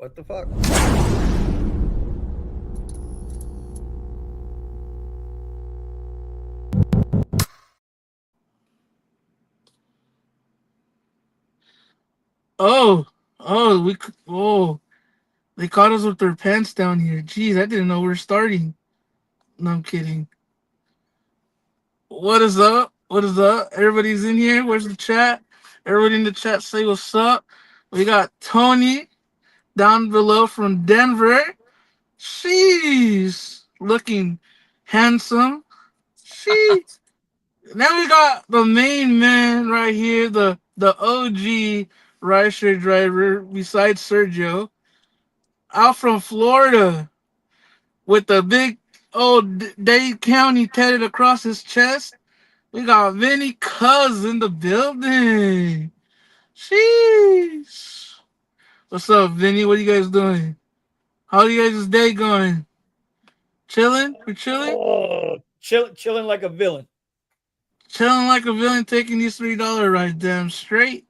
What the fuck? Oh, they caught us with their pants down here. Jeez, I didn't know we were starting. No, I'm kidding. What is up? What is up? Everybody's in here. Where's the chat? Everybody in the chat say what's up. We got Tony down below from Denver. She's looking handsome. She's now we got the main man right here, the OG rideshare driver besides Sergio, out from Florida with the big old Dade County tatted across his chest. We got Vinny Cuz in the building. Sheesh. What's up, Vinny? What are you guys doing? How are you guys' day going? Chilling? We're chilling? Oh, chilling like a villain. Chilling like a villain, taking these $3 rides damn straight.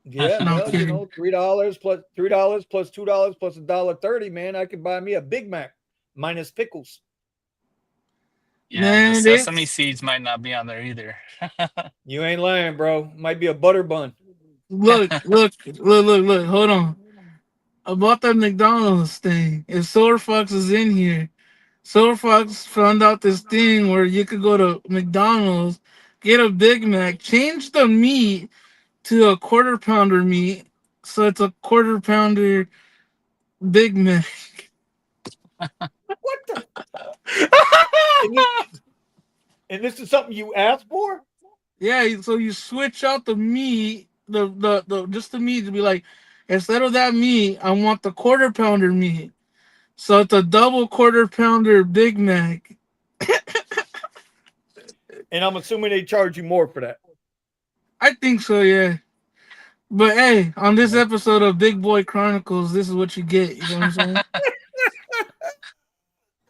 Yeah, No, I'm well, kidding. $3 plus $3 plus $2 plus $1.30, man. I could buy me a Big Mac minus pickles. Yeah, Man, the sesame seeds might not be on there either. You ain't lying, bro. Might be a butter bun. look. Hold on. About that McDonald's thing. If Silver Fox is in here, Silver Fox found out this thing where you could go to McDonald's, get a Big Mac, change the meat to a quarter pounder meat, so it's a quarter pounder Big Mac. What the? and this is something you asked for? Yeah, so you switch out the meat, the just the meat to be like, instead of that meat, I want the quarter pounder meat. So it's a double quarter pounder Big Mac. And I'm assuming they charge you more for that. I think so, yeah. But hey, on this episode of Big Boy Chronicles, this is what you get. You know what I'm saying?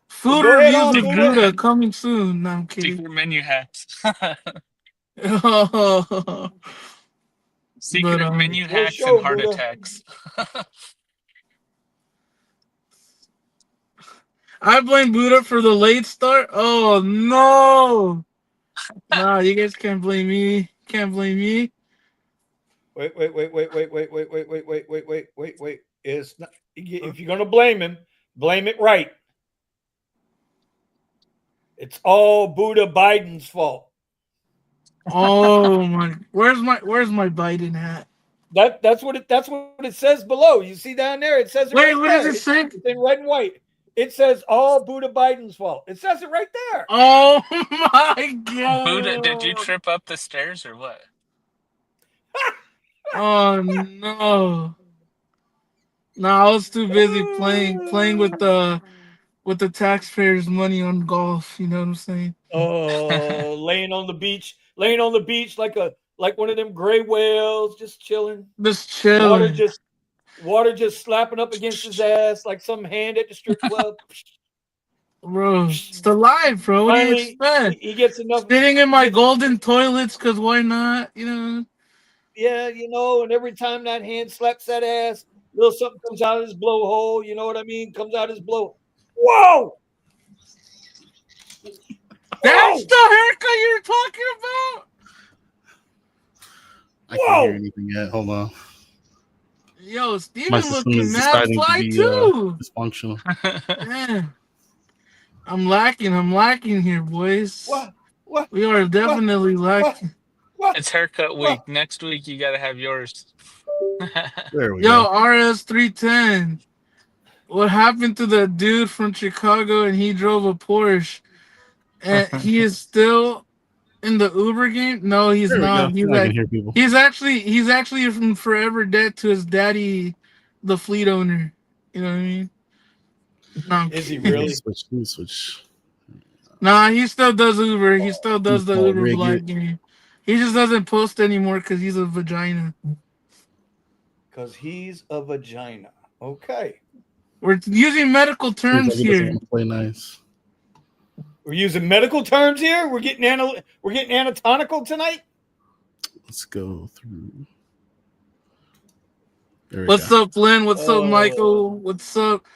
Food Go ahead reviews on, with Buddha. Buddha coming soon. No, I'm kidding. Secret menu hacks. But Secret menu Great hacks and show, heart Buddha. attacks. I blame Buddha for the late start. Oh no! Nah, you guys can't blame me. Can't blame me. Wait. It's not, if you're gonna blame him, blame it right. It's all Buddha Biden's fault. Oh my! Where's my Biden hat? That's what it says below. You see down there, it says it Wait, right what there. does it say? It's in red and white. It says all Buddha Biden's fault. It says it right there. Oh my god! Buddha, did you trip up the stairs or what? Oh no! No, I was too busy playing with the taxpayers' money on golf. You know what I'm saying? Oh, laying on the beach like one of them gray whales, just chilling. Just chilling. Water just slapping up against his ass like some hand at the strip club. Bro, it's the life, bro. What do you Finally, expect? he gets enough. Sitting in my golden toilets, cause why not? You know. Yeah, and every time that hand slaps that ass, little something comes out of his blowhole. You know what I mean? Comes out his blow. Whoa! That's the haircut you're talking about. I can't hear anything yet. Hold on. Yo, Steven My system looking is mad deciding to fly be too. dysfunctional. Man, I'm lacking here, boys. What? We are definitely lacking. It's haircut week. Next week you gotta have yours. There we Yo, go. RS310. What happened to the dude from Chicago and he drove a Porsche? And he is still in the Uber game? No, he's There we not. go. Now I can hear people. He's actually from forever dead to his daddy, the fleet owner. You know what I mean? No, Is he really? Switch. Nah, he still does Uber. He still does the Default Uber rig Black it. game. He just doesn't post anymore because he's a vagina. Because he's a vagina. Okay. We're using medical Seems terms like he doesn't here. want to play nice. We're using medical terms here. We're getting anatomical tonight. Let's go through. There we What's go. up, Lynn? What's up, Oh. Michael? What's up,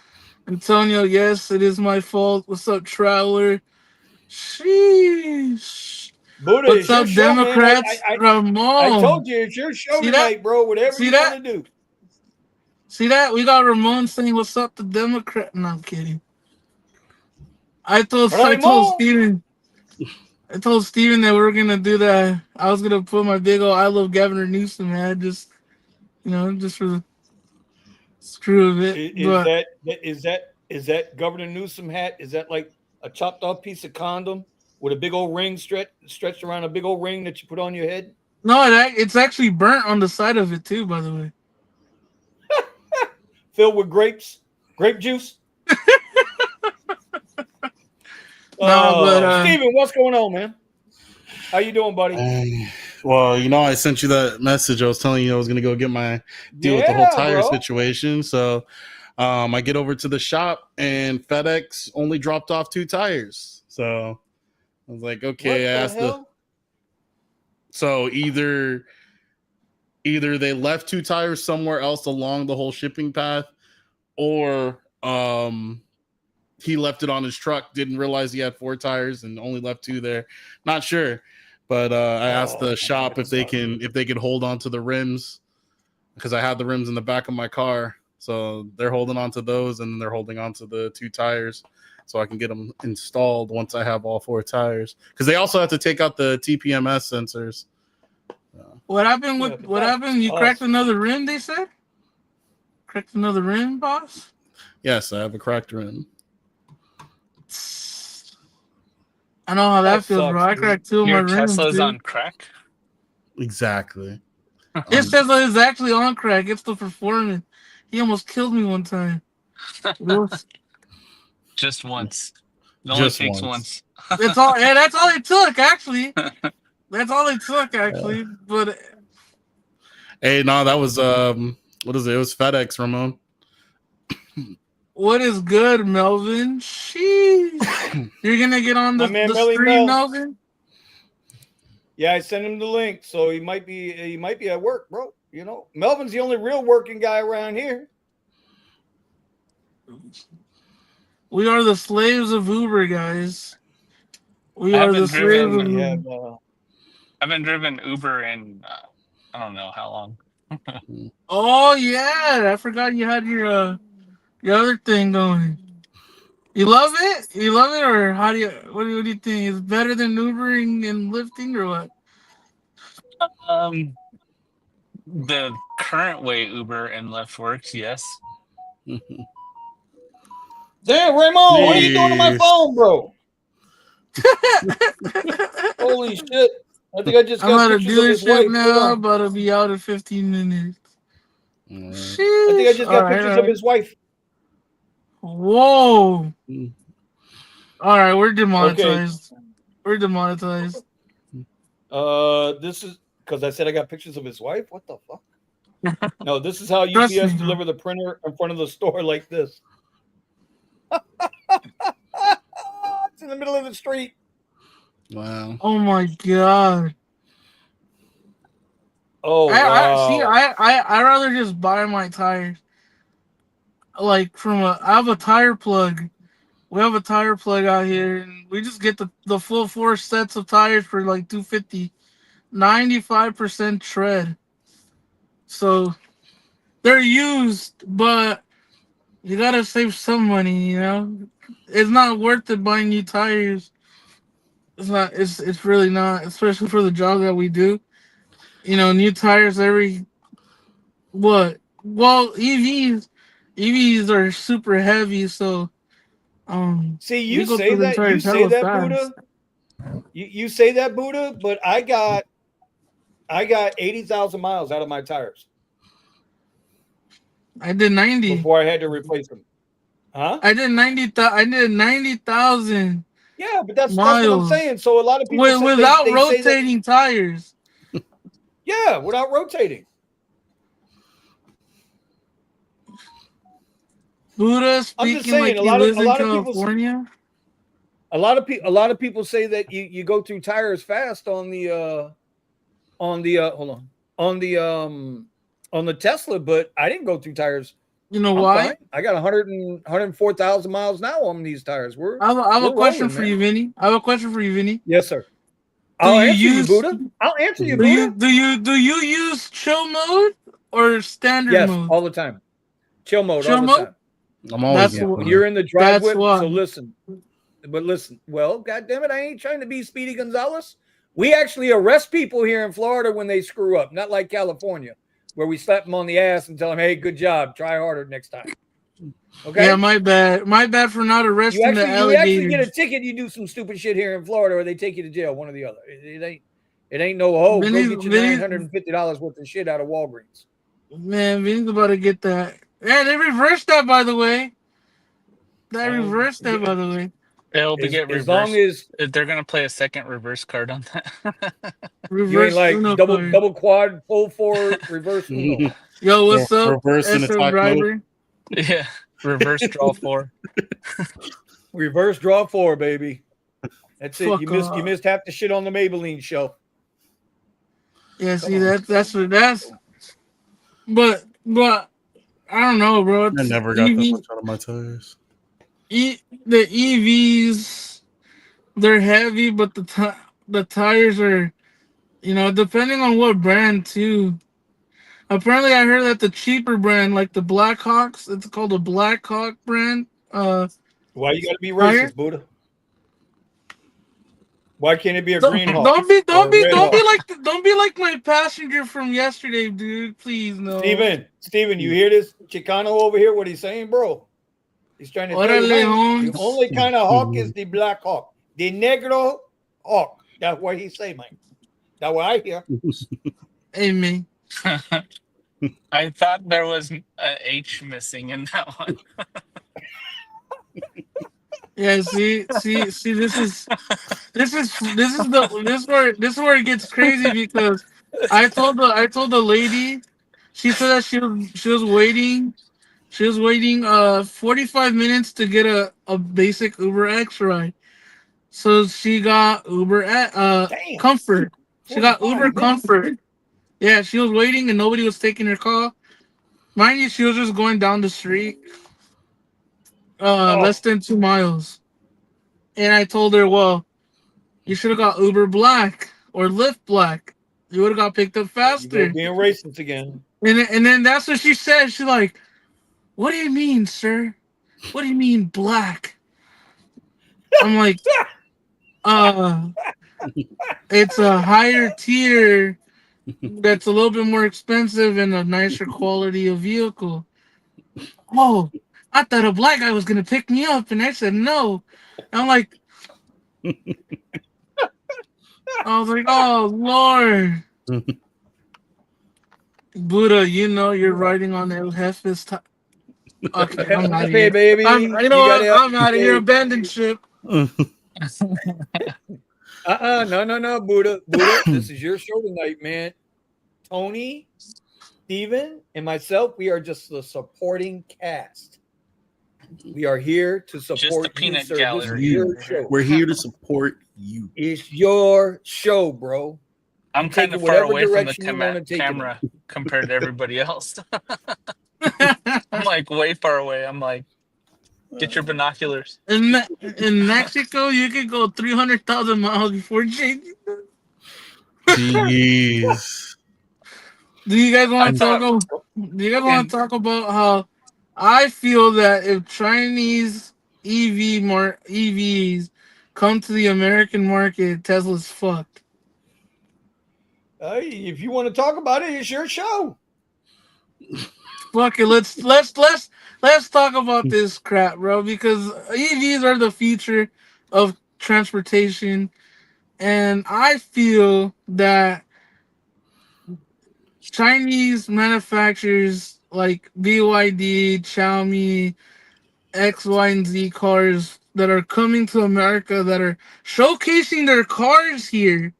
Antonio? Yes, it is my fault. What's up, Traveler? Sheesh. Buddha, What's it's your up, show, man. Democrats? I Ramon. told you it's your show See that? tonight, bro. Whatever See you that? want to do. See that? We got Ramon saying, "What's up, the Democrat?" No, I'm kidding. I told Ramon. Steven. I told Steven that we were gonna do that. I was gonna put my big old "I love Governor Newsom" hat, just just for the screw of it. Is But that Governor Newsom hat? Is that like a chopped off piece of condom with a big old ring stretched around a big old ring that you put on your head? no, it's actually burnt on the side of it too. By the way, Filled with grape juice. no, but Steven, what's going on, man? How you doing, buddy? Well, I sent you that message. I was telling you I was going to go get my deal with the whole tire situation. So I get over to the shop and FedEx only dropped off 2 tires. So I was like, okay. I asked so either they left 2 tires somewhere else along the whole shipping path, or he left it on his truck, didn't realize he had 4 tires and only left 2 there. Not sure. But I asked the shop if they could hold on to the rims, because I had the rims in the back of my car. So they're holding on to those, and they're holding on to the 2 tires so I can get them installed once I have all 4 tires. Because they also have to take out the TPMS sensors. what happened? What happened? You cracked another rim? They said. Cracked another rim, boss? Yes, I have a cracked rim. I know how that feels, bro. I cracked 2 of my Your rims. Tesla's Dude. on crack? Exactly. His Tesla is actually on crack. It's the performance. He almost killed me one time. Just once. It only takes once. That's all. Yeah, that's all it took, actually. That's all it took, actually. But hey, no, that was what is it? It was FedEx, Ramon. what is good, Melvin? Sheesh. You're gonna get on the stream, Melvin? Yeah, I sent him the link, so he might be at work, bro. Melvin's the only real working guy around here. We are the slaves of Uber, guys. We are the slaves of Uber. I haven't driven Uber in I don't know how long. Oh yeah, I forgot you had your other thing going. You love it? You love it, or what do you think? Is it better than Ubering and Lyfting, or what? The current way Uber and Lyft works, yes. Damn, Raymond, what are you doing to my phone, bro? Holy shit. I think I just got pictures of his wife. Now. I'm about to be out in 15 minutes. I think I just got pictures of his wife. Whoa. All right, we're demonetized. Okay. We're demonetized. This is because I said I got pictures of his wife. What the fuck? No, this is how UPS deliver the printer in front of the store like this. It's in the middle of the street. Wow. Oh my god. Oh wow. I rather just buy my tires. Like I have a tire plug. We have a tire plug out here, and we just get the full 4 sets of tires for like $250, 95% tread. So they're used, but you gotta save some money. It's not worth it buying new tires. It's not. It's really not, especially for the job that we do. New tires every what? Well, EVs are super heavy, so see, you say that, Buddha. You say that, Buddha, but I got 80,000 miles out of my tires. I did 90 before I had to replace them. Huh? I did 90,000. Yeah, but that's what I'm saying. So a lot of people without rotating tires. Yeah, without rotating. Buddha speaking, I'm just saying, like a lot of California. A lot of people say that you go through tires fast on the on the Tesla, but I didn't go through tires. You know I'm why? fine. I got 104,000 miles now on these tires. I have a question rolling, for man. you, Vinny. I have a question for you, Vinny. Yes, sir. Do I'll you answer you, use Buddha. I'll answer you, do Buddha. you do you use chill mode or standard Yes, mode? all the time. Chill mode Chill all the mode? time. I'm always That's in When what. you're in the drive That's whip, why. so listen. But listen, well, God damn it, I ain't trying to be Speedy Gonzalez. We actually arrest people here in Florida when they screw up, not like California, where we slap them on the ass and tell them, hey, good job, try harder next time. Okay? Yeah, my bad. My bad for not arresting the You actually get a alligators. ticket, you do some stupid shit here in Florida, or they take you to jail, one or the other. It ain't no go get your $950 worth of shit out of Walgreens. Man, Vinny's about to get that. Yeah, they reversed that, by the way. They reversed that, by the way. It'll be get As long reversed. as They're gonna play a second reverse card on that. you ain't Reverse like Uno double card. double quad full four reverse Uno. Yo, what's up, Reverse in SO attack mode. driver? Yeah, reverse draw 4. Reverse draw 4, baby. That's it. Fuck You off. missed half the shit on the Maybelline show. Yeah, see that's what that's. But I don't know, bro. I It's never got that much out of my tires. the EVs, they're heavy, but the tires are, depending on what brand too. Apparently, I heard that the cheaper brand, like the Blackhawks, it's called a Blackhawk brand. Why you gotta be Tire? racist, Buddha? Why can't it be a Don't green hawk? don't be or a red hawk? don't be like my passenger from yesterday, dude. Please no. Steven, you hear this Chicano over here? What he's saying, bro? He's trying to tell you, Órale, man, Holmes. the only kind of hawk is the black hawk, the negro hawk. That's what he say, man. That's what I hear. Hey man. I thought there was a H missing in that one. Yeah, see. This is where it gets crazy because I told the lady, she said that she was waiting. She was waiting 45 minutes to get a basic Uber X ride. So she got Damn. Comfort. She got 45 Uber minutes. Comfort. Yeah, she was waiting and nobody was taking her call. Mind you, she was just going down the street. Less than 2 miles. And I told her, well, you should have got Uber Black or Lyft Black. You would have got picked up faster. You being racist again. And then that's what she said. She's like, what do you mean, sir? What do you mean black? I'm like, it's a higher tier that's a little bit more expensive and a nicer quality of vehicle. Oh, I thought a black guy was gonna pick me up, and I said no. I'm like, I was like, oh Lord, Buddha, you're riding on El Jefe's time. Okay, I'm out of here, baby. I'm out of here. Abandoned ship. No, Buddha. This is your show tonight, man. Tony, Steven, and myself, we are just the supporting cast. We are here to support Just the you, peanut sir. gallery. This is your show. We're here to support you. It's your show, bro. I'm You kind take of it far whatever away from the direction you wanna take it camera compared to everybody else. I'm like way far away. I'm like, get your binoculars. In Mexico, you could go 300,000 miles before changing. Jeez. Do you guys want to I talk? Do you guys want to talk about how I feel that if Chinese EVs come to the American market, Tesla's fucked. If you want to talk about it, it's your show. Fuck it. Let's talk about this crap, bro. Because EVs are the future of transportation, and I feel that Chinese manufacturers like BYD, Xiaomi, X, Y, and Z cars that are coming to America that are showcasing their cars here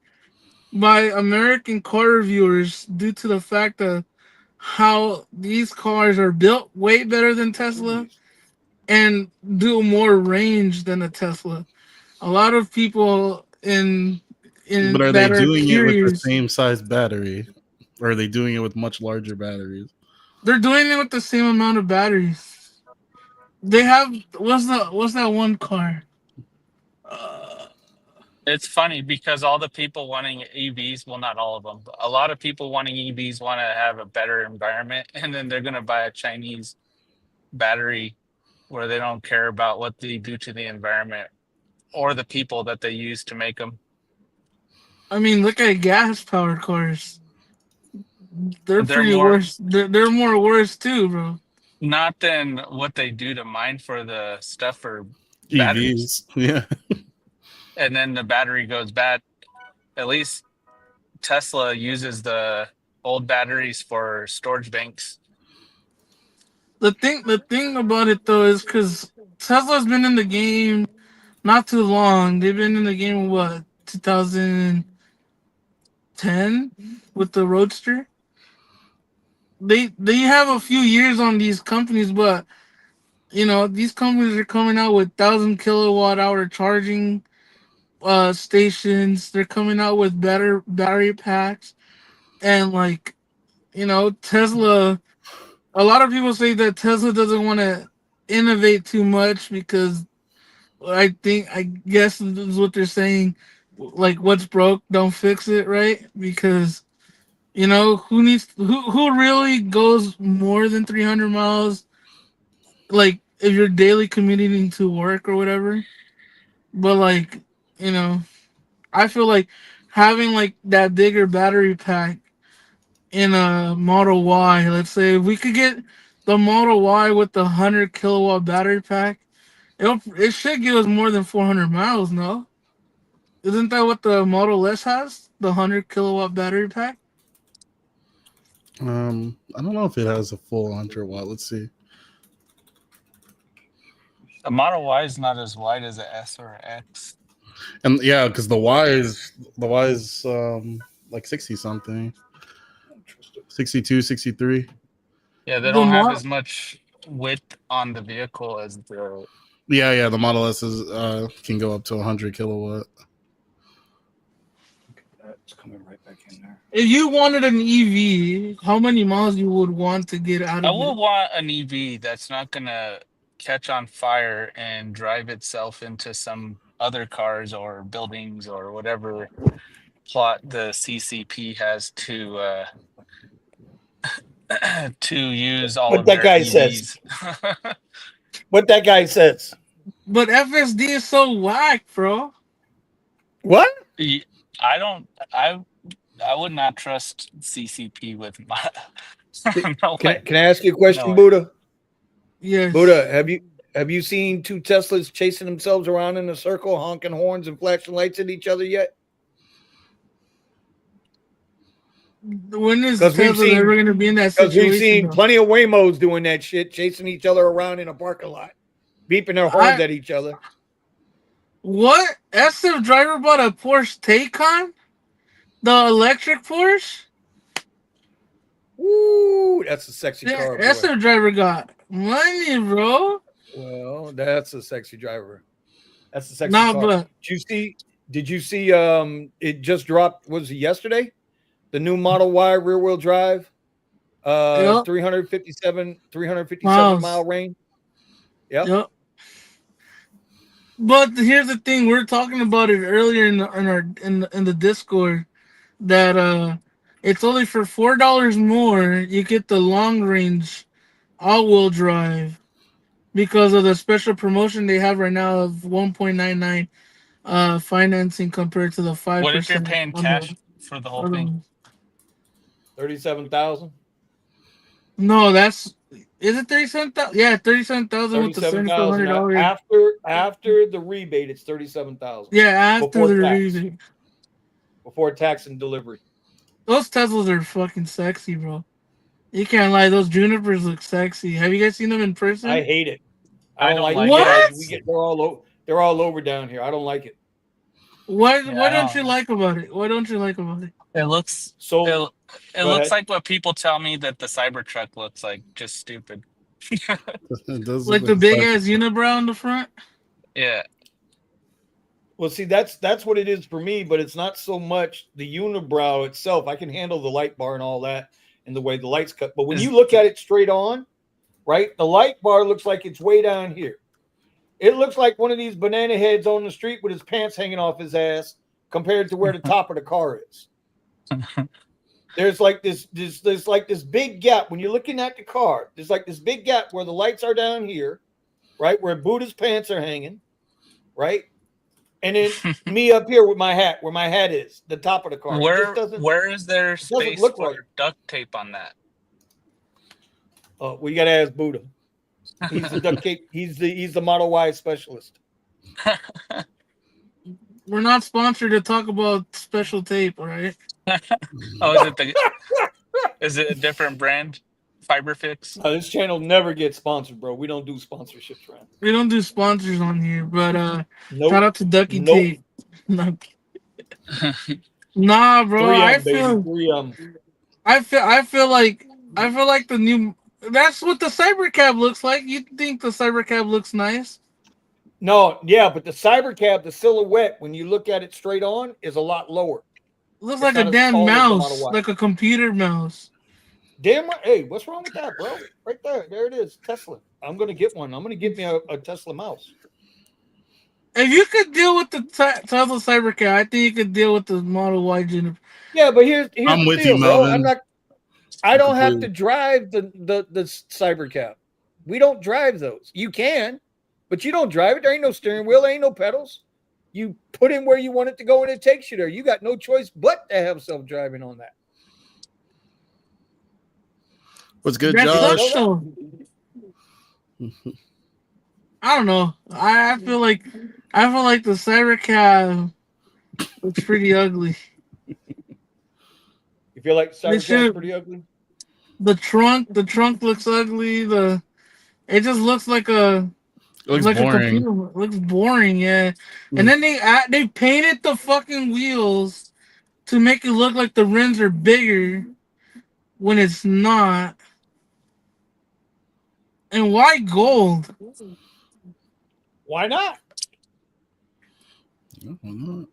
by American car reviewers due to the fact of how these cars are built way better than Tesla and do more range than a Tesla. A lot of people But are they that are doing it with the curious. same size battery? Or are they doing it with much larger batteries? They're doing it with the same amount of batteries. They have what's that one car? It's funny because all the people wanting EVs, well, not all of them, but a lot of people wanting EVs want to have a better environment, and then they're going to buy a Chinese battery where they don't care about what they do to the environment or the people that they use to make them. I mean, look at gas-powered cars. They're They're pretty more worse. They're more worse too, bro. not than what they do to mine for the stuff for batteries. EVs, yeah. And then the battery goes bad. At least Tesla uses the old batteries for storage banks. The thing about it though is because Tesla's been in the game not too long. They've been in the game what 2010 with the Roadster. They have a few years on these companies, but you know these companies are coming out with 1,000 kilowatt hour charging stations. They're coming out with better battery packs, and like you know Tesla. A lot of people say that Tesla doesn't want to innovate too much because I guess this is what they're saying. Like, what's broke, don't fix it, right? Because you know who really goes more than 300 miles, like if you're daily commuting to work or whatever. But like, you know, I feel like having like that bigger battery pack in a Model Y. Let's say if we could get the Model Y with the 100 kilowatt battery pack, it should give us more than 400 miles. No, isn't that what the Model S has? The 100 kilowatt battery pack. I don't know if it has a full 100 watt. Let's see. A Model Y is not as wide as an S or an X. And yeah, because the Y is like 60 something. 62, 63. Yeah, they don't have as much width on the vehicle as the. Yeah. The Model S can go up to 100 kilowatt. That's coming right back in there. If you wanted an EV, how many miles you would want to get out I of would it? want an EV that's not gonna catch on fire and drive itself into some other cars or buildings or whatever plot the CCP has to to use all What of that their guy EVs. says. What that guy says. But FSD is so whack, bro. What? I don't. I would not trust CCP with my. No way. Can I ask you a question, No way. Buddha? Yes. Buddha, have you seen two Teslas chasing themselves around in a circle, honking horns and flashing lights at each other yet? When is 'Cause we've Tesla seen- ever going to be in that Because situation? we've seen though? plenty of Waymos doing that shit, chasing each other around in a parking lot, beeping their horns at each other. What? SF driver bought a Porsche Taycan? The electric Porsche? Woo, that's a sexy car. Boy. SF driver got money, bro. Well, that's a sexy driver. That's a sexy Nah, car. but Did you see it just dropped, was it yesterday? The new Model Y rear wheel drive. 357 Miles. mile range. Yep. But here's the thing: we're talking about it earlier in the Discord that it's only for $4 more. You get the long range all-wheel drive because of the special promotion they have right now of 1.99 financing compared to the 5%. What if you're paying cash for the whole thing? 37,000. No, is it 37,000? Yeah, 37,000 with the $7,400. After the rebate, it's 37,000. Yeah, after before the tax. rebate. Before tax and delivery. Those Teslas are fucking sexy, bro. You can't lie. Those Junipers look sexy. Have you guys seen them in person? I hate it. I don't like it. They're all over down here. I don't like it. What don't you like about it? What don't you like about it? It looks so. It looks like what people tell me that the Cybertruck looks like, just stupid. It does Like look the big like- ass unibrow in the front? Yeah. Well, see, that's what it is for me, but it's not so much the unibrow itself. I can handle the light bar and all that and the way the lights cut. But when you look at it straight on, right, the light bar looks like it's way down here. It looks like one of these banana heads on the street with his pants hanging off his ass compared to where the top of the car is. There's like this big gap when you're looking at the car. There's like this big gap where the lights are down here, right, where Buddha's pants are hanging, right? And then me up here with my hat, where my hat is, the top of the car. Where is there space for right. duct tape on that? Oh, we got to ask Buddha. He's the duct tape. He's the Model Y specialist. We're not sponsored to talk about special tape, all right? Oh, is it a different brand? Fiberfix? This channel never gets sponsored, bro. We don't do sponsorships, right? We don't do sponsors on here, but nope. Shout out to Ducky Nope. Tape. Nah, bro. I feel like the new. That's what the Cybercab looks like. You think the Cybercab looks nice? No, yeah, but the Cybercab, the silhouette, when you look at it straight on, is a lot lower. Looks like a damn mouse, like a computer mouse. Damn right. Hey, what's wrong with that, bro? Right there. There it is. Tesla. I'm going to get one. I'm going to get me a Tesla mouse. If you could deal with the Tesla Cybercab, I think you could deal with the Model Y Gen. Yeah, but here's I'm the with deal, you, bro. Melvin. I don't have to drive the Cybercab. We don't drive those. You can, but you don't drive it. There ain't no steering wheel. There ain't no pedals. You put in where you want it to go, and it takes you there. You got no choice but to have self-driving on that. What's good, Josh? I don't know. I feel like the Cybercab looks pretty ugly. You feel like the Cybercab's pretty ugly? The trunk looks ugly. It just looks like a. It looks like boring. A computer. It looks boring, yeah. And then they painted the fucking wheels to make it look like the rims are bigger when it's not. And why gold? Why not? Why not?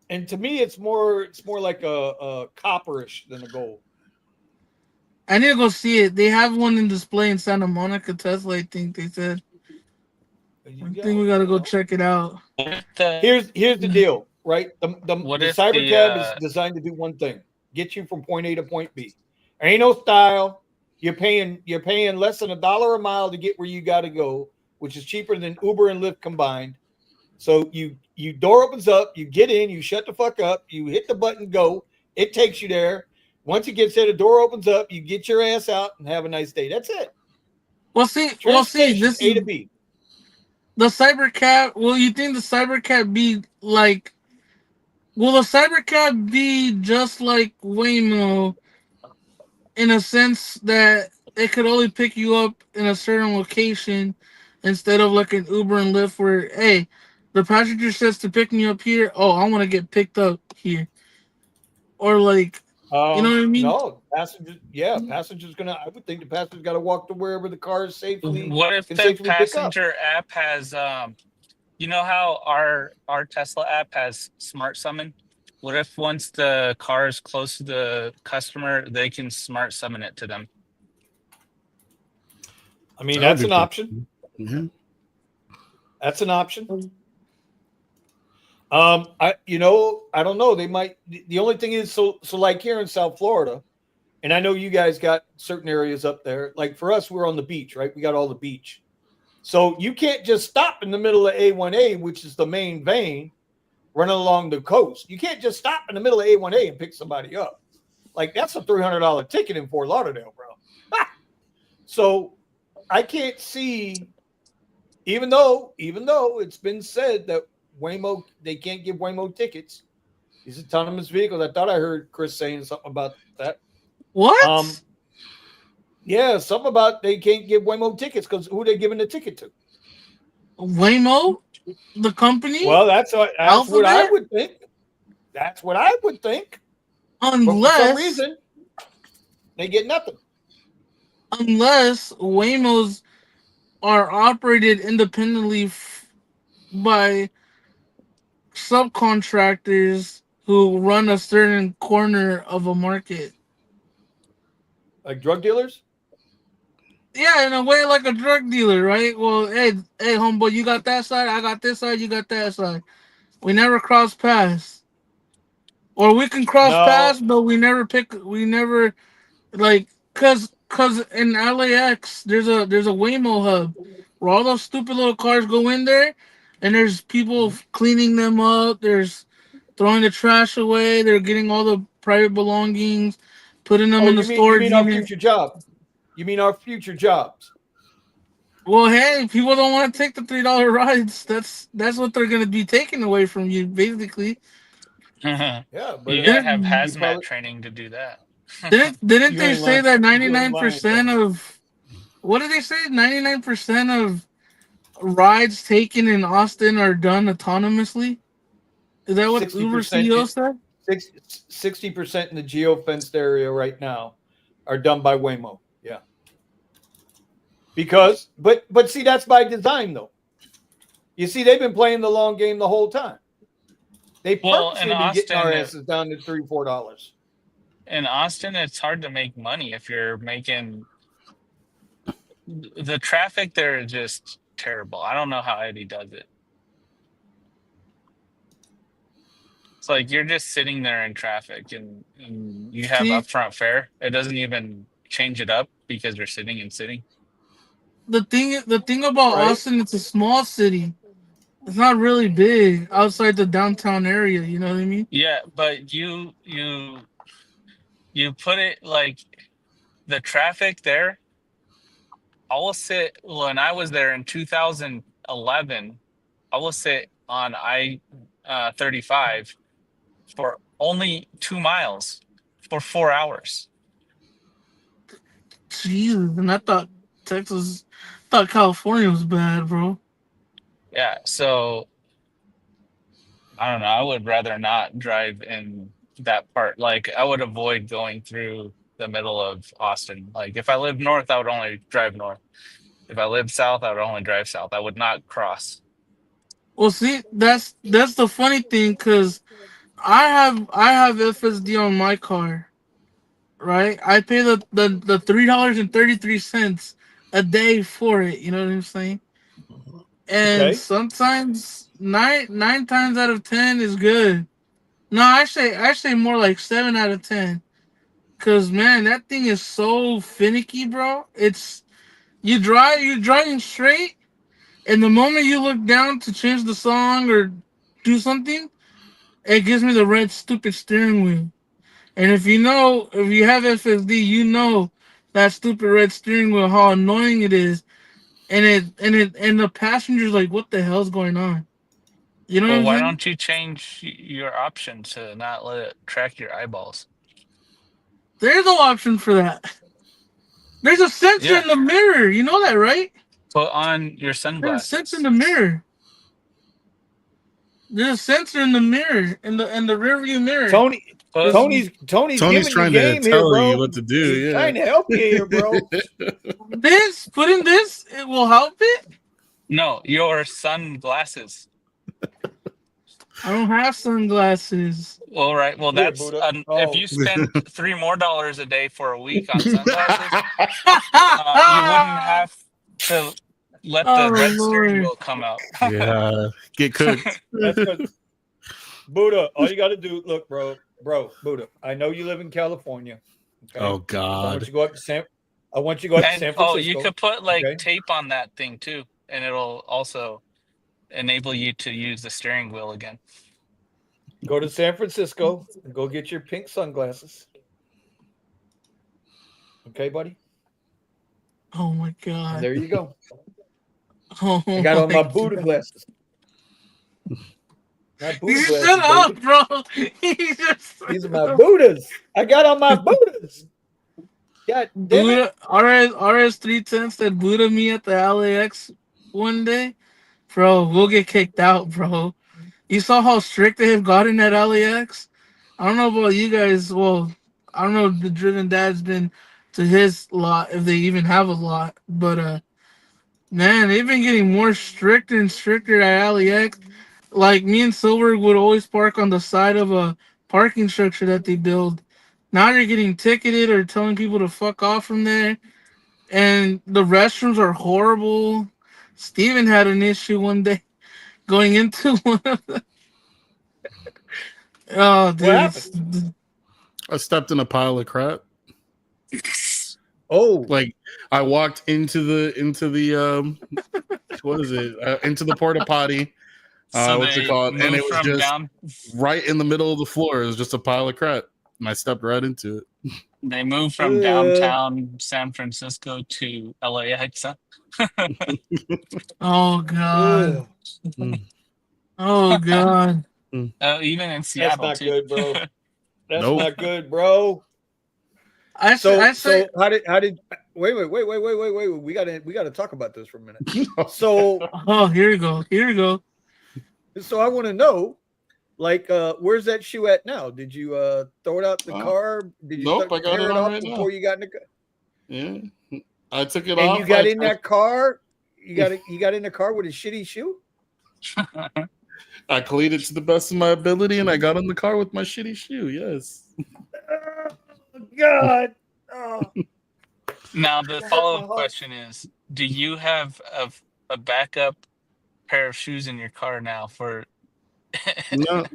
And to me, it's more like a copperish than a gold. I need to go see it. They have one in display in Santa Monica, Tesla, I think they said. I think we gotta go check it out. Here's the deal, right? The Cybercab is designed to do one thing: get you from point A to point B. There ain't no style. You're paying less than $1 a mile to get where you got to go, which is cheaper than Uber and Lyft combined. So you door opens up, you get in, you shut the fuck up, you hit the button, go. It takes you there. Once it gets there, the door opens up, you get your ass out and have a nice day. That's it. This A to B. The Cybercab. Will you think the Cybercab be like? Will the Cybercab be just like Waymo, in a sense that it could only pick you up in a certain location, instead of like an Uber and Lyft, where hey, the passenger says to pick me up here. Oh, I want to get picked up here, or like. You know what I mean? No, passengers. Yeah, passengers gonna. I would think the passenger's got to walk to wherever the car is safely. What if the passenger app has, you know how our Tesla app has Smart Summon? What if once the car is close to the customer, they can Smart Summon it to them? I mean, that's an option. Mm-hmm. That's an option. I don't know. They might. The only thing is, so like here in South Florida, and I know you guys got certain areas up there. Like for us, we're on the beach, right? We got all the beach, so you can't just stop in the middle of A1A, which is the main vein, running along the coast. You can't just stop in the middle of A1A and pick somebody up. Like that's a $300 ticket in Fort Lauderdale, bro. So I can't see, even though it's been said that Waymo, they can't give Waymo tickets. These autonomous vehicles. I thought I heard Chris saying something about that. What? Yeah, something about they can't give Waymo tickets because who they giving the ticket to? Waymo, the company. Well, that's what I would think. That's what I would think. Unless but for some reason they get nothing. Unless Waymos are operated independently by subcontractors who run a certain corner of a market. Like drug dealers? Yeah, in a way, like a drug dealer, right? Well, hey, homeboy, you got that side, I got this side, you got that side. We never cross paths, or we can cross No. paths, but we never like, cause in LAX there's a Waymo hub where all those stupid little cars go in there, and there's people cleaning them up. There's throwing the trash away. They're getting all the private belongings, putting them Oh, in the you storage mean our unit. future job? You mean our future jobs? Well, hey, people don't want to take the $3 rides. That's what they're gonna be taking away from you, basically. Yeah, You but gotta have Didn't you hazmat probably training to do that. didn't You they ain't say lying. that You ain't lying, 99% Tony. of what did they say? 99% of rides taken in Austin are done autonomously. Is that what Uber 60% CEO said? 60% in the geo-fenced area right now are done by Waymo. Yeah. Because but see that's by design though. You see they've been playing the long game the whole time. They Well, in purposely been getting our Austin, asses down to $3-4. it's hard to make money if you're making the traffic there is just terrible. I don't know how Eddie does it. It's like you're just sitting there in traffic and you have See, upfront fare. It doesn't even change it up because you're sitting and sitting. the thing about Right? Austin, it's a small city. It's not really big outside the downtown area. You know what I mean? Yeah, but you put it like the traffic there. I will sit when I was there in 2011. I will sit on I 35 for only 2 miles for 4 hours. Jesus, and I thought Texas, thought California was bad, bro. Yeah, so I don't know. I would rather not drive in that part. Like I would avoid going through the middle of Austin. Like if I lived north, I would only drive north. If I lived south, I would only drive south. I would not cross. Well, see, that's the funny thing, because I have FSD on my car, right? I pay the $3.33 a day for it. You know what I'm saying? And Okay. sometimes nine times out of 10 is good. No, I say more like 7 out of 10. Cause man, that thing is so finicky, bro. You're driving straight, and the moment you look down to change the song or do something, it gives me the red stupid steering wheel. And if you have FSD, you know that stupid red steering wheel, how annoying it is. And the passenger's like, what the hell's going on? You know what Well, I'm why saying? don't you change your option to not let it track your eyeballs? There's no option for that. There's a sensor Yeah, in the mirror. You know that, right? put on your There's a sensor in sunglasses. the mirror. There's a sensor in the mirror, in the rear view mirror. Tony Put There's Tony's Tony's giving you trying to game here, tell you bro. what to He's do. trying to help you here, bro. this. Put in this. It will help it. no your sunglasses. I don't have sunglasses. All right. Well, Here, that's Buddha. if Oh, you spend $3 more a day for a week on sunglasses, Yeah. you wouldn't have to let the Oh red steering Lord. wheel come out. Yeah. Get cooked. that's good. Buddha, all you got to do, look, Buddha. I know you live in California. Okay, Oh so I want God. you to go up to San. I want you to go up to And San oh, you Francisco. could put like Okay, tape on that thing too, and it'll also enable you to use the steering wheel again. go to San Francisco and go get your pink sunglasses. Okay, buddy. Oh my And God. there you go. Oh I got on my my Buddha God. glasses. My Buddha You glasses, shut up, baby. bro. You just These are my Buddhas. I got on my Buddhas. God damn it. Buddha RS 310 said Buddha me at the LAX one day. Bro, we'll get kicked out, bro. You saw how strict they have gotten at LAX? I don't know about you guys. Well, I don't know if the driven dad's been to his lot, if they even have a lot. But man, they've been getting more strict and stricter at LAX. like me and Silver would always park on the side of a parking structure that they build. Now you're getting ticketed or telling people to fuck off from there, and the restrooms are horrible. Steven had an issue one day going into one of the. Oh, dude! What happened? I stepped in a pile of crap. Oh, Like I walked into the what is it? Into the porta potty. So What's it they called? And it moved was from just down. right in the middle of the floor. It was just a pile of crap, and I stepped right into it. They moved from downtown San Francisco to LAX. Huh? Oh god! Oh god! Even in that's Seattle not too. good, bro. That's Nope. not good, bro. I So say how did wait? We gotta talk about this for a minute. So oh, here we go. so I want to know, like, where's that shoe at now? Did you throw it out the car? Did you Nope, I got tear it it on off right before now. you got in the car? Yeah, I took it And off. you got in that car? You got in the car with a shitty shoe? I cleaned it to the best of my ability, and I got in the car with my shitty shoe. Yes. Oh, God. Oh. Now the follow-up question is: do you have a backup pair of shoes in your car now for? No.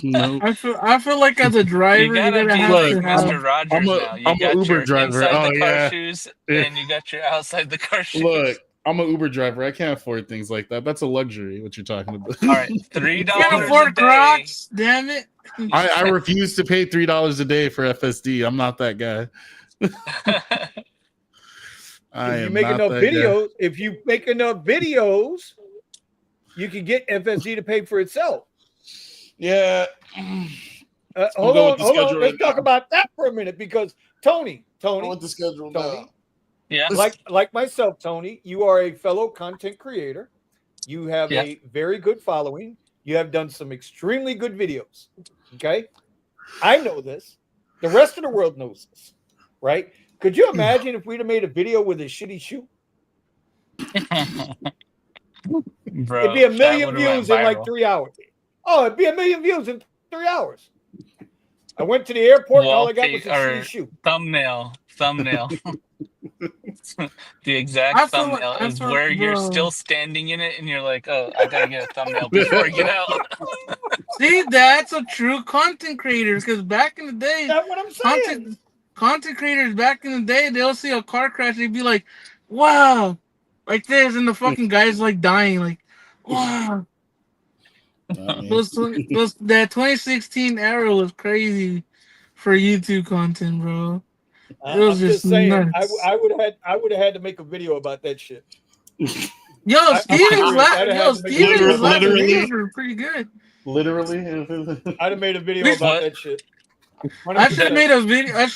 No. I feel like as a driver, You gotta be have like to have. Mr. Rogers now. You I'm got an Uber your driver. inside Oh, the car yeah. shoes, Yeah. and you got your outside the car shoes. Look, I'm an Uber driver. I can't afford things like that. That's a luxury. What you're talking about? All right, $3 You can't a afford day. Crocs, damn it! I refuse to pay $3 a day for FSD. I'm not that guy. If you make enough videos, you can get FSD to pay for itself. Yeah. Hold on. Let's talk about that for a minute because Tony, I want the schedule now. Yeah. like myself, Tony, you are a fellow content creator. You have a very good following. You have done some extremely good videos. Okay. I know this. The rest of the world knows this, right? Could you imagine if we'd have made a video with a shitty shoe? Bro, it'd be 1 million that would've views went in like viral. 3 hours. Oh, it'd be 1 million views in 3 hours. I went to the airport and all I got was a shitty shoe. Thumbnail. The exact thumbnail is where you're still standing in it and you're like, oh, I gotta get a thumbnail before I get out. See, that's a true content creator because back in the day, That's what I'm saying. Content creators back in the day, they'll see a car crash, they'd be like, wow, like this, and the fucking guy's like dying, like, wow. That 2016 era was crazy for YouTube content, bro. It was I'm just saying, nuts. I would have had to make a video about that shit. Yo, Steven's last literally videos were pretty good. Literally, I'd have made a video about that shit. 100%. I should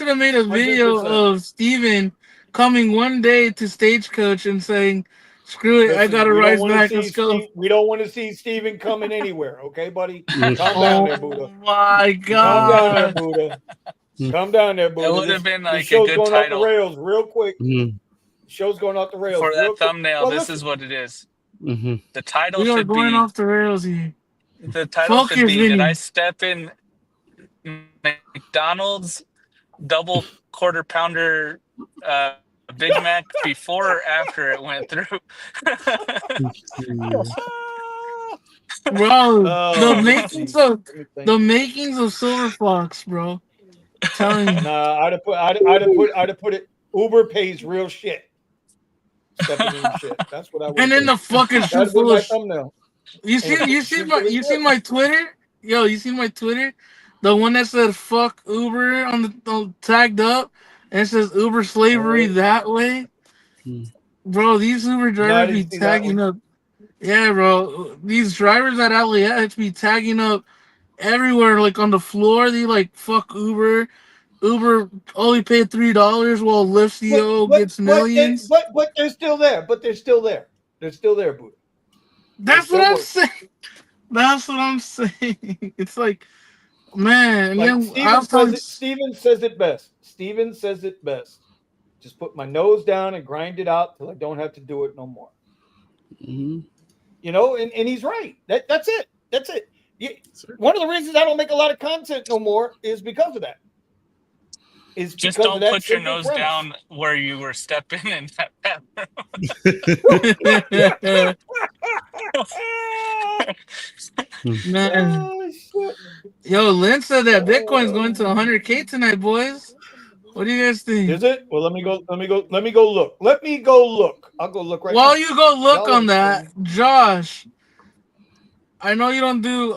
have made a video 100%. of Steven coming one day to Stagecoach and saying, "Screw it, I gotta rise back. Let's go." We don't want to see Steven coming anywhere, okay, buddy? Calm down there, Buddha. My God! Calm down there, Buddha. Calm down there, Buddha. It would have been like a show's good going title. off the rails real quick. Show's going off the rails For that real thumbnail. Well, this is what it is. Mm-hmm. The title We are should going be. off the rails here. The title should Focus, be: Vinny. Did I step in McDonald's double quarter pounder Big Mac before or after it went through? Bro, Oh, the makings of Silver Fox, bro. I'm telling you. Nah, I'd have put it. Uber pays real shit. Stepping in shit. That's what I would. And then the fucking shoe That's full my of. thumbnail. You see my Twitter? Yo, you see my Twitter? The one that said "fuck Uber" on the tagged up, and it says "Uber slavery that way." Bro, these Uber drivers be tagging up. Yeah, bro, these drivers at LAX be tagging up everywhere, like on the floor. They like fuck Uber. Uber only paid $3 while Lyft CEO gets millions. But they're still there. They're still there, Buddha. That's what I'm saying. That's what I'm saying. It's like, man. Like then Steven says it best. Steven says it best. Just put my nose down and grind it out till I don't have to do it no more. Mm-hmm. You know, and he's right. That's it. That's it. One of the reasons I don't make a lot of content no more is because of that. Is Just because of don't that put your simple nose premise. down where you were stepping in that bathroom. Man, Oh, shit. yo, Lynn said that Bitcoin's going to 100K tonight, boys. What do you guys think? Is it? Well, let me go look. Let me go look. I'll go look right now. While you go look Y'all on that, Josh, I know you don't do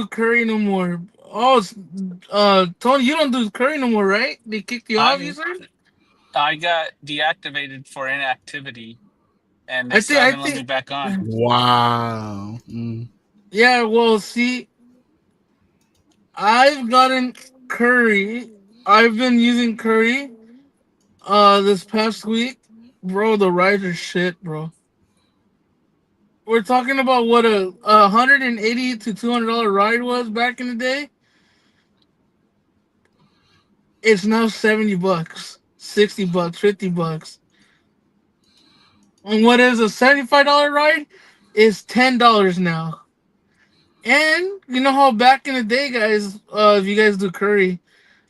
curry no more. Oh, Tony, you don't do curry no more, right? They kicked you off, you said? I got deactivated for inactivity, and they I still haven't let me think back on. Wow. yeah, well, see, I've gotten curry. I've been using curry this past week. Bro, the rides are shit, bro. We're talking about what a $180 to $200 ride was back in the day. It's now $70, $60, $50. And what is a $75 ride is $10 now. And you know how back in the day, guys, if you guys do curry,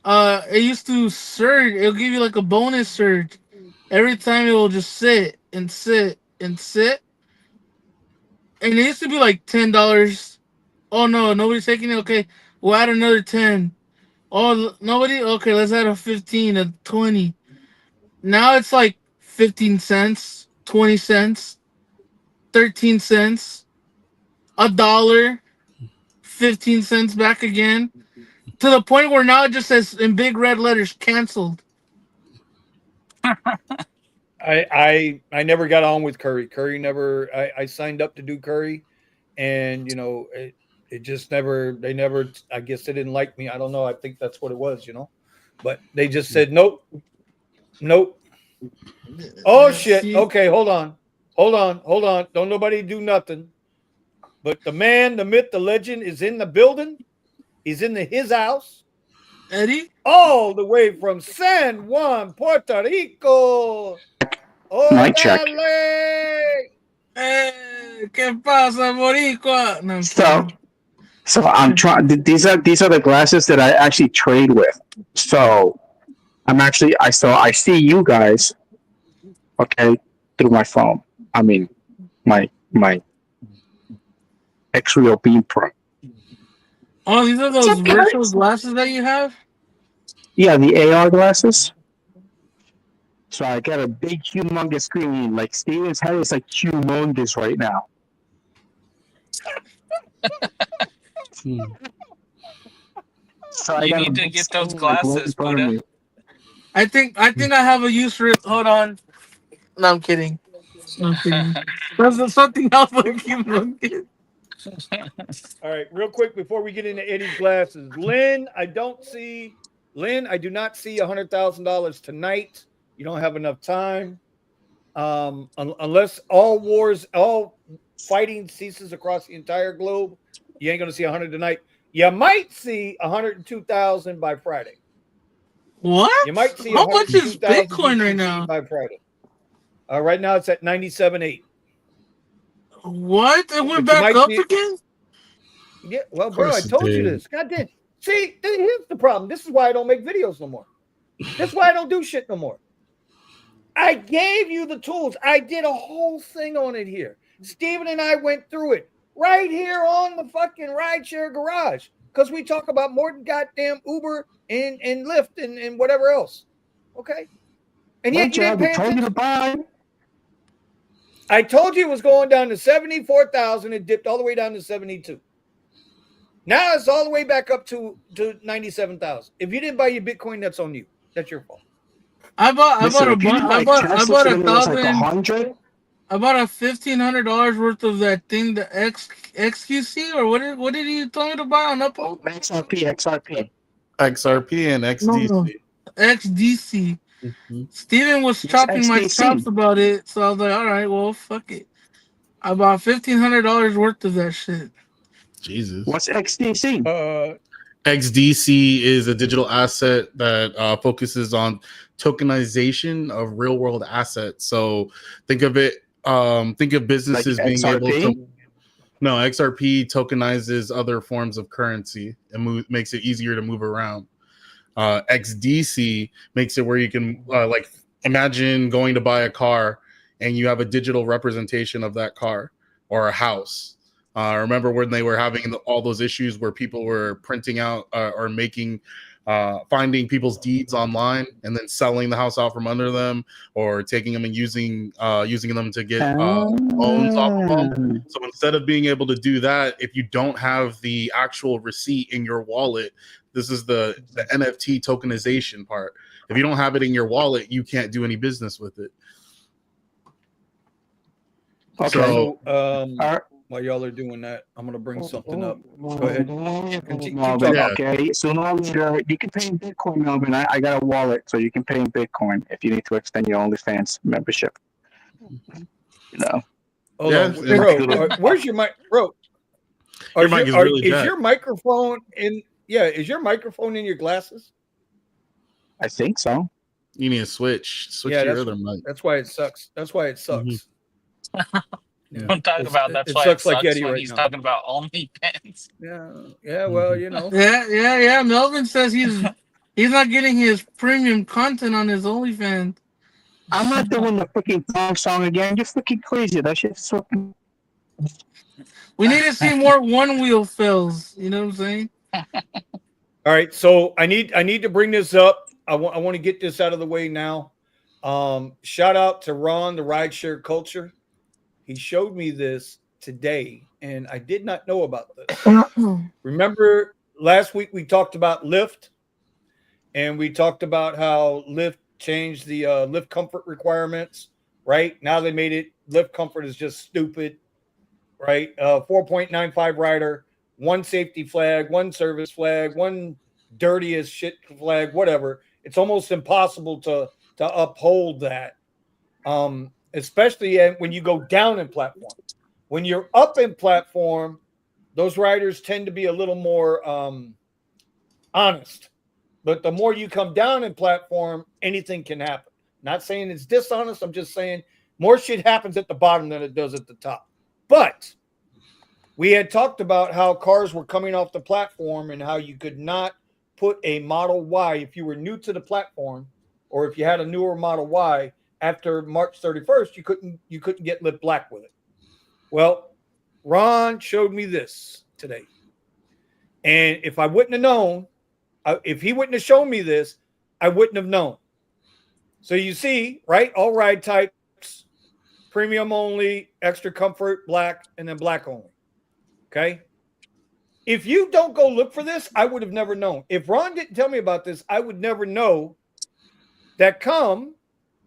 it used to surge. It'll give you like a bonus surge. Every time it will just sit and sit and sit. And it used to be like $10. Oh no, nobody's taking it. Okay, we'll add another 10. Oh, nobody? Okay, let's add a 15, a 20. Now it's like 15 cents, 20 cents, 13 cents, $1, 15 cents back again. To the point where now it just says in big red letters, canceled. I never got on with curry. Curry never. I signed up to do curry, and you know it just never. They never. I guess they didn't like me. I don't know. I think that's what it was. You know, but they just said nope, nope. Oh shit. Okay, hold on. Don't nobody do nothing. But the man, the myth, the legend is in the building. He's in his house. Eddie? All the way from San Juan, Puerto Rico. Mic check. ¿Qué pasa, Boricua? No, I'm kidding. So I'm trying. These are the glasses that I actually trade with. So I see you guys, okay, through my phone. I mean, my X-Real Beam Pro. Oh, these are those virtual glasses that you have? Yeah, the AR glasses. So I got a big, humongous screen. Like Steven's head is like humongous right now. So You need to get those glasses, Buddha. I think I have a use for it. Hold on. No, I'm kidding. There's something else like humongous. All right, real quick before we get into Eddie's glasses, Lynn, I do not see $100,000 tonight. You don't have enough time, unless all fighting ceases across the entire globe. You ain't gonna see 100 tonight. You might see 102,000 by Friday. What? You might see how much is Bitcoin right now? By Friday. Right now it's at 97.8. What? It went back up again? Yeah, well, bro, I told you this. God damn. See, here's the problem. This is why I don't make videos no more. This is why I don't do shit no more. I gave you the tools. I did a whole thing on it here. Steven and I went through it right here on the fucking Rideshare Garage because we talk about more than goddamn Uber and Lyft and whatever else. Okay? And yet you didn't pay attention. I told you it was going down to 74,000. It dipped all the way down to 72. Now it's all the way back up to 97,000. If you didn't buy your Bitcoin, that's on you. That's your fault. I bought $1,500 worth of that thing, the XQC, or what did you tell me to buy on Uphold? XRP and XDC. No. XDC. Mm-hmm. Steven was chopping my chops about it, so I was like, all right, well, fuck it. I bought $1,500 worth of that shit. Jesus. What's XDC? XDC is a digital asset that focuses on tokenization of real world assets. So think of businesses like being XRP? able to. No, XRP tokenizes other forms of currency and makes it easier to move around. XDC makes it where you can like imagine going to buy a car and you have a digital representation of that car or a house. Remember when they were having all those issues where people were printing out or making finding people's deeds online and then selling the house out from under them, or taking them and using them to get loans off of them. So instead of being able to do that, if you don't have the actual receipt in your wallet, this is the NFT tokenization part. If you don't have it in your wallet, you can't do any business with it. Okay. So, while y'all are doing that, I'm gonna bring something up. Go ahead. Melvin, okay. Sooner or later, you can pay in Bitcoin, Melvin. I got a wallet, so you can pay in Bitcoin if you need to extend your OnlyFans membership. You know. Hold on, bro. Where's your mic, bro? Is your microphone in? Yeah, is your microphone in your glasses? I think so. You need to switch to your other mic. That's why it sucks. Mm-hmm. Yeah. Don't talk about that's why it sucks like Eddie when he's talking about OnlyFans. Yeah. Well, you know. Yeah. Melvin says he's not getting his premium content on his OnlyFans. I'm not doing the freaking song again. You're freaking crazy. That shit's fucking. We need to see more one wheel fills. You know what I'm saying? All right. So I need to bring this up. I want to get this out of the way now. Shout out to Ron, the Rideshare Culture. He showed me this today, and I did not know about this. Remember last week we talked about Lyft, and we talked about how Lyft changed the Lyft comfort requirements, right? Now they made it, Lyft comfort is just stupid, right? 4.95 rider, one safety flag, one service flag, one dirty as shit flag, whatever. It's almost impossible to uphold that. Especially when you go down in platform. When you're up in platform, those riders tend to be a little more honest. But the more you come down in platform, anything can happen. Not saying it's dishonest. I'm just saying more shit happens at the bottom than it does at the top. But we had talked about how cars were coming off the platform and how you could not put a Model Y if you were new to the platform, or if you had a newer Model Y after March 31st, you couldn't get Lyft Black with it. Well, Ron showed me this today. And if I wouldn't have known, if he wouldn't have shown me this, I wouldn't have known. So you see, right? All ride types, premium only, extra comfort, black, and then black only. Okay? If you don't go look for this, I would have never known. If Ron didn't tell me about this, I would never know that come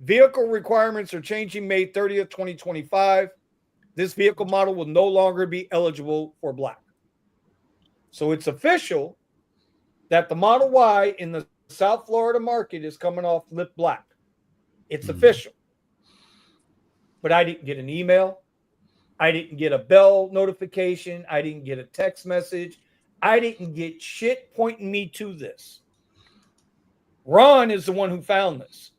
vehicle requirements are changing May 30th, 2025. This vehicle model will no longer be eligible for black. So it's official that the Model Y in the South Florida market is coming off Lyft Black. It's official. But I didn't get an email. I didn't get a bell notification. I didn't get a text message. I didn't get shit pointing me to this. Ron is the one who found this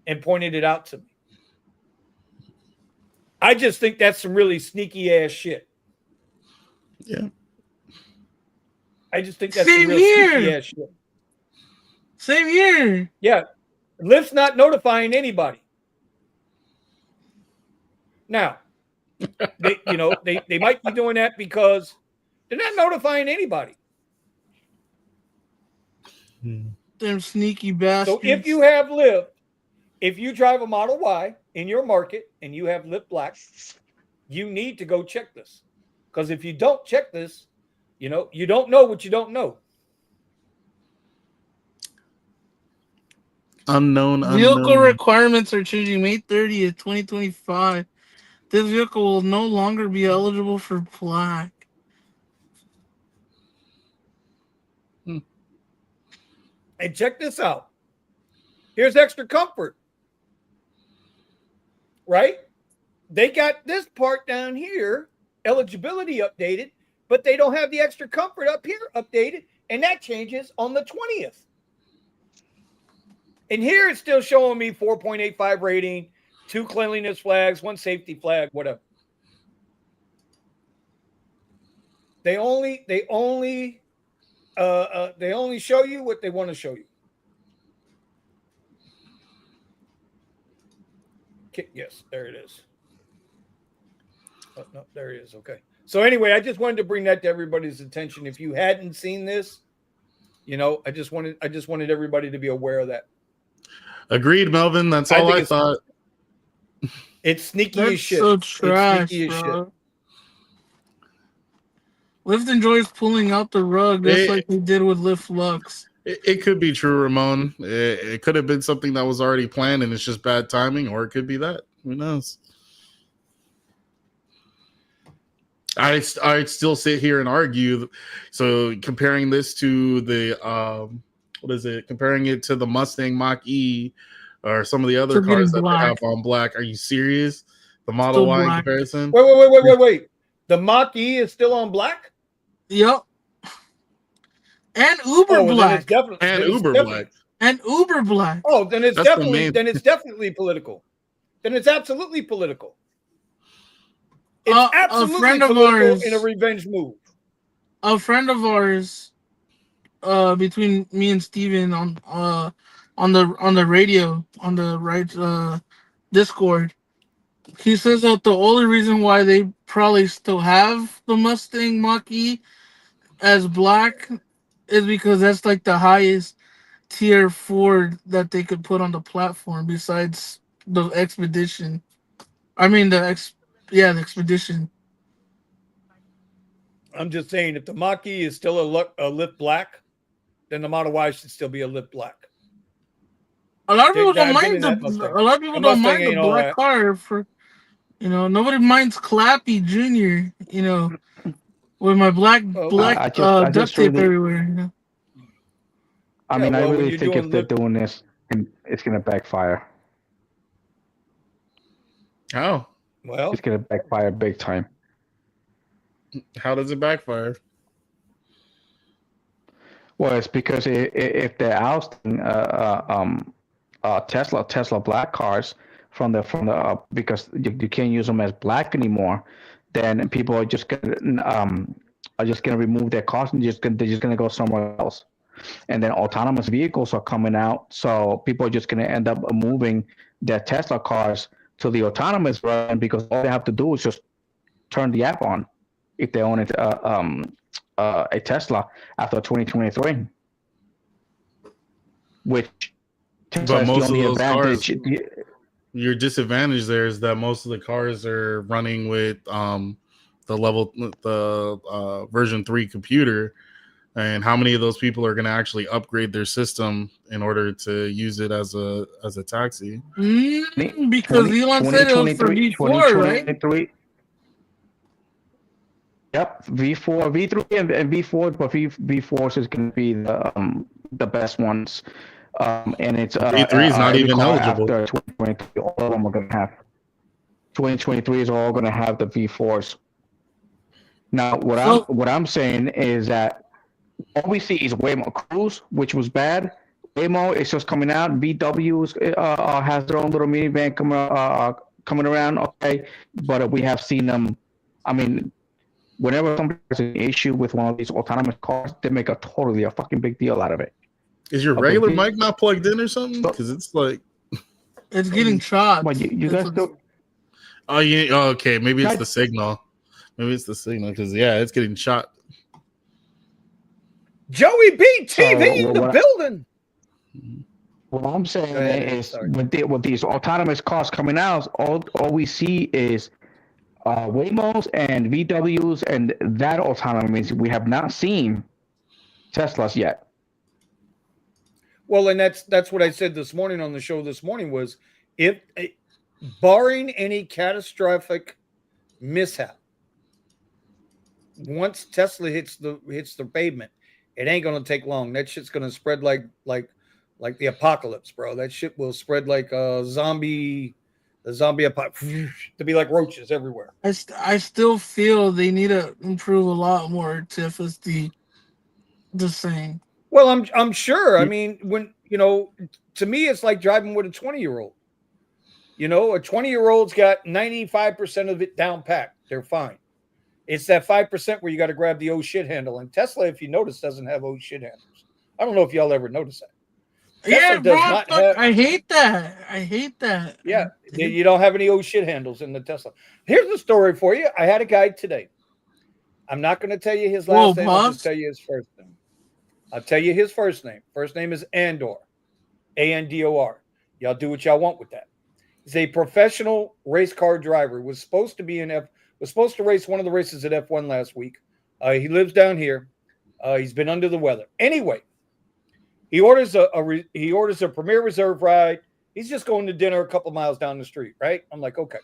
and pointed it out to me. I just think that's some really sneaky ass shit. Yeah. I just think that's some real sneaky ass shit. Same here. Yeah. Lyft's not notifying anybody. Now, they might be doing that because they're not notifying anybody. Them sneaky bastards. So if you have Lyft, if you drive a Model Y in your market and you have Lyft Black, you need to go check this. Because if you don't check this, you don't know what you don't know. Unknown. Vehicle requirements are changing May 30th, 2025. This vehicle will no longer be eligible for black. And check this out. Here's extra comfort. Right? They got this part down here, eligibility updated, but they don't have the extra comfort up here updated, and that changes on the 20th. And here it's still showing me 4.85 rating, 2 cleanliness flags, 1 safety flag, whatever. They only show you what they want to show you. Okay, yes, there it is. Oh, no, there it is. Okay. So anyway, I just wanted to bring that to everybody's attention. If you hadn't seen this, I just wanted everybody to be aware of that. Agreed, Melvin. That's all I thought. It's sneaky That's as shit. so trash, it's sneaky as bro. shit. Lyft enjoys pulling out the rug just like they did with Lyft Lux. It could be true, Ramon. It could have been something that was already planned and it's just bad timing, or it could be that. Who knows? I still sit here and argue. So comparing this to the comparing it to the Mustang Mach-E or some of the other cars that they have on black. Are you serious? The Model Y in comparison? Wait. The Mach-E is still on black? Yep. And Uber black. And Uber black. Oh, then it's definitely political. Then it's absolutely political. It's absolutely a friend of political ours in a revenge move. A friend of ours, between me and Steven on the radio, on the Discord, he says that the only reason why they probably still have the Mustang Mach-E as black is because that's like the highest tier Ford that they could put on the platform besides the Expedition. I mean the Expedition. I'm just saying, if the Mach-E is still a Lyft black, then the Model Y should still be a Lyft black. A lot of people don't mind the black car for, nobody minds Clappy Jr. With my black duct tape everywhere. I really think if they're doing this, it's gonna backfire. How? Well, it's gonna backfire big time. How does it backfire? Well, it's because if they're ousting Tesla black cars from the because you can't use them as black anymore, then people are just gonna remove their cars and they're just gonna go somewhere else. And then autonomous vehicles are coming out, so people are just gonna end up moving their Tesla cars to the autonomous run because all they have to do is just turn the app on if they own a Tesla after 2023. Which but most of those cars, your disadvantage there is that most of the cars are running with the version 3 computer, and how many of those people are going to actually upgrade their system in order to use it as a taxi? Because Elon said it was for V4, right? Yep, V4, V3, and V4, but V4 is going to be the best ones. And it's V3 is not even eligible. After 2023, all of them are going to have. 2023 is all going to have the V4s. Now, what I'm saying is that all we see is Waymo Cruise, which was bad. Waymo is just coming out. VW has their own little minivan coming around. Okay, but we have seen them. I mean, whenever somebody has an issue with one of these autonomous cars, they make a fucking big deal out of it. Is your regular mic not plugged in or something? Because it's like it's getting chopped. But you guys don't. Oh yeah. Oh, okay. Maybe it's the signal. Because it's getting shot. Joey B TV in the building. What I'm saying is, with these autonomous cars coming out, all we see is Waymos and VWs, and that autonomy. We have not seen Teslas yet. Well, and that's what I said this morning on the show. This morning was, if barring any catastrophic mishap, once Tesla hits the pavement, it ain't gonna take long. That shit's gonna spread like the apocalypse, bro. That shit will spread like a zombie apocalypse, to be like roaches everywhere. I still feel they need to improve a lot more to if it's the same. Well, I'm sure. I mean, when to me, it's like driving with a 20-year-old. A 20-year-old's got 95% of it down packed. They're fine. It's that 5% where you got to grab the oh shit handle. And Tesla, if you notice, doesn't have oh shit handles. I don't know if y'all ever noticed that. Tesla Bro, have. I hate that. I hate that. Yeah, you don't have any oh shit handles in the Tesla. Here's the story for you. I had a guy today. I'm not going to tell you his last name. I'll just tell you his first name. I'll tell you his first name. First name is Andor, Andor. Y'all do what y'all want with that. He's a professional race car driver. Was supposed to race one of the races at F1 last week. He lives down here. He's been under the weather. Anyway, he orders a Premier Reserve ride. He's just going to dinner a couple miles down the street, right? I'm like, okay.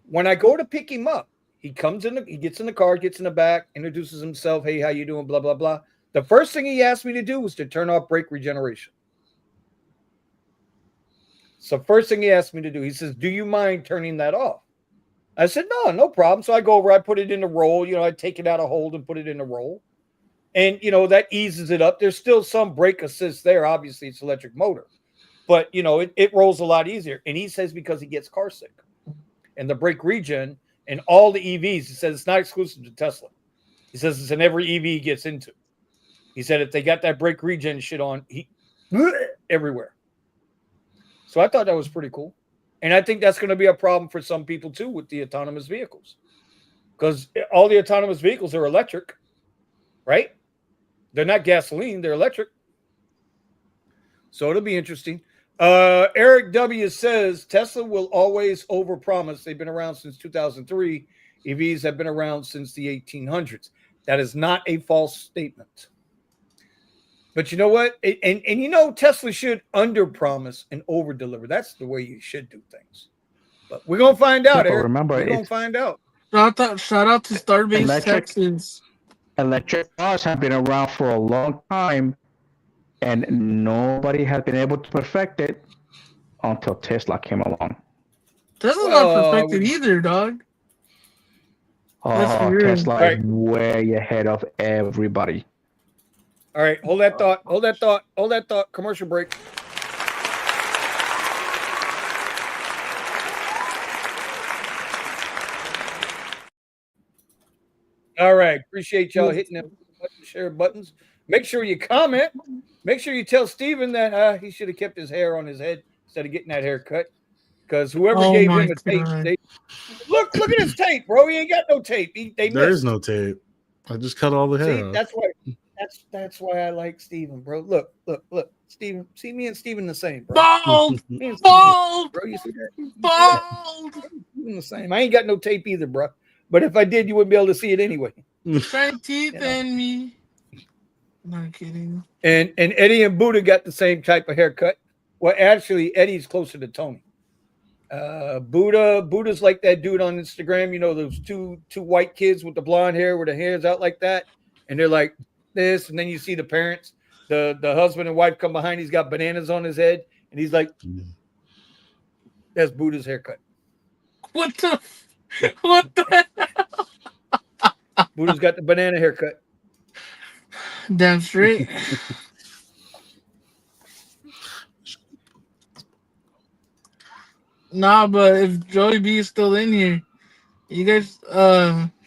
When I go to pick him up, he gets in the car, gets in the back, introduces himself. Hey, how you doing? Blah, blah, blah. The first thing he asked me to do was to turn off brake regeneration. So first thing he asked me to do, he says, do you mind turning that off? I said, no problem. So I go over, I put it in the roll. I take it out of hold and put it in the roll. And, that eases it up. There's still some brake assist there. Obviously, it's electric motor. But, it rolls a lot easier. And he says because he gets car sick. And the brake regen and all the EVs, he says it's not exclusive to Tesla. He says it's in every EV he gets into. He said if they got that brake regen shit on, everywhere. So I thought that was pretty cool. And I think that's going to be a problem for some people, too, with the autonomous vehicles. Because all the autonomous vehicles are electric, right? They're not gasoline. They're electric. So it'll be interesting. Eric W. says, Tesla will always overpromise. They've been around since 2003. EVs have been around since the 1800s. That is not a false statement. But you know what? And Tesla should underpromise and overdeliver. That's the way you should do things. But we're going to find out, Eric. Remember, we're going to find out. Shout out to Starbase Texas. Electric cars have been around for a long time, and nobody has been able to perfect it until Tesla came along. Tesla's not perfected either, dog. Oh, Tesla is way ahead of everybody. All right, hold that thought. Commercial break. All right, appreciate y'all hitting them share buttons. Make sure you comment. Make sure you tell Steven that he should have kept his hair on his head instead of getting that haircut. Because whoever gave him a tape, look at his tape, bro. He ain't got no tape. There is no tape. I just cut all the hair. See, that's why I like Steven, bro. Look. Steven, see me and Steven the same, bro. Bald, bro. You see that? bald. The same. I ain't got no tape either, bro. But if I did, you wouldn't be able to see it anyway. Trying teeth in me. Not kidding. And Eddie and Buddha got the same type of haircut. Well, actually, Eddie's closer to Tony. Buddha's like that dude on Instagram. Those two white kids with the blonde hair, with their hairs out like that, and they're like this. And then you see the parents, the husband and wife come behind. He's got bananas on his head, and he's like, "That's Buddha's haircut." What the hell? Buddha's got the banana haircut. Damn straight. Nah, but if Joey B is still in here, you guys,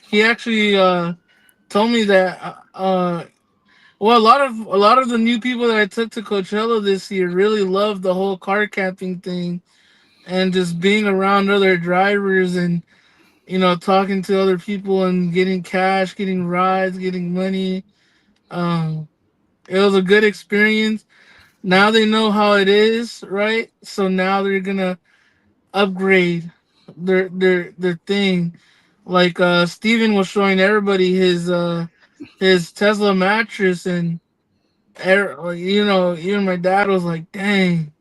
he actually told me that a lot of the new people that I took to Coachella this year really loved the whole car camping thing and just being around other drivers and talking to other people and getting cash, getting rides, getting money. It was a good experience. Now they know how it is, right? So now they're gonna upgrade their thing. Like Steven was showing everybody his Tesla mattress, and even my dad was like, "Dang,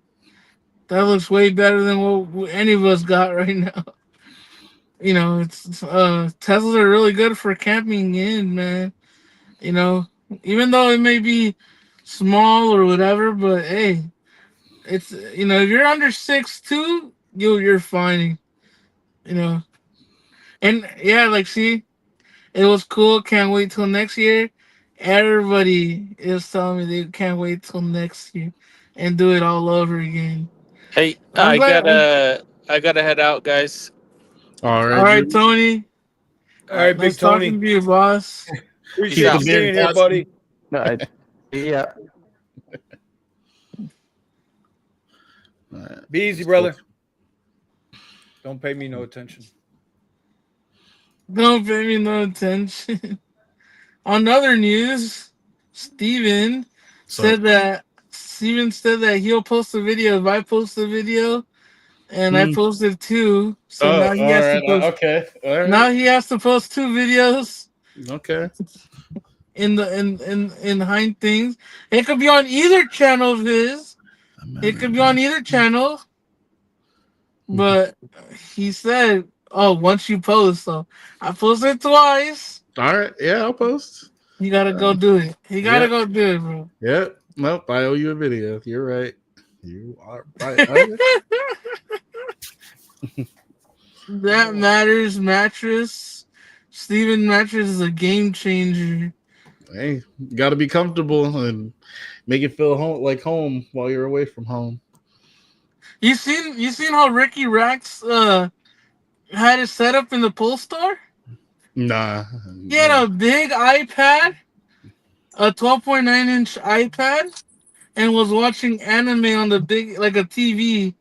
that looks way better than what any of us got right now." It's Teslas are really good for camping in, man. Even though it may be small or whatever, but hey, it's if you're under 6'2", you're fine. And yeah, see, it was cool. Can't wait till next year. Everybody is telling me they can't wait till next year and do it all over again. Hey, I gotta head out, guys. All All right, Tony. All right, Nice Big Tony. talking to you, boss. Appreciate you being here, buddy. Yeah. Be easy, brother. Don't pay me no attention. Don't pay me no attention. On other news, Steven said that he'll post a video if I post a video, and I posted 2. So now he has to post. Okay. All right. Now he has to post 2 videos. Okay. In Hind things, it could be on either channel of his. It could be on either channel. But he said, "Oh, once you post." So I posted twice. All right. Yeah, I'll post. You gotta go do it. He gotta go do it, bro. Yep. Nope. I owe you a video. You're right. You are right. That Matters mattress. Steven mattress is a game changer. Hey, you got to be comfortable and make it feel like home while you're away from home. You seen how Ricky Rax had it set up in the Polestar? Nah. He had a big iPad, a 12.9-inch iPad, and was watching anime on the big, like a TV,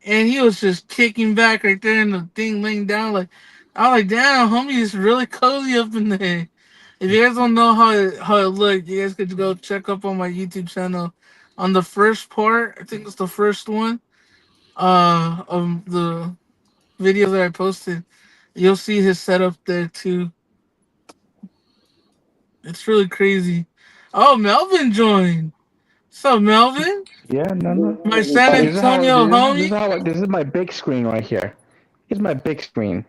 and he was just kicking back right there and the thing laying down. Like, I was like, damn, homie, it's really cozy up in there. If you guys don't know how it looked, you guys could go check up on my YouTube channel. On the first part, I think it's the first one, of the video that I posted, you'll see his setup there too. It's really crazy. Oh, Melvin joined. What's up, Melvin? Yeah, no. My San Antonio homie. This is my big screen right here. Here's my big screen.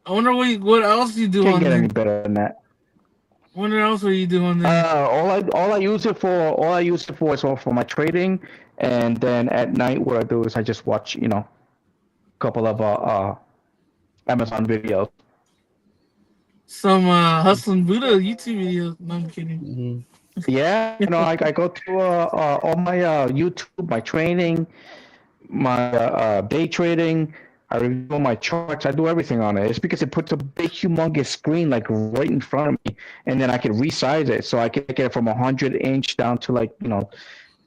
I wonder what else you do Can't on get there. any better than that. What else are you doing there? All I use it for is for my trading, and then at night what I do is I just watch, a couple of Amazon videos. Some Hustling Buddha YouTube videos. No, I'm kidding. Mm-hmm. Yeah, I go through all my YouTube, my training, my day trading. I review my charts. I do everything on it. It's because it puts a big, humongous screen like right in front of me, and then I can resize it. So I can get it from 100-inch down to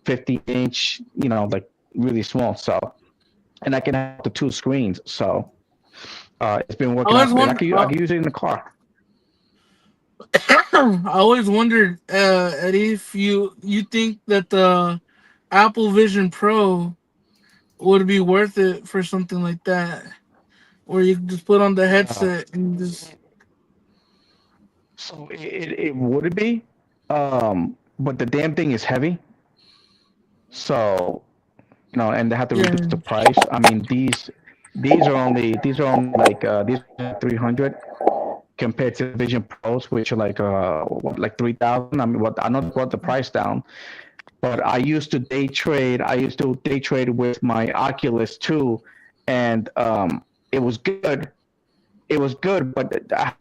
50-inch, like really small. So, and I can have the 2 screens. So, it's been working out. I can use it in the car. I always wondered, Eddie, if you think that the Apple Vision Pro would be worth it for something like that, where you can just put on the headset and just. So it would be, but the damn thing is heavy. So, and they have to reduce the price. I mean, these are only like these are 300 compared to the Vision Pros, which are like 3,000. I mean, I not brought the price down. But I used to day trade. With my Oculus too, and it was good. It was good, but I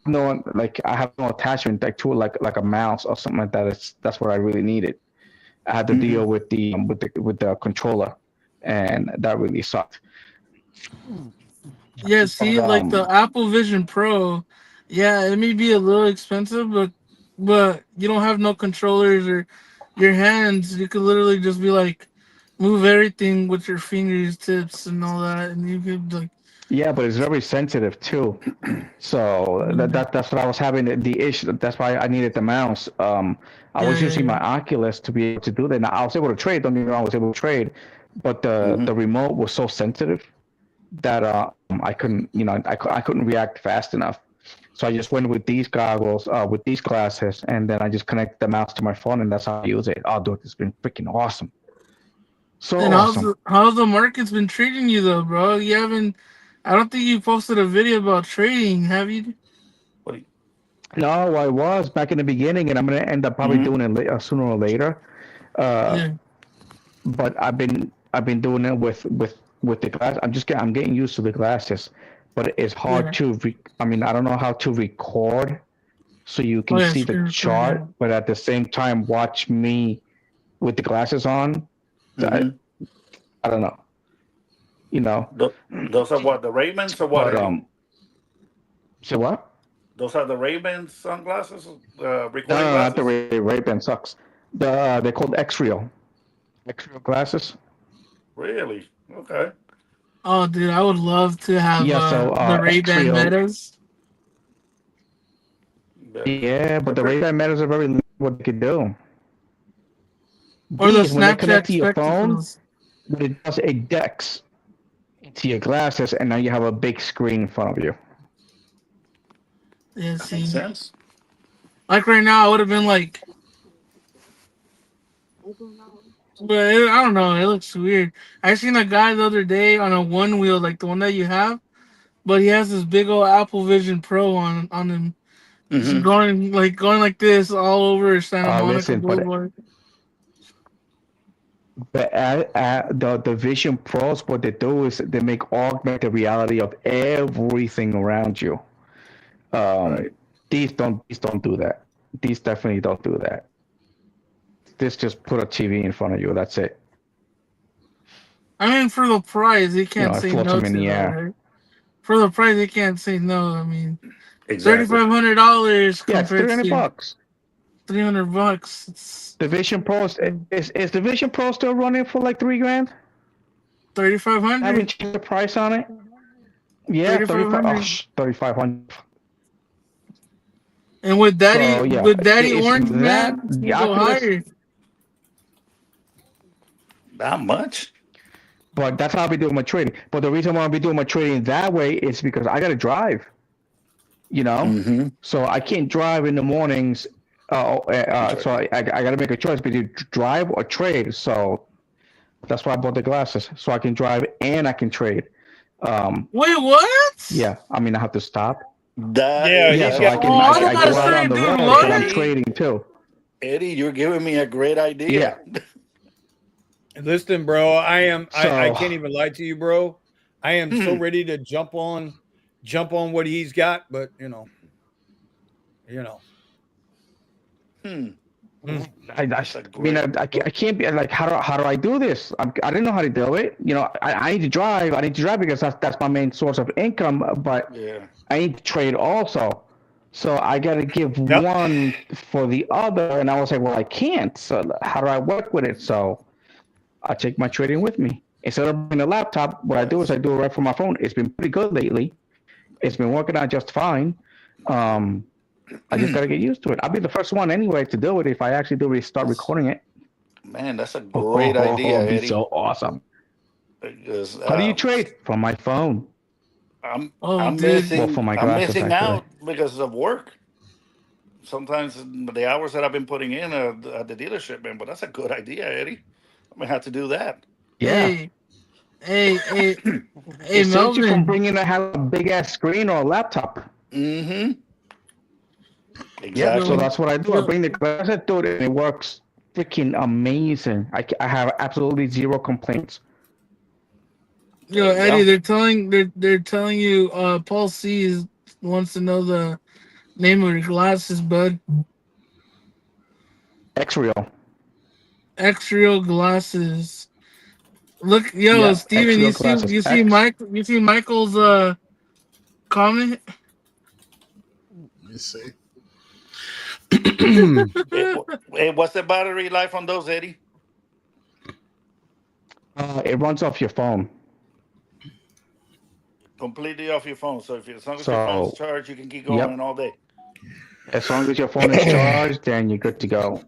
have no attachment to it, like a mouse or something like that. That's what I really needed. I had to deal with the controller, and that really sucked. Yeah, see, like the Apple Vision Pro, yeah, it may be a little expensive, but you don't have no controllers or your hands. You could literally just be like, move everything with your fingers, tips, and all that, and you could like. Yeah, but it's very sensitive too. So that's what I was having the issue. That's why I needed the mouse. I was using my Oculus to be able to do that. Now I was able to trade. Don't get me wrong, I was able to trade, but the remote was so sensitive that I couldn't, I couldn't react fast enough. So I just went with these goggles, with these glasses, and then I just connect the mouse to my phone, and that's how I use it. Oh, dude, it's been freaking awesome. So and awesome. How's the market's been treating you though, bro? You haven't. I don't think you posted a video about trading, have you? No, I was back in the beginning, and I'm gonna end up probably doing it sooner or later. But I've been doing it with the glass. I'm getting used to the glasses, but it's hard to. I don't know how to record, so you can see the chart, but at the same time watch me with the glasses on. I don't know. Those are what, the Ray-Bans or what? So what? Those are the Ray-Ban sunglasses, recording No, not the glasses. Ray-Ban sucks. They're called X-Real glasses. Really? Okay. Oh, dude, I would love to have Yeah, so the Ray-Ban X-Real. Metas. Yeah, but the Ray-Ban Metas are very limited what they can do. Or the These, when they connect Snapchat to your phone, spectacles. what it does, it decks into your glasses, and now you have a big screen in front of you. Yeah, That see. makes sense. Like right now, I would have been like, but I don't know. It looks weird. I seen a guy the other day on a one wheel, like the one that you have, but he has this big old Apple Vision Pro on him, just Mm-hmm. going like this all over Santa Monica Listen, Boulevard. but the Vision Pros, what they do is they make augmented reality of everything around you. Right. These don't do that. These definitely don't do that. This just put a TV in front of you. That's it. I mean, for the price, he can't it say floats no them in to the that, air. right? For the price, he can't say no. I mean, Exactly. $3,500 Yeah, it's compared to $300. $300. It's The Vision Pro is the Vision Pro still running for like $3,000? I haven't $3,500. changed the price on it. Yeah, 3,500. 3,500. And with Daddy, So yeah, it's Orange that Man, the you go Oculus, higher. Not much. but that's how I'll be doing my trading. But the reason why I'll be doing my trading that way is because I got to drive. Mm-hmm. So I can't drive in the mornings. So I got to make a choice between drive or trade. So that's why I bought the glasses, so I can drive and I can trade. Wait, what? Yeah, I mean I have to stop. Yeah, he's So got- I can Oh, I was I about go to out say, on the dude, road, what? but I'm trading too. Eddie, you're giving me a great idea. Listen, bro, I So- can't even lie to you, bro. I am so ready to jump on what he's got, but you know. I can't be like how do I do this? I didn't know how to do it. I need to drive. I need to drive because that's my main source of income. But Yeah. I need to trade also. So I got to give Yep. one for the other, and I was like, well, I can't. So how do I work with it? So I take my trading with me instead of bringing a laptop. What I do is I do it right from my phone. It's been pretty good lately. It's been working out just fine. I just got to get used to it. I'll be the first one anyway to do it if I actually do start recording it. Man, that's a great idea, It'll be Eddie. so awesome. Because, How do you trade? From my phone. I'm dude. missing. Well, for my I'm glasses, missing actually. out because of work. Sometimes the hours that I've been putting in at the dealership, man. But that's a good idea, Eddie. I'm gonna have to do that. Yeah. Hey, It saves you from Melvin. bringing have a big ass screen or a laptop. Mm-hmm. Yeah, Exactly. so that's what I do. I bring the glasses to it, and it works freaking amazing. I have absolutely zero complaints. Yo, Eddie, they're telling you. Paul C wants to know the name of your glasses, bud. X-Real. X-Real glasses. Look, yo, Yeah, Steven, X-Real glasses. you see Michael's comment? Let me see. Hey, what's the battery life on those, Eddie? It runs off your phone. Completely off your phone. So as long as So, your phone's charged, you can keep going all day. As long as your phone is charged, then you're good to go.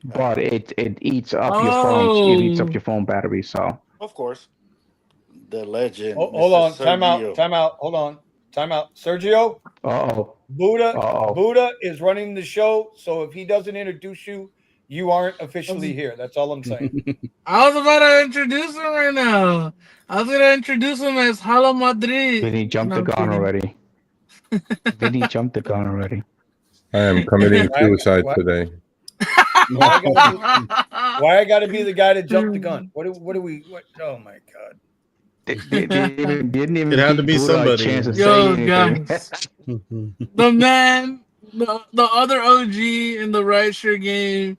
But it eats up your phone. It eats up your phone battery. So Of course. The legend. Hold Mr. on, Sergio. time out. Hold on, time out. Sergio, Buddha is running the show, so if he doesn't introduce you, you aren't officially here. That's all I'm saying. I was about to introduce him right now. I was gonna introduce him as Hala Madrid. Vinny jumped the gun already. Vinny jumped the gun already. I am committing suicide today. Why I gotta be the guy to jump the gun? What do we? Oh my god! They didn't even It had to be Buddha a somebody. chance to say Yo, anything. guys, the man, the other OG in the Rideshare game.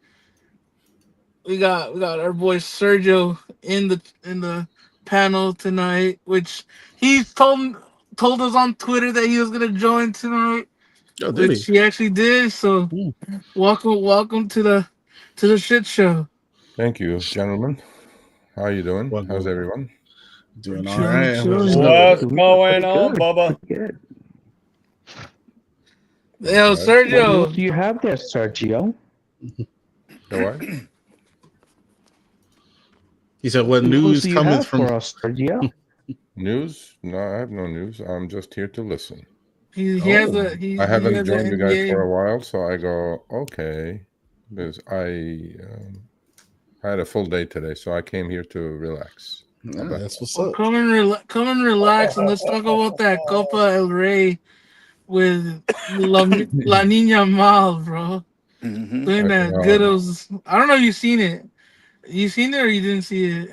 We got our boy Sergio in the panel tonight, which he's told told us on Twitter that he was gonna join tonight, Oh, did which he? he actually did. So, welcome to the shit show. Thank you, gentlemen. How are you doing? Well, How's everyone? Doing all Chilling, right. chilling. What's going on, Bubba? Good. Yo, Right. Sergio. What do you have there, Sergio? The what? He said, "What What news do you coming have from?" for us, Sergio? News? No, I have no news. I'm just here to listen. He Oh. has a I haven't joined you guys for NBA. a while, so I go, okay. Because I had a full day today, so I came here to relax. Yeah, that's what's Well, up. come and relax, and let's talk about that Copa El Rey with La Nina Mal, bro. Mm-hmm. Doing Okay, that good. I don't know if you've seen it. You seen it or you didn't see it?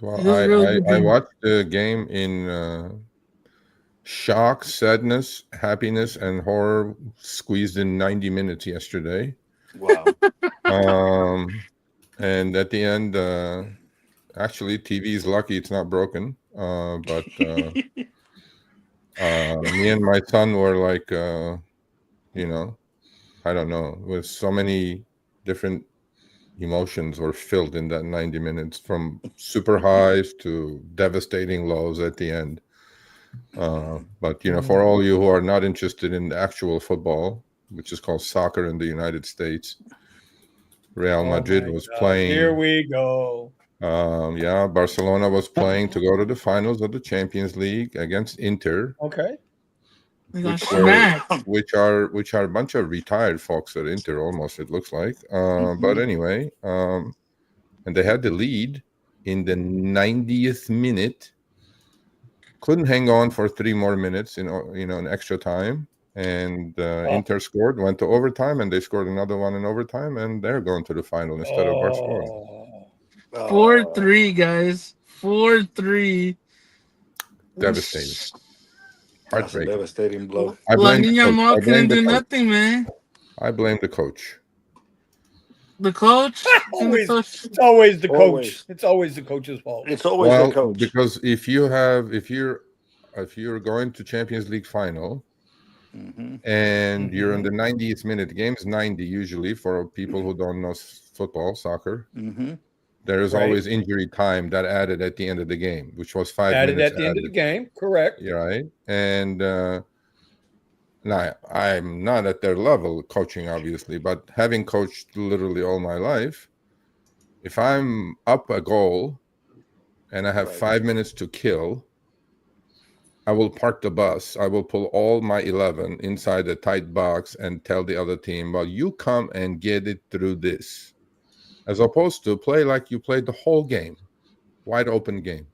well, It was a really good I game. watched the game in shock, sadness, happiness, and horror squeezed in 90 minutes yesterday. Wow. And at the end, actually, TV is lucky it's not broken. But me and my son were like, I don't know, with so many different emotions were filled in that 90 minutes, from super highs to devastating lows at the end. But for all you who are not interested in the actual football, which is called soccer in the United States, Real Madrid was playing. Here we go. Barcelona was playing to go to the finals of the Champions League against Inter. Okay. They got Which were- smacked. which are a bunch of retired folks at Inter, almost, it looks like. But anyway, and they had the lead in the 90th minute. Couldn't hang on for 3 more minutes in an extra time, and Inter scored, went to overtime, and they scored another one in overtime, and they're going to the final instead of Barcelona. 4-3, guys. 4-3. Devastating. That's a Heartbreaking. devastating blow. I La blame the Nina coach. Mal couldn't do nothing, man. I blame the coach. The coach? It's always the coach. Always. It's always the coach's fault. It's always the coach. Because if you're going to Champions League final and you're in the 90th minute, the game's 90 usually for people who don't know football, soccer. There is always injury time that added at the end of the game, which was 5 Added minutes. at the end of the game, correct? Yeah, right. And now I'm not at their level coaching, obviously, but having coached literally all my life, if I'm up a goal and I have 5 minutes to kill, I will park the bus. I will pull all my 11 inside the tight box and tell the other team, well, you come and get it through this. As opposed to play like you played the whole game, wide open game.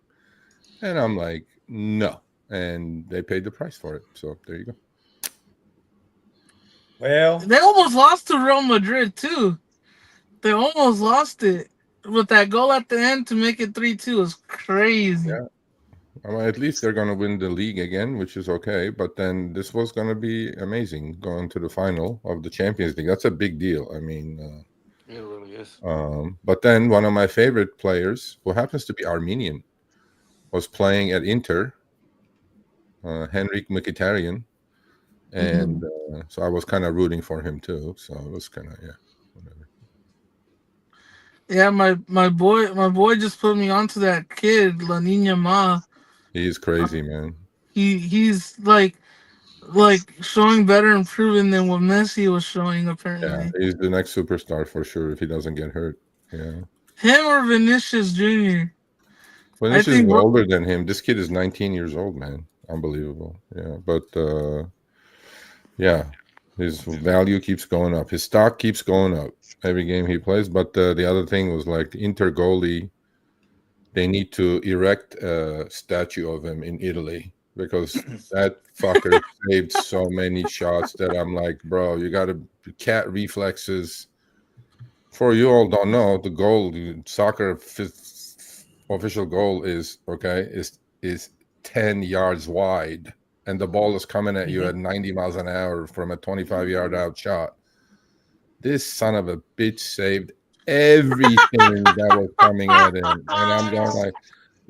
And I'm like, no. And they paid the price for it. So there you go. Well, they almost lost to Real Madrid, too. They almost lost it. With that goal at the end to make it 3-2 was crazy. Yeah. Well, at least they're going to win the league again, which is okay. But then this was going to be amazing, going to the final of the Champions League. That's a big deal. I mean, it really is. But then one of my favorite players, who happens to be Armenian, was playing at Inter, Henrik Mkhitaryan. And so I was kind of rooting for him too. So it was kind of, whatever. Yeah, my boy just put me onto that kid, La Nina Ma. He's crazy, man. He's like showing better improvement than what Messi was showing, apparently. Yeah, he's the next superstar for sure if he doesn't get hurt. Yeah. Him or Vinicius Jr. Vinicius is older than him. This kid is 19 years old, man. Unbelievable. Yeah, but his value keeps going up. His stock keeps going up every game he plays. But the other thing was like the Inter goalie, they need to erect a statue of him in Italy because that fucker saved so many shots that I'm like, bro, you got to cat reflexes. For you all don't know, the goal, the soccer official goal is 10 yards wide, and the ball is coming at you at 90 miles an hour from a 25-yard out shot. This son of a bitch saved everything that was coming at him, and I'm going like,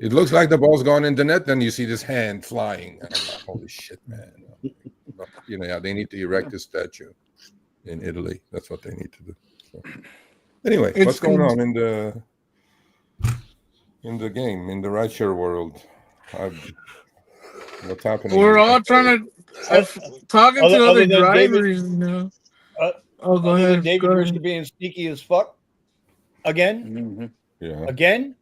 It looks like the ball's gone in the net. Then you see this hand flying, and I'm like, "Holy shit, man!" But, yeah, they need to erect a statue in Italy. That's what they need to do. So, anyway, It's what's going good. on in the game, in the rideshare world? What's happening? We're all trying to talking to other Other than David, drivers, you know. uh, Oh, go other than ahead. David Go Risher ahead. being sneaky as fuck again, Mhm. Yeah. again.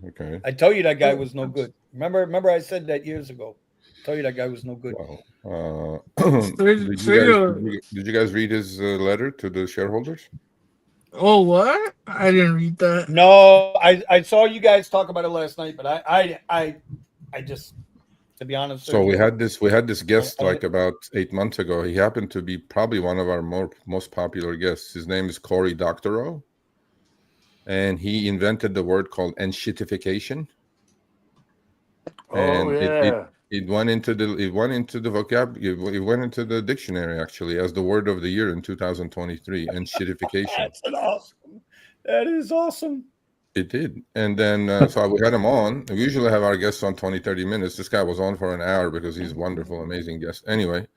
Okay. I tell you that guy was no good. Remember I said that years ago. I tell you that guy was no good. Well, Sergio. did you guys read his letter to the shareholders? Oh, what? I didn't read that. No, I saw you guys talk about it last night, but I just, to be honest, So we Sergio, had this guest I- like about 8 months ago. He happened to be probably one of our most popular guests. His name is Cory Doctorow, and he invented the word called enshittification. Oh And yeah. it went into the it went into the dictionary actually as the word of the year in 2023. Enshittification. That's an awesome. That is awesome. It did. And then so we had him on. We usually have our guests on 20-30 minutes. This guy was on for an hour because he's a wonderful, amazing guest. Anyway,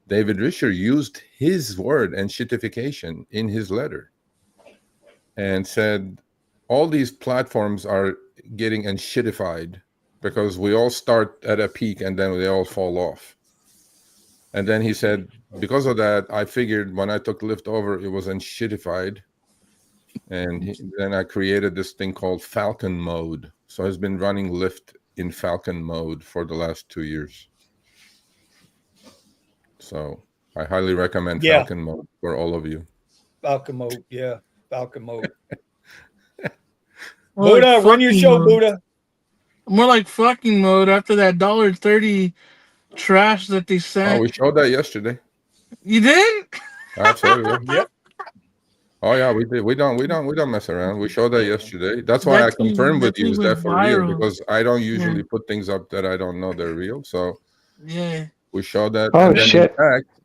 David Risher used his word enshittification in his letter and said all these platforms are getting enshittified because we all start at a peak and then they all fall off. And then he said, because of that, I figured when I took Lyft over, it was enshittified. And then I created this thing called Falcon mode. So he's been running Lyft in Falcon mode for the last 2 years. So I highly recommend Falcon mode for all of you. Falcon mode, yeah, Falcon mode. More Buddha, like run your show, mode. Buddha. More like fucking mode after that $1.30 trash that they sent. Oh, we showed that yesterday. You did? Absolutely. Yep. Oh yeah, we did. We don't mess around. We showed that yesterday. That's why I confirmed with you, is that for real? Because I don't usually put things up that I don't know they're real. So yeah, we showed that. Oh and then shit!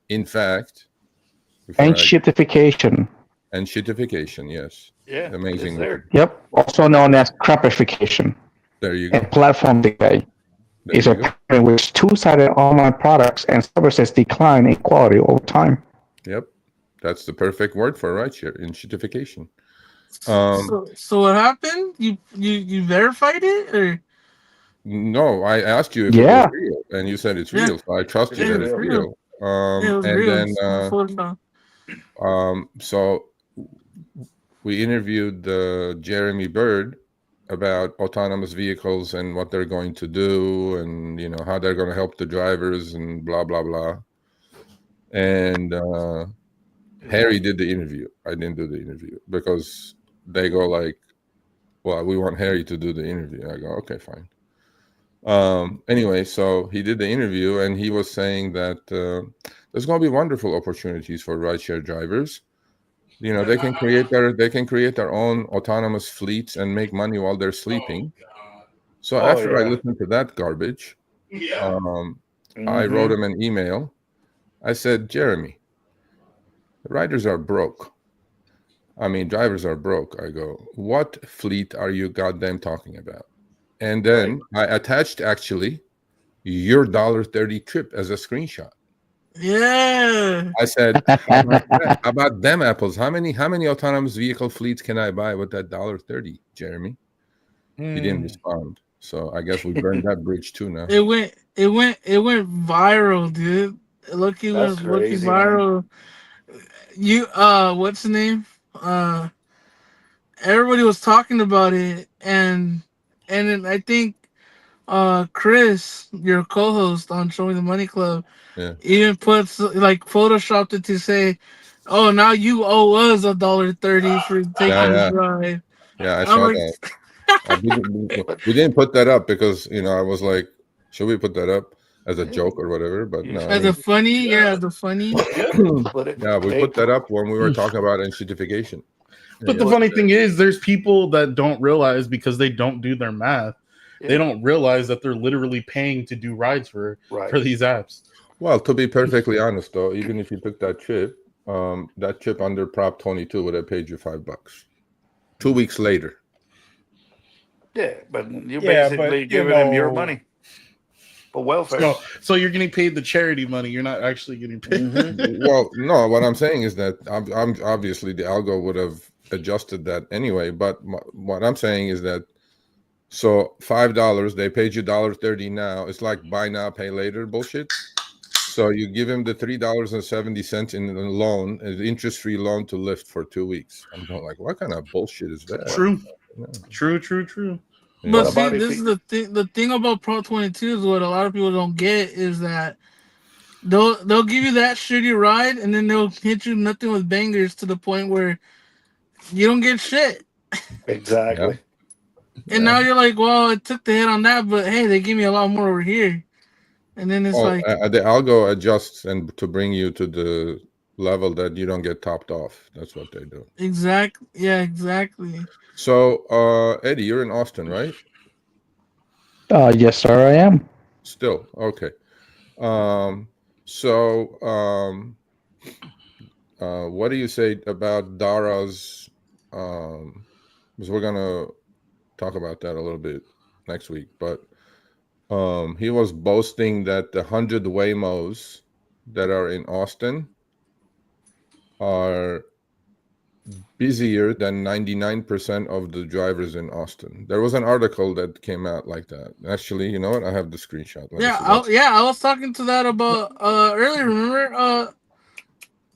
In fact, Enshittification. Enshittification, yes. Yeah. Amazing word. Yep. Also known as crapification. There you go. And platform decay is a pattern in which two-sided online products and services decline in quality over time. Yep. That's the perfect word for rideshare, enshittification. So what happened? You verified it, or? No, I asked you if it was real, and you said it's real. So I trust you that it's real. So we interviewed Jeremy Bird about autonomous vehicles and what they're going to do, and how they're going to help the drivers, and blah blah blah. And Harry did the interview. I didn't do the interview because they go like, "Well, we want Harry to do the interview." I go, "Okay, fine." Anyway, so he did the interview, and he was saying that there's going to be wonderful opportunities for rideshare drivers. They can create their own autonomous fleets and make money while they're sleeping. So after I listened to that garbage, I wrote him an email. I said, Jeremy, riders are broke. I mean, drivers are broke. I go, what fleet are you goddamn talking about? And then I attached actually your $1.30 trip as a screenshot. Yeah. I said, how about them apples? How many autonomous vehicle fleets can I buy with that $1.30, Jeremy? He didn't respond. So I guess we burned that bridge too now. It went viral, dude. Looking viral. Man. You what's the name? Everybody was talking about it, and then I think Chris, your co-host on Show Me the Money Club, even puts like photoshopped it to say, "Oh, now you owe us $1.30 for taking this ride." Yeah, I saw that. We didn't put that up because I was like, should we put that up as a joke or whatever? But no, as a funny. Yeah, we put that up when we were talking about enshittification. But the funny thing is, there's people that don't realize because they don't do their math. They don't realize that they're literally paying to do rides for these apps. Well, to be perfectly honest, though, even if you took that trip under Prop 22 would have paid you $5. 2 weeks later. Yeah, but you're Yeah, but, basically you giving him your know- money for welfare. So you're getting paid the charity money. You're not actually getting paid. Well, no, what I'm saying is that I'm obviously the algo would have adjusted that anyway. But what I'm saying is that so $5 they paid you $1.30 now. It's like buy now, pay later bullshit. So you give him the $3.70 in the loan, an interest-free loan to Lyft for 2 weeks. I'm going like, what kind of bullshit is that? True. Yeah. True. You But know? see, about if this is the thing. The thing about Pro 22 is what a lot of people don't get is that they'll give you that shitty ride, and then they'll hit you nothing with bangers to the point where you don't get shit. Exactly. And now you're like, well, it took the hit on that, but hey, they give me a lot more over here. And then it's like the algo adjusts and to bring you to the level that you don't get topped off. That's what they do. exactly, yeah, exactly. So, Eddie, you're in Austin, right? Yes, sir, I am. Still, okay. What do you say about Dara's? Because we're gonna talk about that a little bit next week, but he was boasting that the 100 Waymos that are in Austin are busier than 99% of the drivers in Austin. There was an article that came out like that. Actually, you know what? I have the screenshot. Let me see. I was talking to that about earlier. Remember?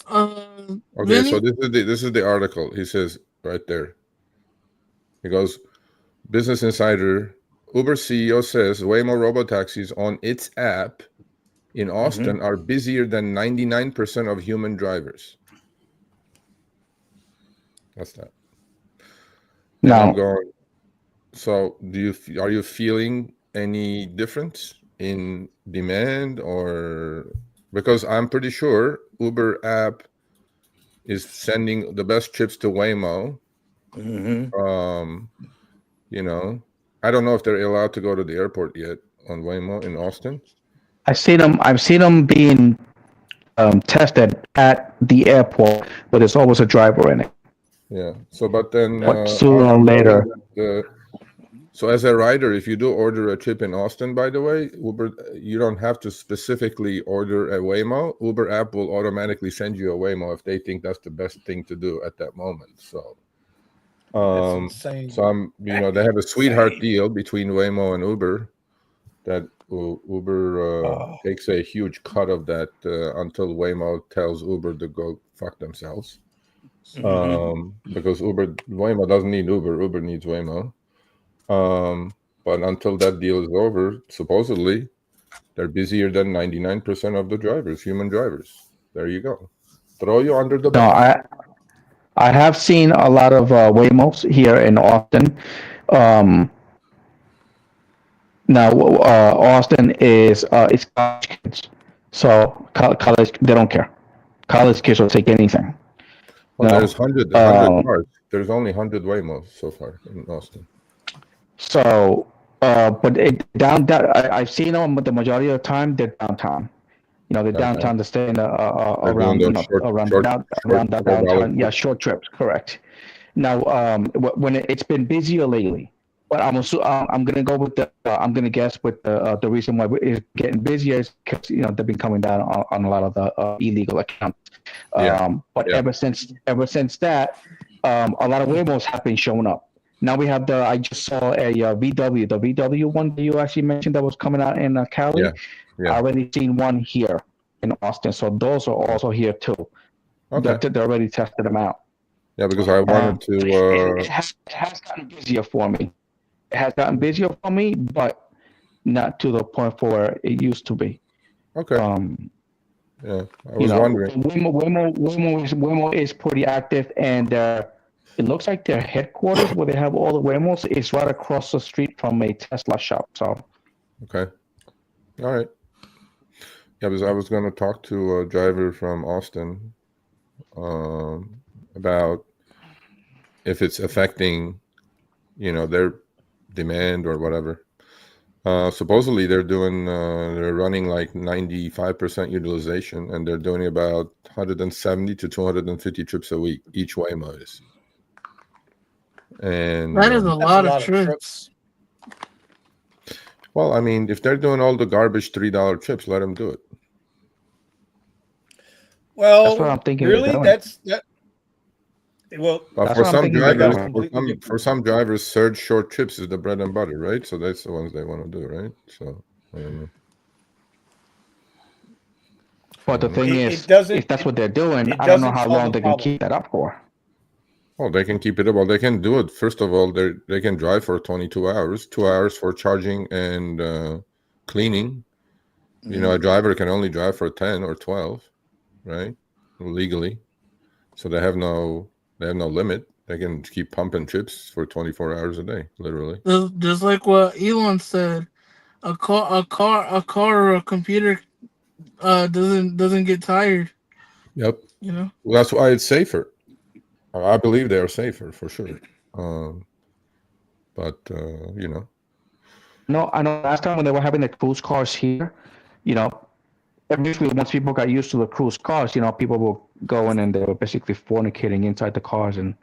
Okay, Vinny? so this is the article. He says right there. He goes, Business Insider, Uber CEO says Waymo robotaxis on its app in Austin are busier than 99% of human drivers. That's that. No. And I'm going, so are you feeling any difference in demand, or because I'm pretty sure Uber app is sending the best trips to Waymo. You know, I don't know if they're allowed to go to the airport yet on Waymo in Austin. I've seen them being tested at the airport, but there's always a driver in it. Yeah. So, but then But sooner or I'm later, knowing that, so as a rider, if you do order a trip in Austin, by the way, Uber, you don't have to specifically order a Waymo. Uber app will automatically send you a Waymo if they think that's the best thing to do at that moment. So, That's insane. so they have a sweetheart deal between Waymo and Uber that Uber takes a huge cut of that until Waymo tells Uber to go fuck themselves. Because Waymo doesn't need Uber needs Waymo. But until that deal is over, supposedly they're busier than 99% of the drivers, human drivers. There you go. Throw you under the bus. no, I have seen a lot of Waymos here in Austin. Now, Austin is it's college kids, so college they don't care. College kids will take anything. Well, No. there's 100 cars. There's only 100 Waymos so far in Austin. So, but I've seen them, but the majority of the time they're downtown. You know, they're downtown. They're staying around, doing you those know, around the $4 downtown. Yeah, trips. short trips, correct. Now, when it's been busier lately, but I'm gonna go with I'm gonna guess with the reason why it's getting busier is because they've been coming down on a lot of the illegal accounts. But ever since that, a lot of Waymos have been showing up. Now we have I just saw a VW, the VW one that you actually mentioned that was coming out in Cali. Yeah. I already seen one here in Austin, so those are also here too. Okay. They already tested them out. Yeah, because I wanted to. It has gotten busier for me. It has gotten busier for me, but not to the point where it used to be. Okay. Yeah, I was wondering. Waymo is pretty active, and it looks like their headquarters, where they have all the Waymos, is right across the street from a Tesla shop. So. Okay. All right. Yeah, because I was going to talk to a driver from Austin about if it's affecting, their demand or whatever. Supposedly they're running like 95% utilization, and they're doing about 170 to 250 trips a week. Each Waymo is. And that is a lot of trips. Well, I mean, if they're doing all the garbage $3 trips, let them do it. Well, That's what I'm thinking of really, doing. that. Well, But That's for what I'm some thinking of drivers, doing. completely different. for some drivers, surge short trips is the bread and butter, right? So that's the ones they want to do, right? So I don't know. But the thing It is, doesn't. if that's what they're doing, It I don't know doesn't how solve long the they can problem. keep that up for. Oh, they can keep it up. Well, they can do it. First of all, they can drive for 22 hours, 2 hours for charging and cleaning. You know, a driver can only drive for 10 or 12, right? Legally. So they have no limit. They can keep pumping trips for 24 hours a day, literally. Just like what Elon said, a car, or a computer doesn't get tired. Yep. You know. Well, that's why it's safer. I believe they are safer for sure. But you know. No, I know last time when they were having the cruise cars here, you know, initially once people got used to the cruise cars, you know, people were going and they were basically fornicating inside the cars and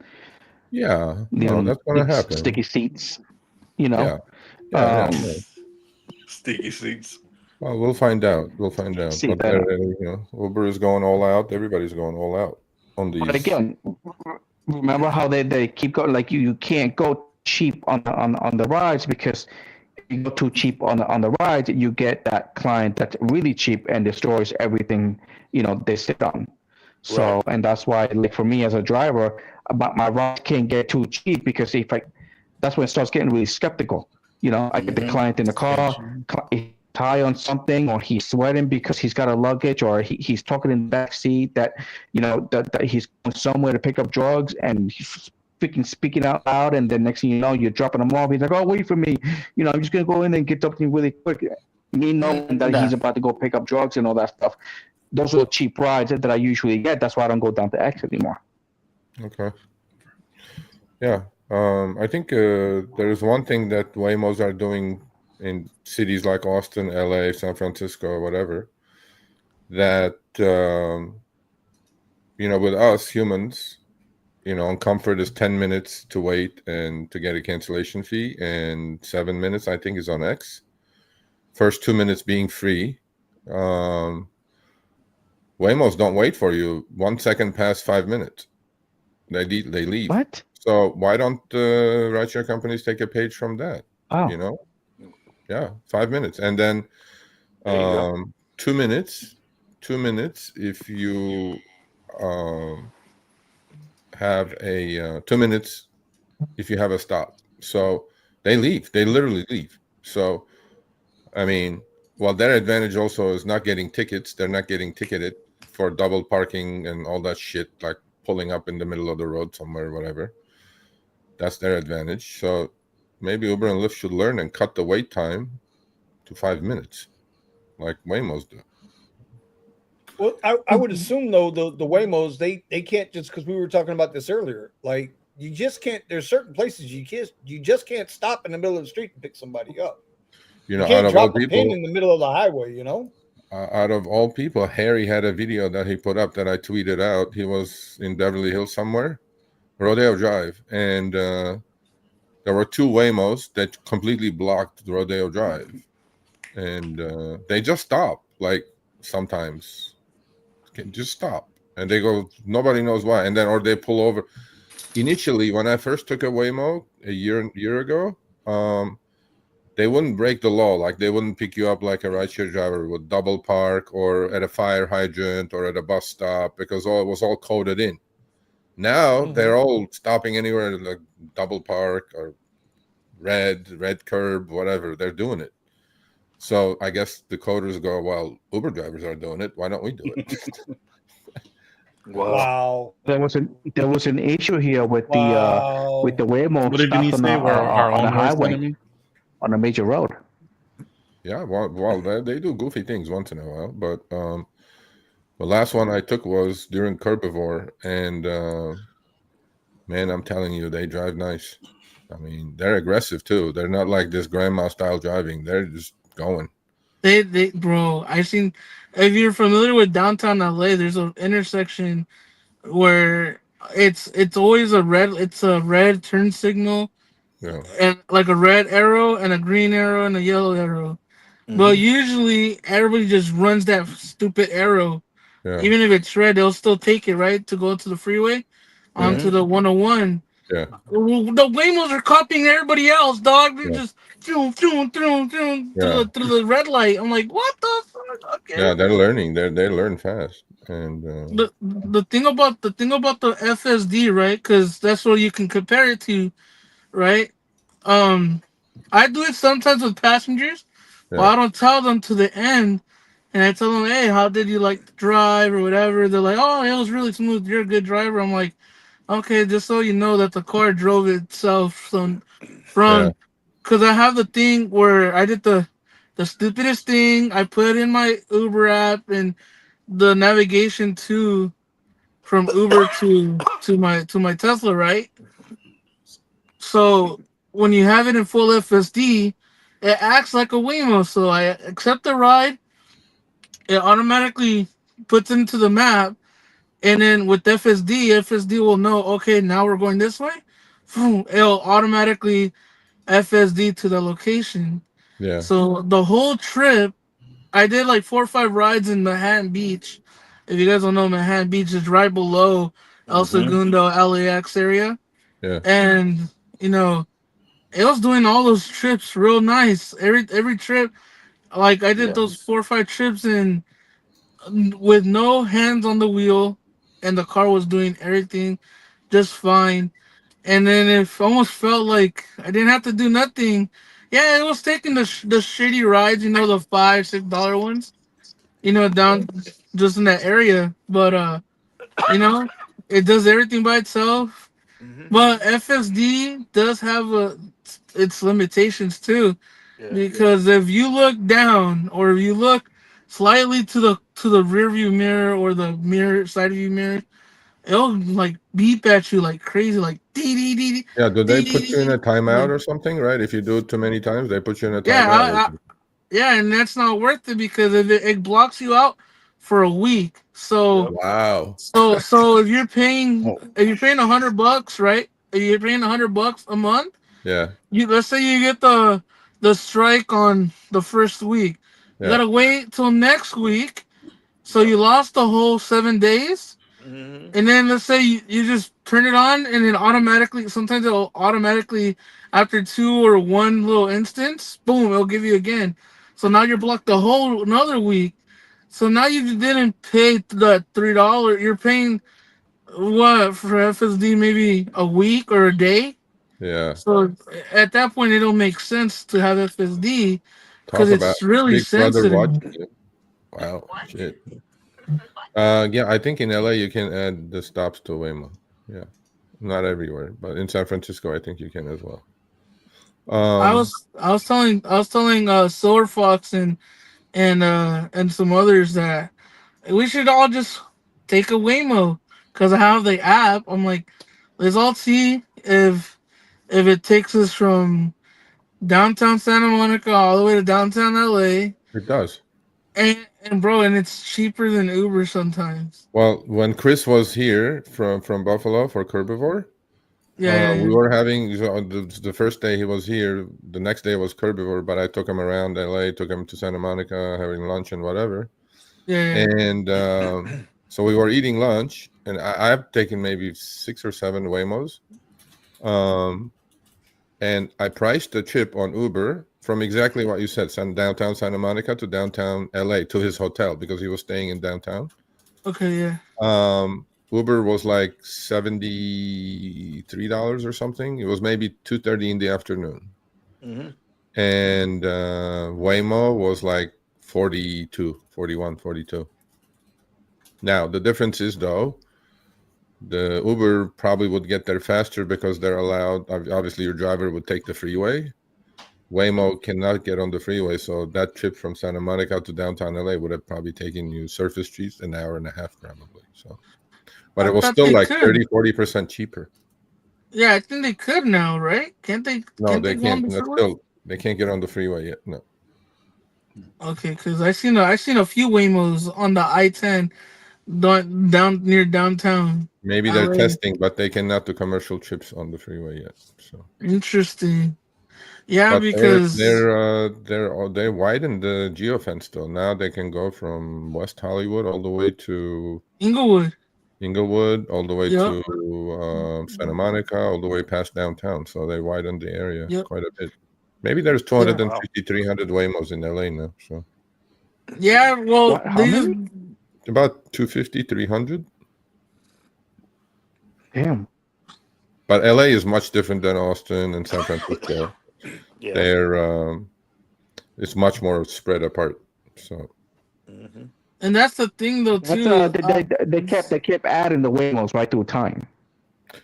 Yeah, you no, know, that's gonna happen. sticky seats, you Yeah, know. no. Sticky seats. Well, we'll find out. We'll find out. See But that. you know, Uber is going all out. Everybody's going all out on But these. again, remember how they keep going like you can't go cheap on the rides because if you go too cheap on the rides, you get that client that's really cheap and destroys everything, you know, they sit on. So Right. and that's why like for me as a driver, my rides can't get too cheap because if I that's when it starts getting really skeptical. You know, I get the client in the car, he's high on something, or he's sweating because he's got a luggage, or he's talking in the back seat that, you know, that he's going somewhere to pick up drugs, and he's freaking speaking out loud, and then next thing you know, you're dropping him off. He's like, "Oh, wait for me. You know, I'm just gonna go in and get something really quick." Me knowing that he's about to go pick up drugs and all that stuff. Those are the cheap rides that I usually get. That's why I don't go down to X anymore. Okay. Yeah. I think there is one thing that Waymos are doing in cities like Austin, LA, San Francisco, or whatever, that you know, with us humans, you know, on comfort is 10 minutes to wait and to get a cancellation fee, and 7 minutes I think is on X. First 2 minutes being free. Waymos don't wait for you. 1 second past 5 minutes, they leave. What? So why don't rideshare companies take a page from that? Oh. You know, yeah, 5 minutes, and then 2 minutes. 2 minutes if you have a 2 minutes if you have a stop. So they leave. They literally leave. So I mean, well, their advantage also is not getting tickets. They're not getting ticketed for double parking and all that shit, like pulling up in the middle of the road somewhere or whatever. That's their advantage. So maybe Uber and Lyft should learn and cut the wait time to 5 minutes, like Waymos do. Well, I would assume though the Waymos they can't, just because we were talking about this earlier. Like you just can't. There's certain places you just can't stop in the middle of the street and pick somebody up. You know, You can't out of all drop a pin people, in the middle of the highway. You know. out of all people, Harry had a video that he put up that I tweeted out. He was in Beverly Hills somewhere, Rodeo Drive, and there were two Waymos that completely blocked Rodeo Drive, and they just stop. Like sometimes, can just stop, and they go. Nobody knows why, and then or they pull over. Initially, when I first took a Waymo a year ago, they wouldn't break the law. Like they wouldn't pick you up like a rideshare driver would double park or at a fire hydrant or at a bus stop, because it was all coded in. Now they're all stopping anywhere, like double park or red curb, whatever. They're doing it. So I guess the coders go, well, Uber drivers are doing it. Why don't we do it? Wow. There was an issue here with Wow. the Waymo What did stopped you on say? We're our on the own worst highway enemy? on a major road. Yeah, well, they do goofy things once in a while, but the last one I took was during Curbivore, and man, I'm telling you, they drive nice. I mean, they're aggressive too. They're not like this grandma style driving. They're just going. Bro, I seen. If you're familiar with downtown LA, there's an intersection where it's always a red turn signal, Yeah. and like a red arrow and a green arrow and a yellow arrow. But usually everybody just runs that stupid arrow. Yeah. Even if it's red, they'll still take it, right? To go to the freeway onto the 101. Yeah. Well, the Waymos are copying everybody else, dog. They're Yeah. just through Yeah. the red light. I'm like, what the fuck? Okay. Yeah, they're learning. They learn fast. And The thing about the FSD, right? Because that's what you can compare it to, right? I do it sometimes with passengers, but yeah. I don't tell them to the end. And I tell them, hey, how did you like to drive or whatever? They're like, oh, it was really smooth. You're a good driver. I'm like, okay, just so you know that the car drove itself Yeah. from, because I have the thing where I did the stupidest thing. I put in my Uber app and the navigation to from Uber to my Tesla, right? So when you have it in full FSD, it acts like a Waymo. So I accept the ride. It automatically puts into the map, and then with FSD will know. Okay, now we're going this way. It'll automatically FSD to the location. Yeah. So the whole trip, I did like 4 or 5 rides in Manhattan Beach. If you guys don't know, Manhattan Beach is right below El Segundo, LAX area, Yeah. and you know it was doing all those trips real nice. Every trip, like I did those 4 or 5 trips in with no hands on the wheel, and the car was doing everything just fine. And then it almost felt like I didn't have to do nothing. Yeah, it was taking the shitty rides, you know, the $5-6 ones, you know, down just in that area. But you know, it does everything by itself. But FSD does have its limitations too, because if you look down or if you look slightly to the rear view mirror or the mirror side view mirror, it'll like beep at you like crazy, like dee dee dee dee Yeah. Do they dee put you in dee. a timeout Like, or something, right? If you do it too many times, they put you in a yeah, timeout. yeah, and that's not worth it because if it blocks you out for a week. So Wow. so if you're paying $100, right? If you're paying $100 a month, Yeah. you let's say you get the strike on the first week. You Yeah. gotta wait till next week. So you lost the whole 7 days. And then let's say you just turn it on and it automatically, sometimes it'll automatically, after 2 or 1 little instance, boom, it'll give you again. So now you're blocked the whole another week. So now you didn't pay that $3. You're paying what for FSD, maybe a week or a day. Yeah. So at that point, it don't make sense to have FSD because Talk about it's really Big Brother sensitive. watching you. Wow. Shit. Yeah, I think in LA you can add the stops to Waymo. Yeah. Not everywhere, but in San Francisco I think you can as well. I was telling Silver Fox and some others that we should all just take a Waymo because I have the app. I'm like, let's all see if it takes us from downtown Santa Monica all the way to downtown LA. It does. And bro, and it's cheaper than Uber sometimes. Well, when Chris was here from Buffalo for Curbivore, Yeah, we were having the first day he was here. The next day was Curbivore, but I took him around LA, took him to Santa Monica, having lunch and whatever. yeah. And so we were eating lunch, and I've taken maybe 6 or 7 Waymos. And I priced the trip on Uber from exactly what you said, downtown Santa Monica to downtown LA to his hotel because he was staying in downtown. Okay, yeah. Uber was like $73 or something. It was maybe 2:30 in the afternoon. And Waymo was like 42, 41, 42. Now, the difference is, though, the Uber probably would get there faster because they're allowed. Obviously, your driver would take the freeway. Waymo cannot get on the freeway, so that trip from Santa Monica to downtown LA would have probably taken you surface streets an hour and a half, probably. So, but it was still like 30-40% cheaper. Yeah, I think they could now, right? Can't they? No, Can't they go on can't. the freeway? They can't get on the freeway yet. No. Okay, because I seen a few Waymos on the I-10 down near downtown. Maybe they're LA. testing, but they cannot do commercial trips on the freeway yet. So, Interesting. Yeah, but because they widened the geofence though. Now they can go from West Hollywood all the way to Inglewood. Inglewood, all the way Yep. to Santa Monica, all the way past downtown. So they widened the area Yep. quite a bit. Maybe there's 250, 300 Waymos in LA now. So Yeah, well, What? How many? about 250, 300. Damn. But LA is much different than Austin and San Francisco. Yeah. They're it's much more spread apart. So and that's the thing though That's, too. they kept adding the Waymos right through time.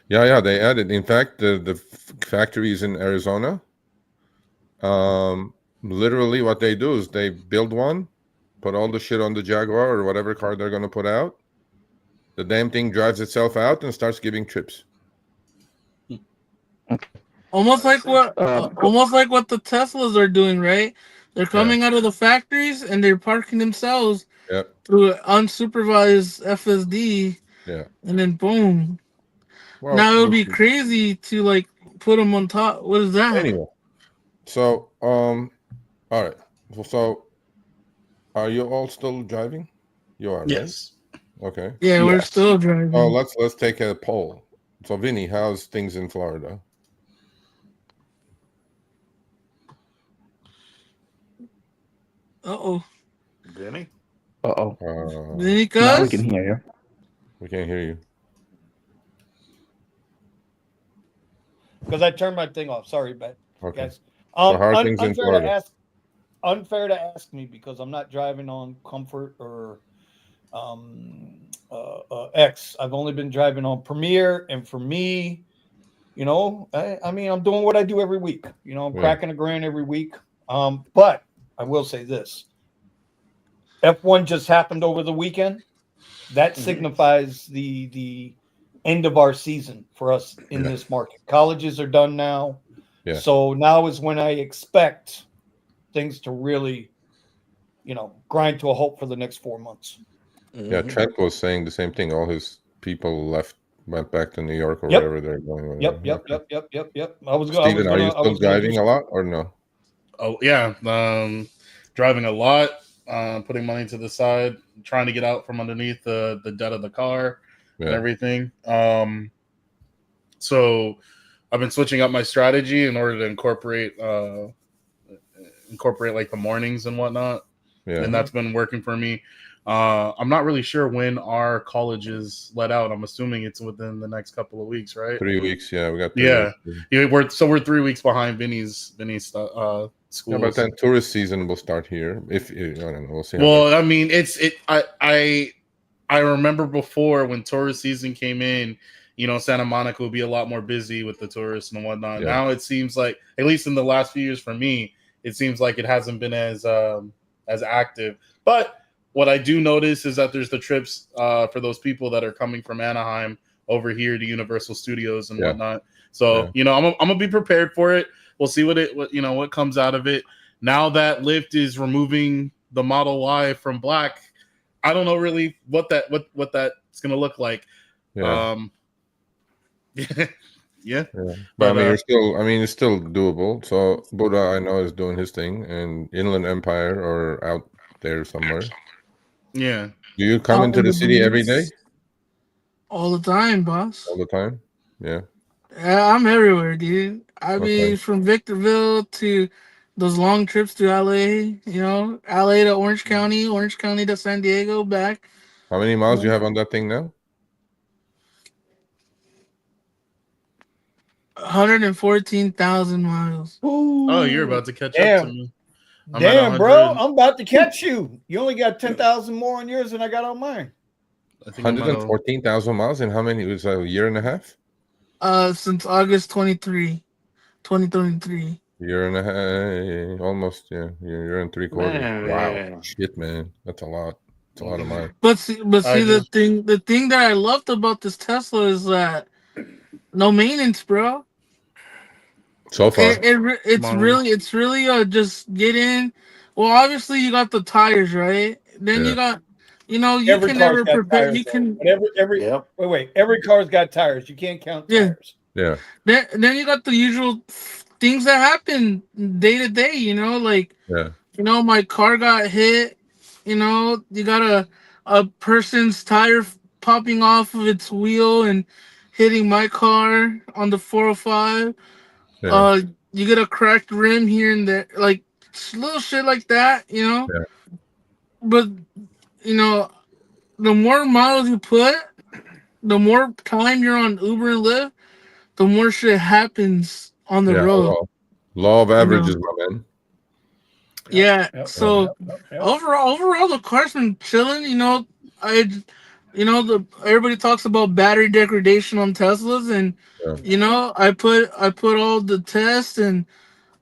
yeah, they added. In fact, the factories in Arizona, literally what they do is they build one, put all the shit on the Jaguar or whatever car they're going to put out. The damn thing drives itself out and starts giving trips. Almost like what the Teslas are doing, right? They're coming out of the factories and they're parking themselves through unsupervised FSD. Yeah. And then boom. Well, now it would be crazy to like put them on top. What is that? Anyway, so all right. So are you all still driving? You are, Yes. Right? Okay. Yeah, we're still driving. Oh, let's take a poll. So Vinny, how's things in Florida? Uh-oh. Vinny? Uh-oh. Vinny, Now we can hear you. We can't hear you. Because I turned my thing off. Sorry, but Okay. guys. So how are things in Florida? Unfair to ask me because I'm not driving on Comfort or X. I've only been driving on Premier, and for me, I mean, I'm doing what I do every week. I'm cracking $1,000 every week. But I will say this: F1 just happened over the weekend. That signifies the end of our season for us in this market. Colleges are done now. Yeah. So now is when I expect things to really, grind to a halt for the next 4 months. Yeah, Trent was saying the same thing. All his people went back to New York or wherever they're going. Yep. Steven, are you still driving a lot or no? Oh yeah, driving a lot, putting money to the side, trying to get out from underneath the debt of the car and everything. So I've been switching up my strategy in order to incorporate like the mornings and whatnot. Yeah. And that's been working for me. I'm not really sure when our colleges let out. I'm assuming it's within the next couple of weeks, right? 3 weeks, yeah. We got 3 weeks. We're 3 weeks behind Vinny's school. Yeah, but then tourist season will start here. If I don't know, we'll see. Well, I mean, I remember before when tourist season came in, Santa Monica would be a lot more busy with the tourists and whatnot. Yeah. Now it seems like, at least in the last few years for me, it seems like it hasn't been as active. But what I do notice is that there's the trips for those people that are coming from Anaheim over here to Universal Studios and whatnot. So I'm gonna be prepared for it. We'll see what comes out of it. Now that Lyft is removing the Model Y from black, I don't know really what that's gonna look like. Yeah. Yeah. But it's still doable. So Buddha, I know, is doing his thing, and Inland Empire or out there somewhere. Yeah. Do you come into the city every day? All the time, boss. All the time? Yeah. Yeah, I'm everywhere, dude. I mean, from Victorville to those long trips to LA, LA to Orange County to San Diego, back. How many miles do you have on that thing now? 114,000 miles. Ooh. Oh, you're about to catch up to me. Damn, bro, I'm about to catch you. You only got 10,000 more on yours than I got on mine. 114,000 miles in how many? It was a year and a half? Since August 2023. Year and a half, almost, yeah. Year and 3/4. Man. Wow, shit, man, that's a lot. It's a lot of miles. But see, the thing that I loved about this Tesla is that no maintenance, bro. So far, it's really just get in. Well, obviously you got the tires, right? Then you got you know, you Every can car's never got prepare. tires, You though. can, But every Yep. wait. Every car's got tires. You can't count yeah. tires. Yeah. Then you got the usual things that happen day to day. You know, like Yeah. you know, my car got hit. You know, you got a person's tire popping off of its wheel and hitting my car on the 405. Yeah. You get a cracked rim here and there, like little shit like that. You know, Yeah. but you know, the more miles you put, the more time you're on Uber and Lyft, the more shit happens on the Yeah. road. Well, law of You know? averages, my man. Yeah. Yep, So yep. overall, the car's been chilling. You know, everybody talks about battery degradation on Teslas, and Yeah. you know, I put all the tests and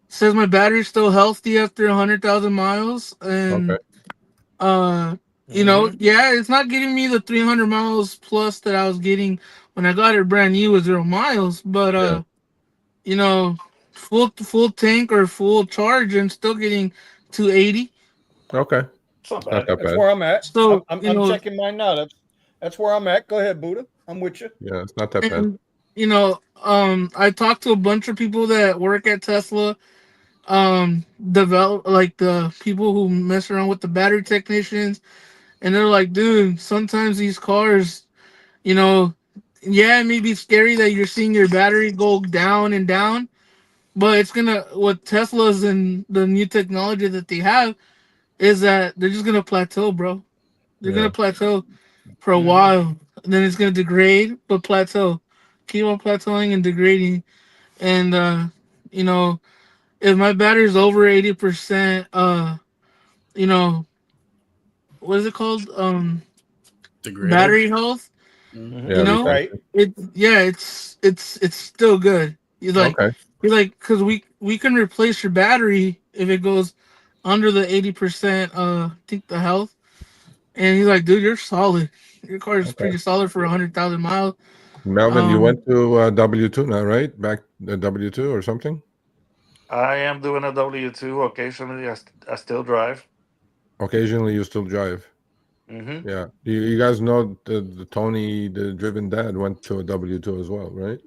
says my battery's still healthy after 100,000 miles, Okay. and you know, yeah, it's not getting me the 300 miles plus that I was getting when I got it brand new with 0 miles, but Yeah. you know, full tank or full charge and still getting 280. Okay. It's not It's not bad. that That's bad. where I'm at. So I'm you know, checking mine now. That's where I'm at. Go ahead, Buddha. I'm with you. Yeah, it's not that bad. and you know, I talked to a bunch of people that work at Tesla, develop like the people who mess around with the battery technicians, and they're like, dude, sometimes these cars, you know, yeah, it may be scary that you're seeing your battery go down and down, but it's gonna with Teslas and the new technology that they have is that they're just gonna plateau, bro. They're Yeah. gonna plateau for a while, and then it's gonna degrade, but plateau, keep on plateauing and degrading, and you know, if my battery's over 80%, you know, what is it called? Degraded. Battery health. Yeah. You know, Right. it's still good. Okay. You're like, because we can replace your battery if it goes under the 80%. I think the health. And he's like, dude, you're solid. Your car is Okay. pretty solid for 100,000 miles. Melvin, you went to W2 now, right? Back to W2 or something? I am doing a W2 occasionally. I still drive. Occasionally, you still drive. Mm-hmm. Yeah. You guys know the Tony, the driven dad, went to a W2 as well, right?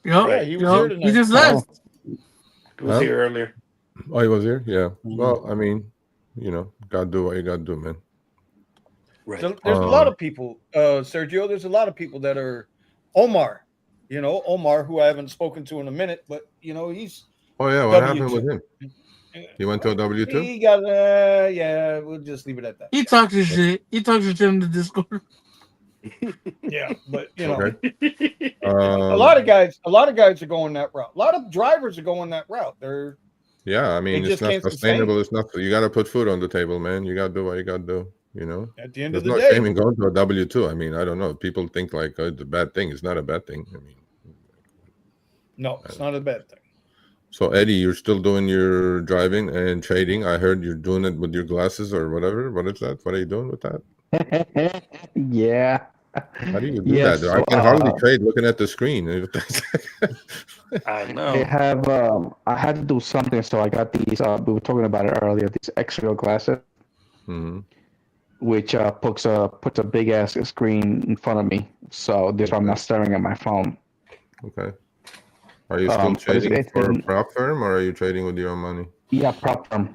Yep. Yeah, Right. he was here Yep. He tonight. just Oh, left. He was Huh? here earlier. Oh, he was here? Yeah. mhm. Well, I mean, you know, gotta do what you gotta do, man. Right. So there's a lot of people, Sergio. There's a lot of people that are Omar. You know, Omar, who I haven't spoken to in a minute, but you know, he's Oh, yeah. What happened W2. with him? He went to a W2? He got yeah, we'll just leave it at that. He talks his shit. He talks his shit in the Discord. Yeah, but you know, Okay. a lot of guys are going that route. A lot of drivers are going that route. Yeah, I They mean, it's just not can't sustainable. sustain. It's not. You got to put food on the table, man. You got to do what you got to do. You know, At the end there's of the no day, shame in going to a W2. I mean, I don't know. People think like it's a bad thing. It's not a bad thing. I mean, no, it's not a bad thing. so Eddie, you're still doing your driving and trading. I heard you're doing it with your glasses or whatever. What is that? What are you doing with that? Yeah. How do you do Yes. that? So I can hardly trade looking at the screen. I I know. have I had to do something, so I got these. We were talking about it earlier. These X-ray glasses, hmm which puts a big ass screen in front of me, so this way I'm not staring at my phone. Okay. Are you still But trading for a it's prop firm or are you trading with your own money? yeah, prop firm.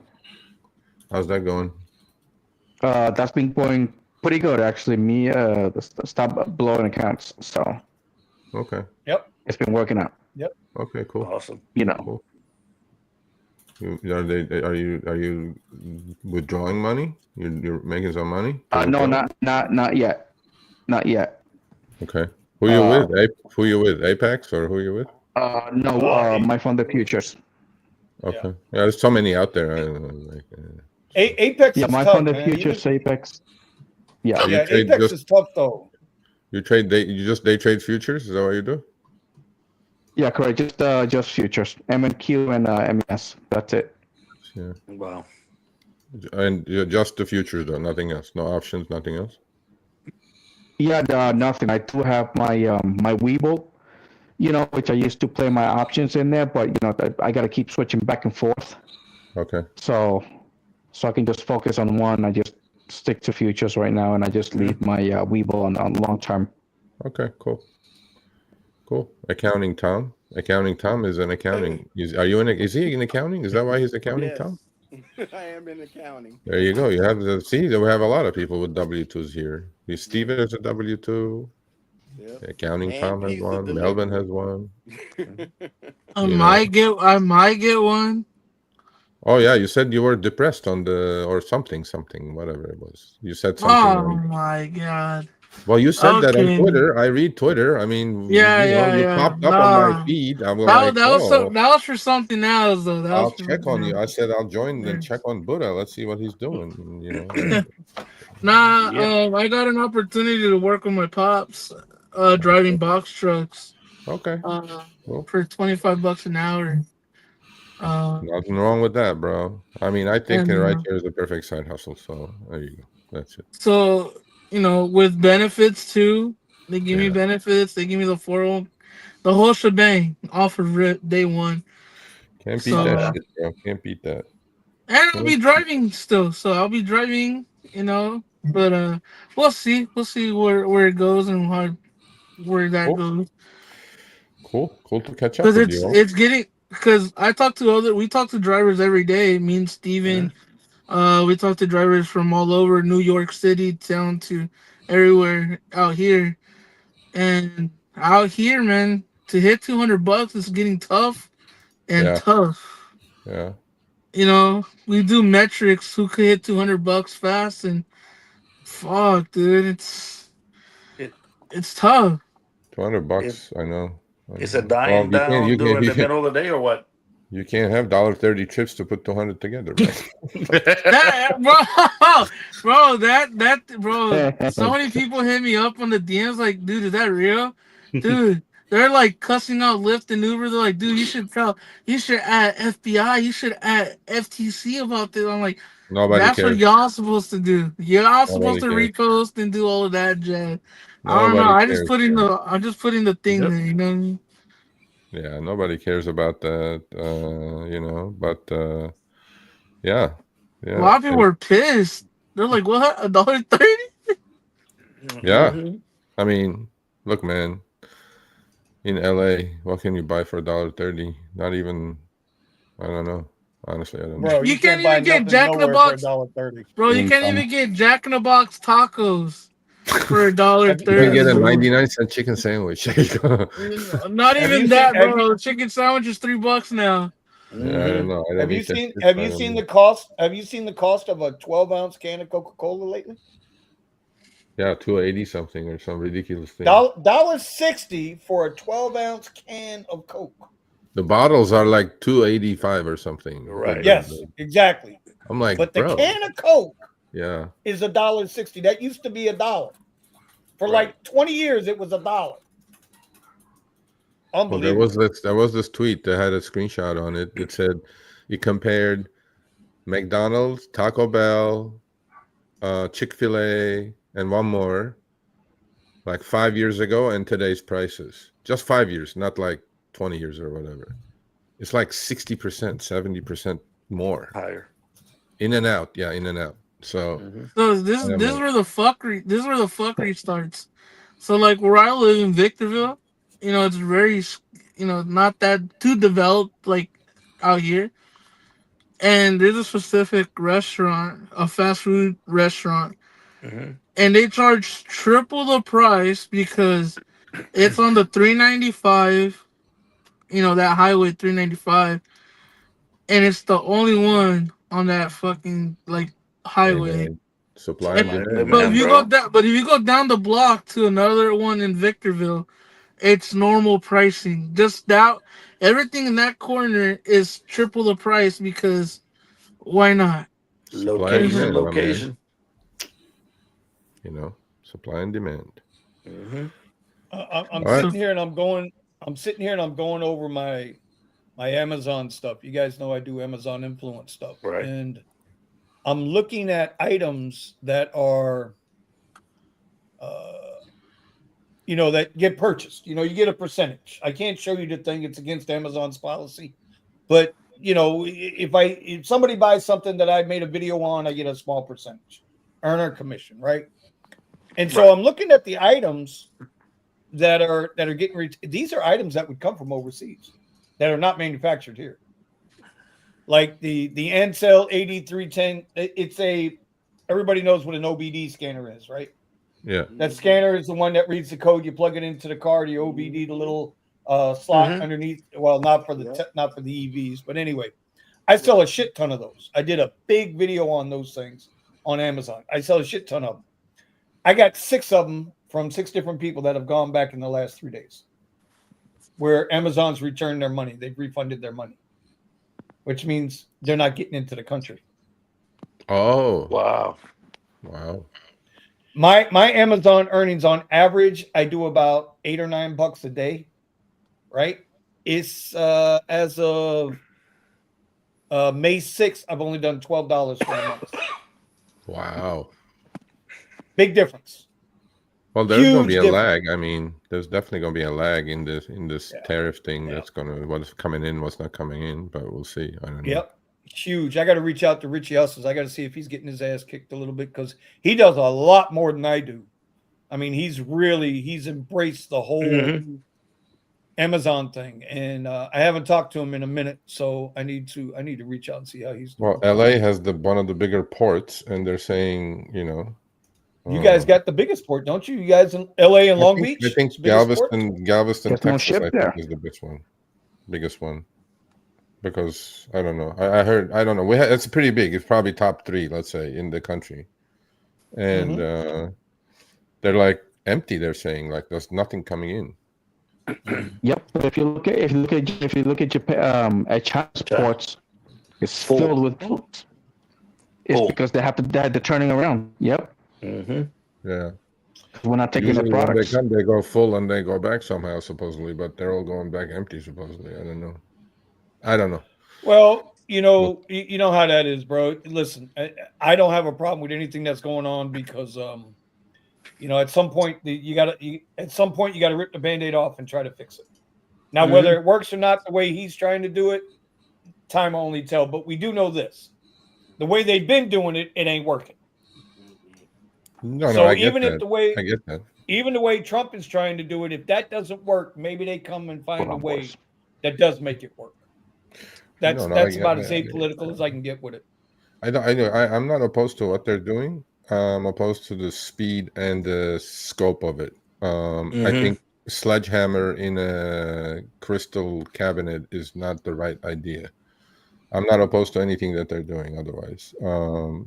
How's that going? That's been going pretty good actually. Me stop blowing accounts, so Okay. Yep. it's been working out. Okay. Cool. Awesome. You know. Cool. Are you withdrawing money? You're making some money? to No, withdraw? not yet, not yet. Okay. Who you with? Who you with? Apex or who you with? No, my fund the futures. Okay. Yeah, there's so many out there. I don't know, like, Apex Yeah, is my tough, fund the man. futures, Apex. Yeah. you Yeah, trade Apex just is tough though. you trade you just day trade futures? Is that what you do? Yeah, correct. Just futures, MNQ and MES. That's it. Yeah. Wow. And just the futures though, nothing else. No options, nothing else. Yeah, nothing. I do have my my Weeble, which I used to play my options in there, but I got to keep switching back and forth. Okay. So I can just focus on one. I just stick to futures right now, and I just leave my Webull on long term. Okay, cool. Accounting Tom. Accounting Tom is an accounting. Is he in accounting? Is that why he's accounting Tom? I am in accounting. There you go. You have we have a lot of people with W-2s here. Steven has a W-2. Yep. Accounting And Tom has pizza one. Melvin has delivery. one. I You might get one. Oh yeah, you said you were depressed on or something, whatever it was. You said something. Oh my god. Well, you said that on Okay. Twitter. I read Twitter. I mean, Yeah, you yeah. popped up on my Nah. feed. I'm That, like, that was oh, that was for something else though. That was I'll for check on you. I said I'll join and Yeah. check on Buddha. Let's see what he's doing. You know. Nah, Yeah. I got an opportunity to work with my pops, driving box trucks. Okay. Cool. For $25 an hour. Nothing wrong with that, bro. I mean, I think And, right here is the perfect side hustle. So there you go. That's it. So, with benefits too, they give me Yeah. benefits. They give me the 401, the whole shebang off of day one. Can't beat So, that shit, bro. Can't beat that. and I'll be driving still. So I'll be driving, but we'll see. We'll see where it goes and where that goes. Cool to catch up Because with you all. it's getting, because we talk to drivers every day. Me and Steven, we talk to drivers from all over New York City down to everywhere out here. And out here, man, to hit $200 is getting tough and tough. Yeah. We do metrics who could hit $200 fast, and fuck, dude, it's tough. $200, I know. It's a dying down during the middle of the day or what? You can't have $1.30 trips to put 200 together, right? Bro, so many people hit me up on the DMs like, dude, is that real? Dude, they're like cussing out Lyft and Uber. They're like, dude, you should add FBI, you should add FTC about this. I'm like, that's cares. what y'all supposed to do. Y'all supposed to cares. repost and do all of that jazz. I don't Nobody know. cares, I'm just putting the thing there, you know what I mean? Yeah, nobody cares about that, but yeah. A lot of people were pissed. They're like, what? $1.30? Yeah. I mean, look, man, in LA, what can you buy for $1.30? Not even, I don't know. Honestly, I don't know. Bro, you can't even get Jack in the Box. $1.30. Bro, you can't even get Jack in the Box tacos for $1.30. You can get a 99-cent chicken sandwich. Not even that, bro. Chicken sandwich is $3 now. Yeah, I don't know. Have you seen the cost? Have you seen the cost of a 12-ounce can of Coca-Cola lately? Yeah, $2.80 something or some ridiculous thing. $1.60 for a 12-ounce can of Coke. The bottles are like $2.85 or something. Right. Yes, exactly. I'm like, but the can of Coke, is $1.60. That used to be $1. For like 20 years, it was $1. Unbelievable. Well, there was this tweet that had a screenshot on it. It said it compared McDonald's, Taco Bell, Chick-fil-A, and one more, like 5 years ago, and today's prices. Just 5 years, not like 20 years or whatever. It's like 60%, 70% more. Higher. In and out. So this is where the fuckery starts. So like where I live in Victorville, it's very not that too developed like out here. And there's a specific restaurant, a fast food restaurant, and they charge triple the price because it's on the 395, that highway 395, and it's the only one on that fucking like highway. Supply and demand. But if you go down the block to another one in Victorville, it's normal pricing. Just that everything in that corner is triple the price because why not? Location. Supply and demand. I'm sitting here and I'm going over my Amazon stuff. You guys know I do Amazon influence stuff. Right. And I'm looking at items that are that get purchased. You get a percentage. I can't show you the thing. It's against Amazon's policy. But, if somebody buys something that I made a video on, I get a small percentage. earner commission, right? And so I'm looking at the items that are getting these are items that would come from overseas that are not manufactured here. Like the Ansel 8310, it's everybody knows what an OBD scanner is, right? Yeah. That scanner is the one that reads the code. You plug it into the car, the OBD, the little slot underneath. Well, not for the not for the EVs, but anyway, I sell a shit ton of those. I did a big video on those things on Amazon. I sell a shit ton of them. I got 6 of them from 6 different people that have gone back in the last 3 days, where Amazon's returned their money. They've refunded their money, which means they're not getting into the country. Oh, Wow. wow. My Amazon earnings on average, I do about $8 or $9 a day, right? It's as of May 6th, I've only done $12 for the month. Wow. Big difference. Well, there's going to be a difference. lag. I mean, there's definitely going to be a lag in this tariff thing. That's going to what's coming in, what's not coming in, but we'll see. I don't know. Yep. Huge. I got to reach out to Richie Hustles. I got to see if he's getting his ass kicked a little bit because he does a lot more than I do. I mean, he's embraced the whole Amazon thing, and I haven't talked to him in a minute, so I need to reach out and see how he's doing. Well, LA has one of the bigger ports, and they're saying, you guys got the biggest port, don't you? You guys in LA and Long Beach? I think Galveston, Texas, I think is the biggest one. Because I don't know. I heard. I don't know. It's pretty big. It's probably top 3, let's say, in the country, and they're like empty. They're saying like there's nothing coming in. Yep. But if you look at Japan, at China's ports, it's filled with boats. It's because they had the turning around. Yep. Yeah. We're not taking the products. When they come, they go full and they go back somehow, supposedly, but they're all going back empty, supposedly. I don't know. Well, you know how that is, bro. Listen, I don't have a problem with anything that's going on because, at some point you got to rip the Band-Aid off and try to fix it. Now, whether it works or not, the way he's trying to do it, time will only tell. But we do know this: the way they've been doing it, it ain't working. I get even that. if the way I get that. Even the way Trump is trying to do it, if that doesn't work, maybe they come and find a way that does make it work. That's about as apolitical as I can get with it. I'm not opposed to what they're doing. I'm opposed to the speed and the scope of it. I think sledgehammer in a crystal cabinet is not the right idea. I'm not opposed to anything that they're doing otherwise.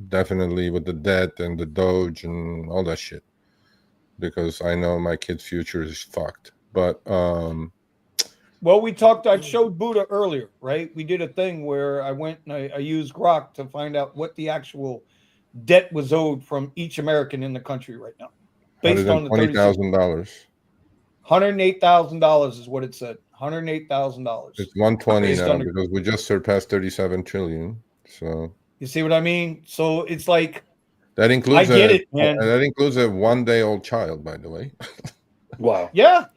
Definitely with the debt and the Doge and all that shit. Because I know my kid's future is fucked. But well, I showed Buddha earlier, right? We did a thing where I went and I used Grok to find out what the actual debt was owed from each American in the country right now. Based on the $20,000. $108,000 is what it said. $108,000. It's 120 now because we just surpassed 37 trillion. So you see what I mean? So it's like that includes I get it, man. That includes a 1-day-old child, by the way. Wow. Yeah.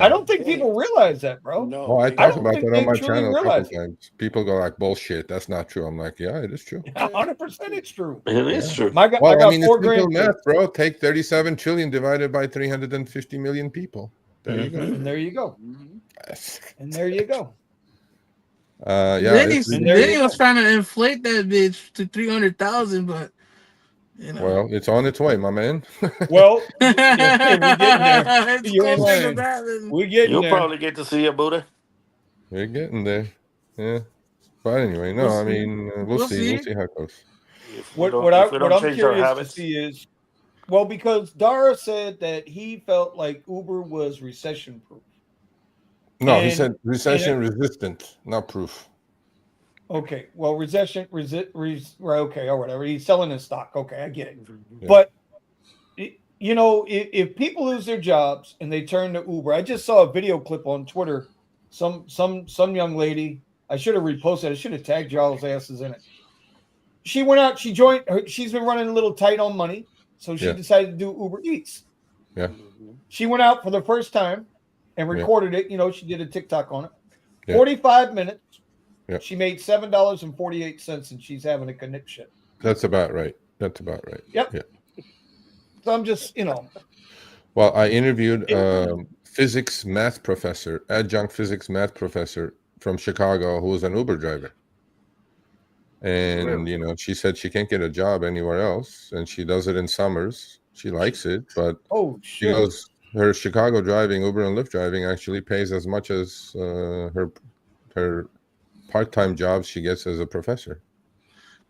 I don't think people realize that, bro. No, I talk about that on my channel a couple times. People go like, bullshit, that's not true. I'm like, yeah, it is true. 100% it's true. It is true. I got 4 it's math, bro. Take 37 trillion divided by 350 million people. There you go. And there you go. And there you go. Then he was trying to inflate that bitch to 300,000, but well, it's on its way, my man. Well, we're getting there. You'll probably get to see a Buddha. We're getting there. Yeah. But anyway, we'll see. We'll see how it goes. What I'm curious to see is, well, because Dara said that he felt like Uber was recession proof. No, he said recession resistant, not proof. Okay, well, recession okay, or whatever. He's selling his stock. Okay, I get it. Yeah. But if people lose their jobs and they turn to Uber, I just saw a video clip on Twitter. Some young lady. I should have reposted. I should have tagged y'all's asses in it. She went out. She joined. She's been running a little tight on money, so she decided to do Uber Eats. Yeah. She went out for the first time and recorded it. She did a TikTok on it. Yeah. 45 minutes. Yeah. She made $7.48, and she's having a conniption. That's about right. That's about right. Yep. Yeah. So I'm just, Well, I interviewed physics math professor, adjunct physics math professor from Chicago, who was an Uber driver. And, she said she can't get a job anywhere else. And she does it in summers. She likes it. But she goes, her Chicago driving, Uber and Lyft driving actually pays as much as her part-time job she gets as a professor.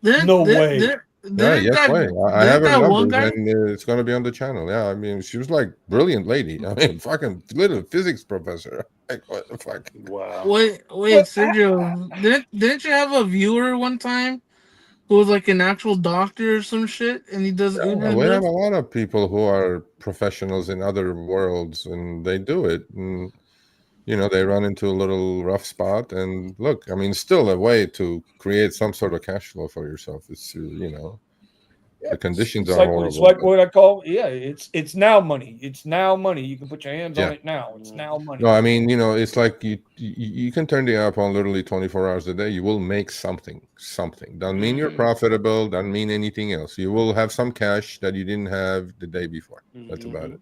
No way. Yes way. I have her numbers, and it's going to be on the channel. Yeah, I mean, she was like brilliant lady. I mean, fucking little physics professor. Like, what the fuck? Wow. Wait, Sergio, didn't you have a viewer one time who was like an actual doctor or some shit, and he does Uber and We have Lyft? a lot of people who are professionals in other worlds, and they do it. And they run into a little rough spot. And look, I mean, still a way to create some sort of cash flow for yourself. It's the conditions are horrible. It's like what I call, it's now money. It's now money. You can put your hands on it now. It's now money. No, I mean, it's like you can turn the app on literally 24 hours a day. You will make something. Doesn't mean you're profitable. Doesn't mean anything else. You will have some cash that you didn't have the day before. That's about it.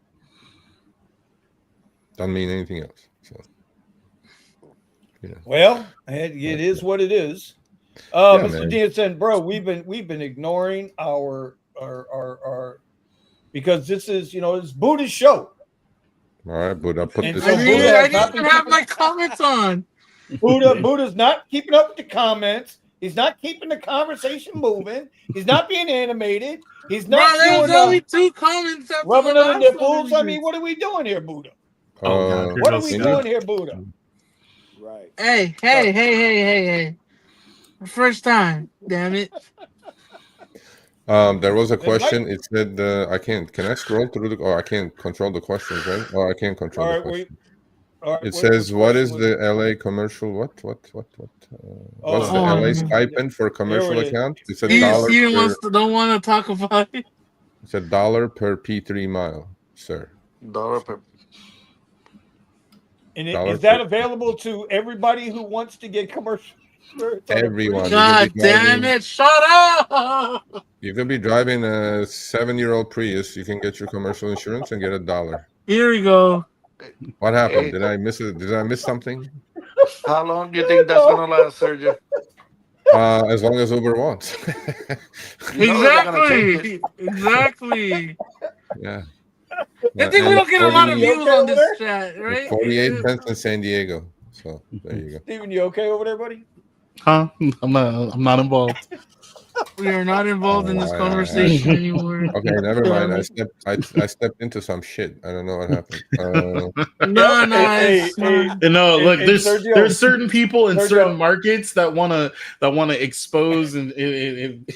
Doesn't mean anything else. So, well, it is what it is. Mr. Dean said, bro, we've been ignoring our because this is it's Buddha's show. All right, Buddha, put this. I didn't even have my comments on. Buddha's not keeping up with the comments. He's not keeping the conversation moving. He's not being animated. He's not. There was only 2 comments. Rubbing on the nipples. I mean, what are we doing here, Buddha? What are we doing here, Buddha? Right. Hey. First time, damn it. There was a question. It said, can I scroll through I can't control the questions, right? Oh, I can't control the questions. It says, what is the LA commercial? What? What's the LA stipend for commercial account? It's a dollar. Don't want to talk about it. It's $1 per P3 mile, sir. $1 per. And is that available to everybody who wants to get commercial? Everyone. God damn it! Shut up! You could be driving a 7-year-old Prius. You can get your commercial insurance and get $1. Here we go. What happened? Did I miss it? Did I miss something? How long do you think that's gonna last, Sergio? As long as Uber wants. Exactly. Yeah. I think we don't get a lot of views on this chat, right? 48 cents in San Diego. So there you go. Steven, you okay over there, buddy? Huh? I'm not involved. We are not involved in this conversation anymore. Okay, never mind. I stepped into some shit. I don't know what happened. Look, there's certain people in certain markets that wanna expose and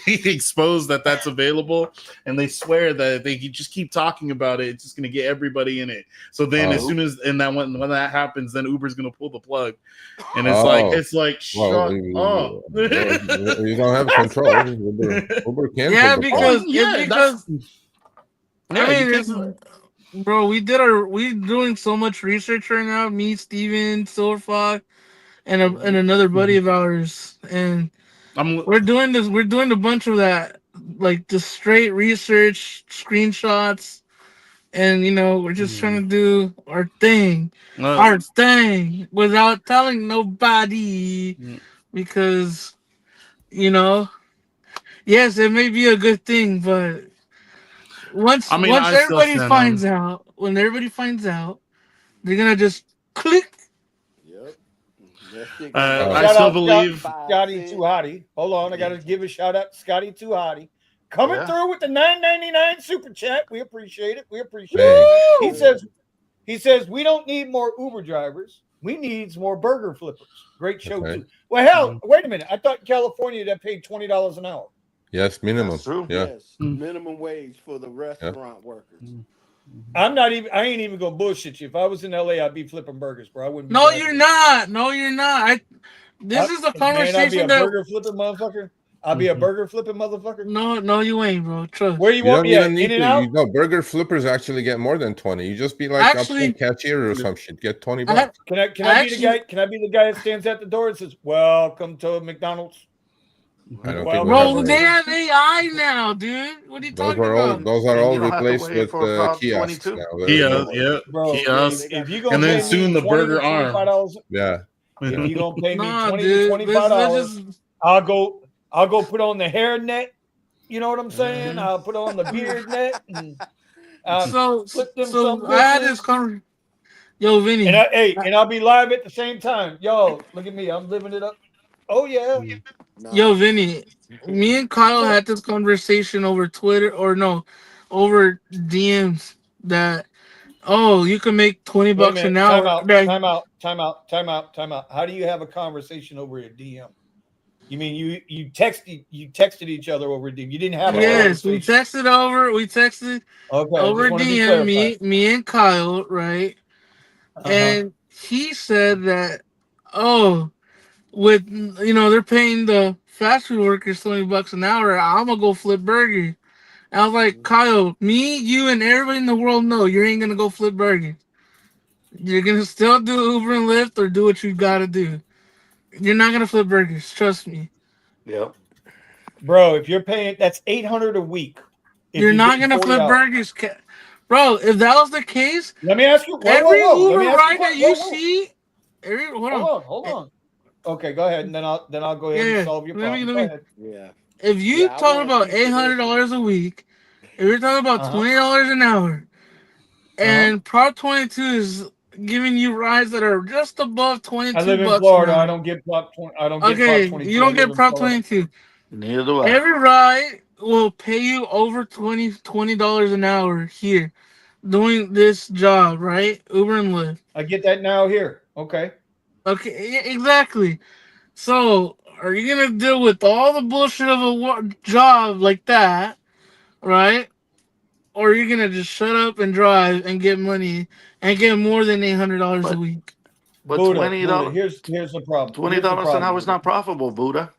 expose that's available, and they swear that they just keep talking about it. It's just gonna get everybody in it. So then when that happens, then Uber's gonna pull the plug, and it's like shut up. You don't have control. Uber can bro, we're doing so much research right now. Me, Steven, Silverfox, and another buddy of ours, and we're doing a bunch of that, like just straight research, screenshots, and we're just trying to do our thing without telling nobody, because yes, it may be a good thing, but once everybody finds out, they're gonna just click. Yep. I still believe Scotty Too Hottie. Hold on, I gotta give a shout out to Scotty Too Hottie. Coming through with the $9.99 super chat. We appreciate it. He says we don't need more Uber drivers. We need more burger flippers. Great show too. Well, hell, wait a minute. I thought in California that paid $20 an hour. Yes, minimum. That's true. Yeah. Yes, minimum wage for the restaurant workers. I ain't even gonna bullshit you. If I was in LA, I'd be flipping burgers, bro. I wouldn't. No, you're not. This is a conversation I'd be a burger flipping motherfucker. I'll be a burger flipping motherfucker. No, you ain't, bro. Trust. Where you want me at? In and out? Burger flippers actually get more than 20. You just be like up to cashier or some shit. Get $20. Can I be the guy? Can I be the guy that stands at the door and says, "Welcome to McDonald's"? I don't Well, think we have Bro, a. they have AI now, dude. What are you Those talking were all. about? Those are And all you don't have to replaced wait with for Prop kiosks 22. now. There's Kiosk, no. yeah, bro, kiosk, if you're and gonna then pay soon me the 20 to burger arm. $25, Yeah. if you're gonna pay me Nah, 20 to dude. $25, Just I'll go put on the hair net. You know what I'm saying? Mhm. I'll put on the beard net and so flip them some so I had this bitches. conversation. Yo, And Vinny. I'll be live at the same time. Yo, look at me. I'm living it up. Oh yeah. Yo, Nah. Vinny. Me and Kyle had this conversation over Twitter, or no, over DMs. That you can make 20 Wait a bucks an minute. Time hour. out. Like, Time out. Time out. Time out. Time out. How do you have a conversation over a DM? You mean you texted each other over a DM? You didn't have a yes, we conversation. texted over. We texted Okay, over just want to be DM. clarified. Me and Kyle, right? Uh-huh. And he said that, oh, with they're paying the fast food workers 20 bucks an hour. I'm gonna go flip burgers. And I was like, Kyle, me, you, and everybody in the world know you ain't gonna go flip burgers. You're gonna still do Uber and Lyft or do what you gotta do. You're not gonna flip burgers. Trust me. Yep. Bro, if you're paying, that's 800 a week. If You're you're not getting gonna 40 flip hours. burgers, bro. If that was the case, Let me ask you. Whoa, whoa, every whoa. Let Uber me ask you. ride that Whoa, you whoa. see, Hold on. Okay, go ahead, and then I'll go ahead and Yeah, solve your let me problem. let Go me. ahead. Yeah. If you Yeah, I talking want a about piece eight of hundred this one. dollars a week, if you're talking about Uh-huh. $20 an hour, Uh-huh. and Prop 22 is giving you rides that are just above I 22 live in bucks an Florida. I hour. don't get Prop 20. I don't get Prop Okay, you 22. I don't live get in Prop Florida. 22. Neither do I. Every ride will pay you over $20 an hour here doing this job, right? Uber and Lyft. I get that now here. Okay. Okay, exactly. So, are you gonna deal with all the bullshit of a job like that, right? Or are you gonna just shut up and drive and get money and get more than $800 a But week? but Buddha, twenty Buddha. dollars Here's the problem. twenty Here's the dollars an problem, hour is Buddha. not profitable, Buddha.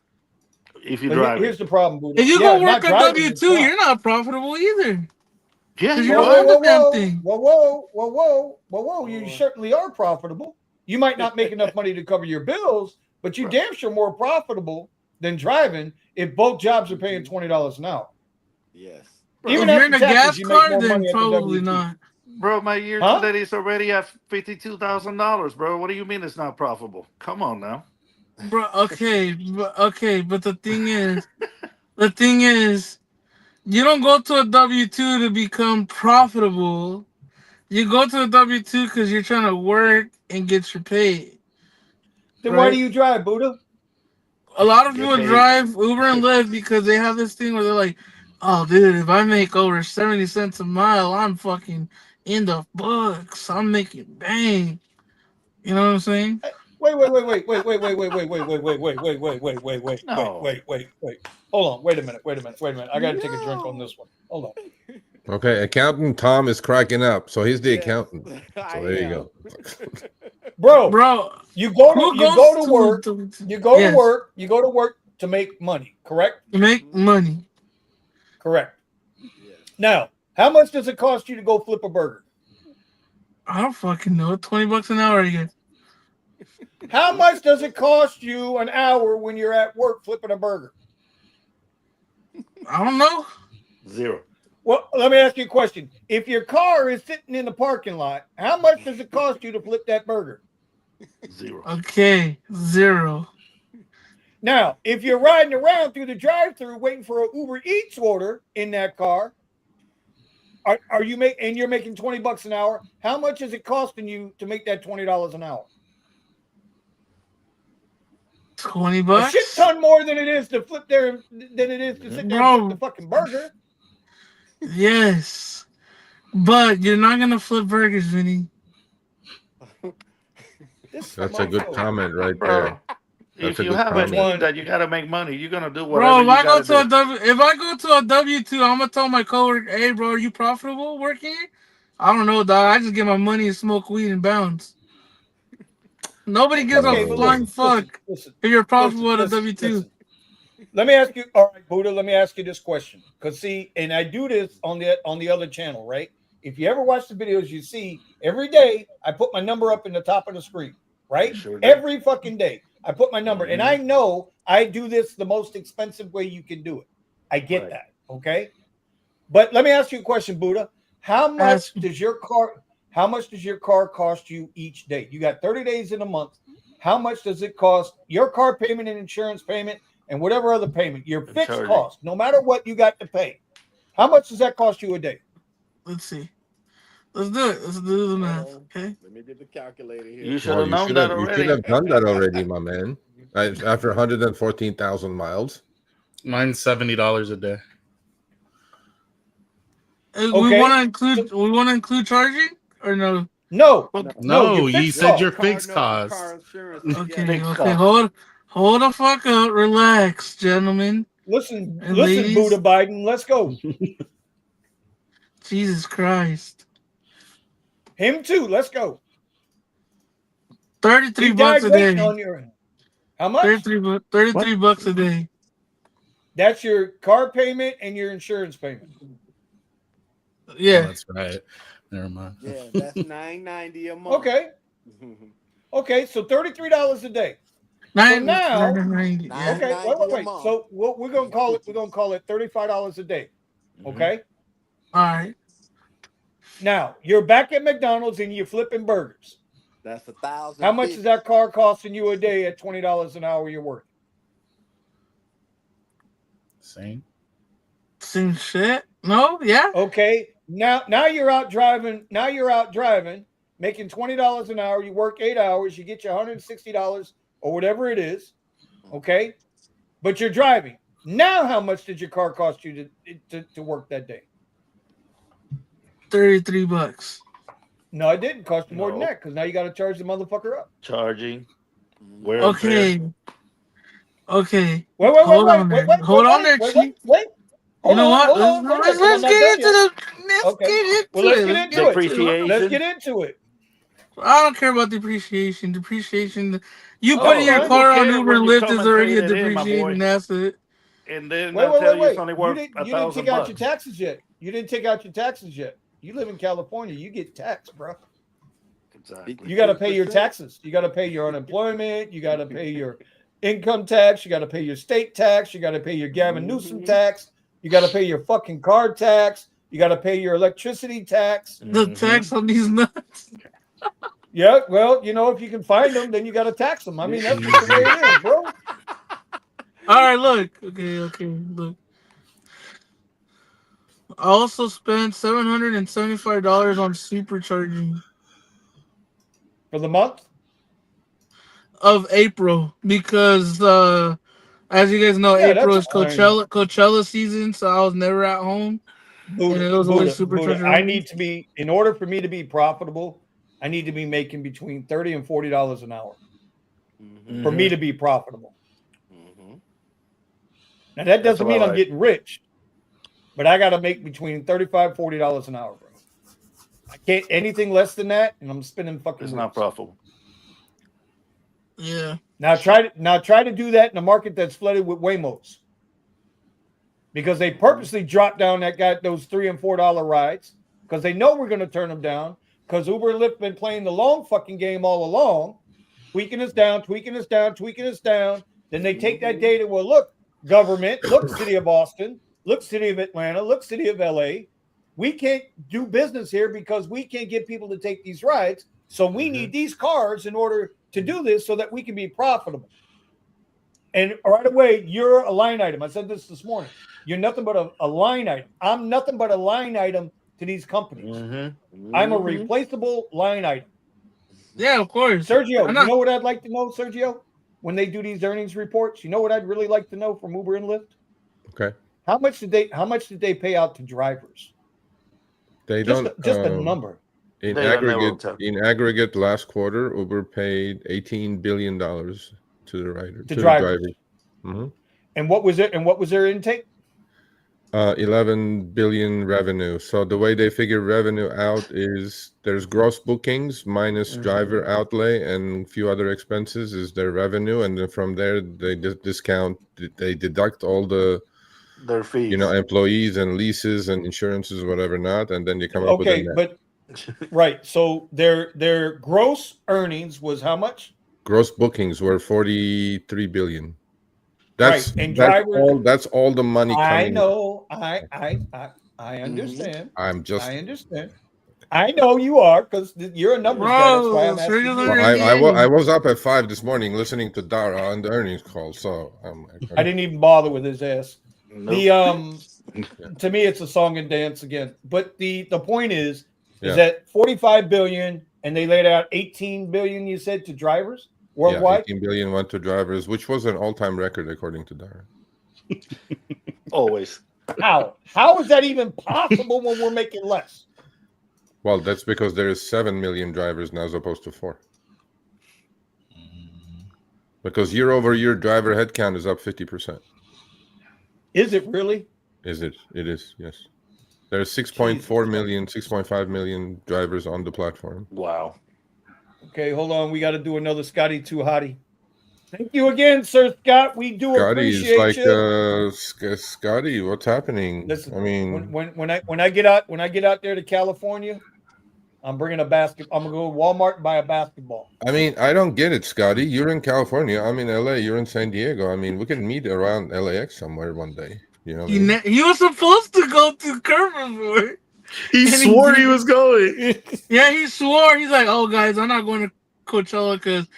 If you're But driving. here's the problem, Buddha. If you Yeah, go work not a driving. W It's two, not. you're not profitable either Yeah, because you you Whoa, don't whoa, own are. the whoa, damn whoa, thing. whoa, whoa, whoa, whoa, whoa, whoa. You Lord. certainly are profitable. You might not make enough money to cover your bills, but you Bro, damn sure more profitable than driving if both jobs are paying $20 an hour. Yes. Even If you're in after a taxes, gas you make car, more then money at the probably W-2. not. bro, my year to Huh? date is already at $52,000, bro. What do you mean it's not profitable? Come on now. Bro, but the thing is, you don't go to a W-2 to become profitable. You go to a W-2 because you're trying to work and get your pay, Then why do right? you drive, Buddha? A lot of Get people paid. drive Uber and Lyft because they have this thing where they're like, "Oh, dude, if I make over 70 cents a mile, I'm fucking in the books. I'm making bang." You know what I'm saying? Wait. No. Hold on. Wait a minute. I got to take a drink on No. this one. Hold on. Okay, accountant Tom is cracking up. So he's the Yes, accountant. I So there you am. go. Bro, Bro, you who go goes to to a work. W-2? You go to Yes, work. You go to work to make money, correct? you make money. Correct. Yes. Now, how much does it cost you to go flip a burger? I don't fucking know. $20 an hour, I guess. How much does it cost you an hour when you're at work flipping a burger? I don't know. Zero. Well, let me ask you a question. If your car is sitting in the parking lot, how much does it cost you to flip that burger? Zero. Okay, zero. Now, if you're riding around through the drive-through waiting for an Uber Eats order in that car, are you and you're making $20 an hour? How much is it costing you to make that $20 an hour? 20 A shit bucks? ton more than it is to flip there than it is to sit there and flip the Bro, fucking burger. yes. But you're not gonna flip burgers, Vinny. That's a good mofo. comment right Bro, there. That's if a you good have a Which comment. need one? that you gotta make money, you're gonna do Bro, whatever you gotta do. if I go to a W-2, I'm gonna tell my coworker, "Hey, bro, are you profitable working here?" I don't know, dog. I just get my money and smoke weed and bounce. Nobody gives a Okay, but flying listen. fuck if you're profitable at a W-2. Listen. Let me ask you, all right, Buddha, let me ask you this question. Because see, and I do this on the other channel, right? If you ever watch the videos, you see every day I put my number up in the top of the screen, right? Sure do. Every fucking day. I put my number, and I know I do this the most expensive way you can do it. I get that. Okay. But let me ask you a question, Buddha. How much does your car cost you each day? You got 30 days in a month. How much does it cost your car payment and insurance payment and whatever other payment, your fixed cost, no matter what you got to pay? How much does that cost you a day? Let's see. Let's do it. Let's do the math. Okay. Let me get the calculator here. You should have known that already. You should have done that already, my man. After 114,000 miles. Mine's $70 a day. We want to include charging or no? No, you said your fixed cost. Okay. Hold the fuck up. Relax, gentlemen. Listen, ladies. Buddha Biden. Let's go. Jesus Christ. Him too. Let's go. 33 bucks a day. How much? 33 bucks a day. That's your car payment and your insurance payment. Yeah, that's right. Never mind. Yeah, that's $9.90 a month. Okay, so $33 a day. So now, wait. So we're gonna call it. We're gonna call it $35 a day. Okay. All right. Now you're back at McDonald's and you're flipping burgers. That's $1,000. How much is that car costing you a day at $20 an hour you're working? Same shit. No, yeah. Okay. Now you're out driving. Now you're out driving, making $20 an hour. You work 8 hours. You get your $160 or whatever it is. Okay. But you're driving. Now, how much did your car cost you to work that day? 33 bucks. No, it didn't cost you more than that because now you got to charge the motherfucker up. Charging. Okay. Wait. Hold on there, Chief. Wait. You know what? Let's get into it. Let's get into it. I don't care about depreciation. You putting your car on Uber and Lyft is already a depreciation asset. And then they'll tell you it's only worth $1,000. You didn't take out your taxes yet. You live in California. You get taxed, bro. Exactly. You got to pay your taxes. You got to pay your unemployment. You got to pay your income tax. You got to pay your state tax. You got to pay your Gavin Newsom tax. You got to pay your fucking car tax. You got to pay your electricity tax. The tax on these nuts. Yeah, well, if you can find them, then you got to tax them. I mean, that's just the way it is, bro. All right, look. Okay, look. I also spent $775 on supercharging. For the month? Of April, because as you guys know, April is Coachella season, so I was never at home. I need to be, in order for me to be profitable, I need to be making between $30 and $40 an hour for me to be profitable. Now that doesn't mean I'm getting rich, but I got to make between $35, $40 an hour, bro. I can't anything less than that, and I'm spending fucking. It's not profitable. Yeah. Now try to do that in a market that's flooded with Waymos, because they purposely drop down those $3 and $4 rides because they know we're going to turn them down because Uber and Lyft been playing the long fucking game all along, tweaking us down. Then they take that data. Well, look, government, look, city of Boston, look, city of Atlanta, look, city of LA. We can't do business here because we can't get people to take these rides. So we need these cars in order to do this so that we can be profitable. And right away, you're a line item. I said this morning. You're nothing but a line item. I'm nothing but a line item to these companies. I'm a replaceable line item. Yeah, of course. Sergio, you know what I'd like to know, Sergio? When they do these earnings reports, you know what I'd really like to know from Uber and Lyft? Okay. How much did they pay out to drivers? They just don't just a number. In aggregate, last quarter, Uber paid $18 billion to the drivers. And what was it? And what was their intake? 11 billion revenue. So the way they figure revenue out is there's gross bookings minus driver outlay and a few other expenses is their revenue, and then from there they they deduct all their fees, employees and leases and insurances, whatever not, and then you come up with a net. Right. So their gross earnings was how much? gross bookings were 43 billion. Right, and drivers. That's all the money I coming. know. I Mm-hmm. understand. I'm just I understand. I know you are because you're a numbers guy. That's why Bro, I'm asking Sergio's you. under I NDA. was up at 5 this morning listening to Dara on the earnings call, so I didn't even bother with his ass. Nope. To me, it's a song and dance again. But the point is yeah, that 45 billion, and they laid out 18 billion. You said to drivers yeah, worldwide. 18 billion went to drivers, which was an all-time record according to Dara. Always. How? How is that even possible when we're making less? Well, that's because there is 7 million drivers now as opposed to 4. Because year over year, driver headcount is up 50%. Is it really? Is it? It is, yes. There's 6.4 million, 6.5 million drivers on the platform. Wow. Okay, hold on. We got to do another Scotty Too Hottie. Thank you again, Sir Scott. We do Scotty is appreciate like, you. Scotty, what's happening? Listen, I mean, when I get out there to California, I'm bringing a basket. I'm gonna go to Walmart and buy a basketball. I don't get it, Scotty. You're in California. I'm in LA. You're in San Diego. I mean, we can meet around LAX somewhere one day. You know, He was supposed to go to Curvebore. He swore he was going. Yeah, he swore. He's like, "Oh, guys, I'm not going to Coachella because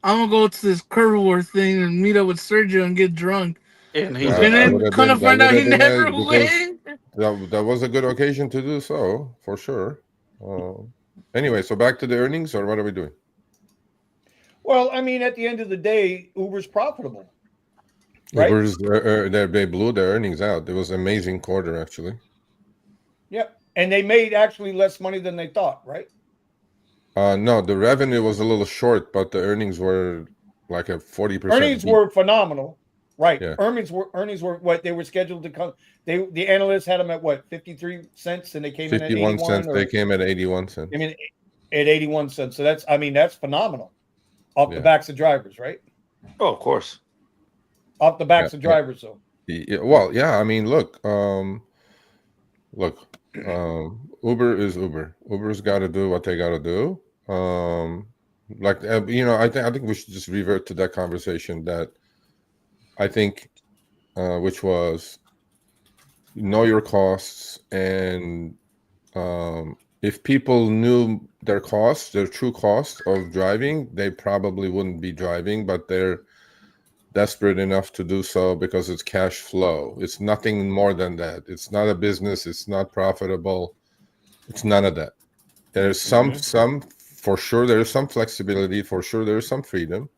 I'm gonna go to this Curvebore thing and meet up with Sergio and get drunk." And he's Yeah, And that then would've kind of been- find that out he would've been never nice because went. that was a good occasion to do so, for sure. Anyway, so back to the earnings, or what are we doing? Well, I mean, at the end of the day, Uber's profitable. Right? Uber's, they blew their earnings out. It was an amazing quarter, actually. Yep. And they made actually less money than they thought, right? No, the revenue was a little short, but the earnings were like a 40%. Earnings were phenomenal. Right. Yeah. Earnings were what they were scheduled to come. The analysts had them at what, 53 cents, and they came in at 51 81 cents. or, They came at 81 cents. I mean, at 81 cents. So that's phenomenal. Off the Yeah. backs of drivers, right? oh, of course. Off the backs Yeah, of drivers, though. Yeah, well, yeah. I mean, look, Uber is Uber. Uber's got to do what they got to do. I think we should just revert to that conversation that I think, which was know your costs, and if people knew their costs, their true cost of driving, they probably wouldn't be driving, but they're desperate enough to do so because it's cash flow. It's nothing more than that. It's not a business. It's not profitable. It's none of that. There's some for sure. There's some flexibility. For sure, there's some freedom.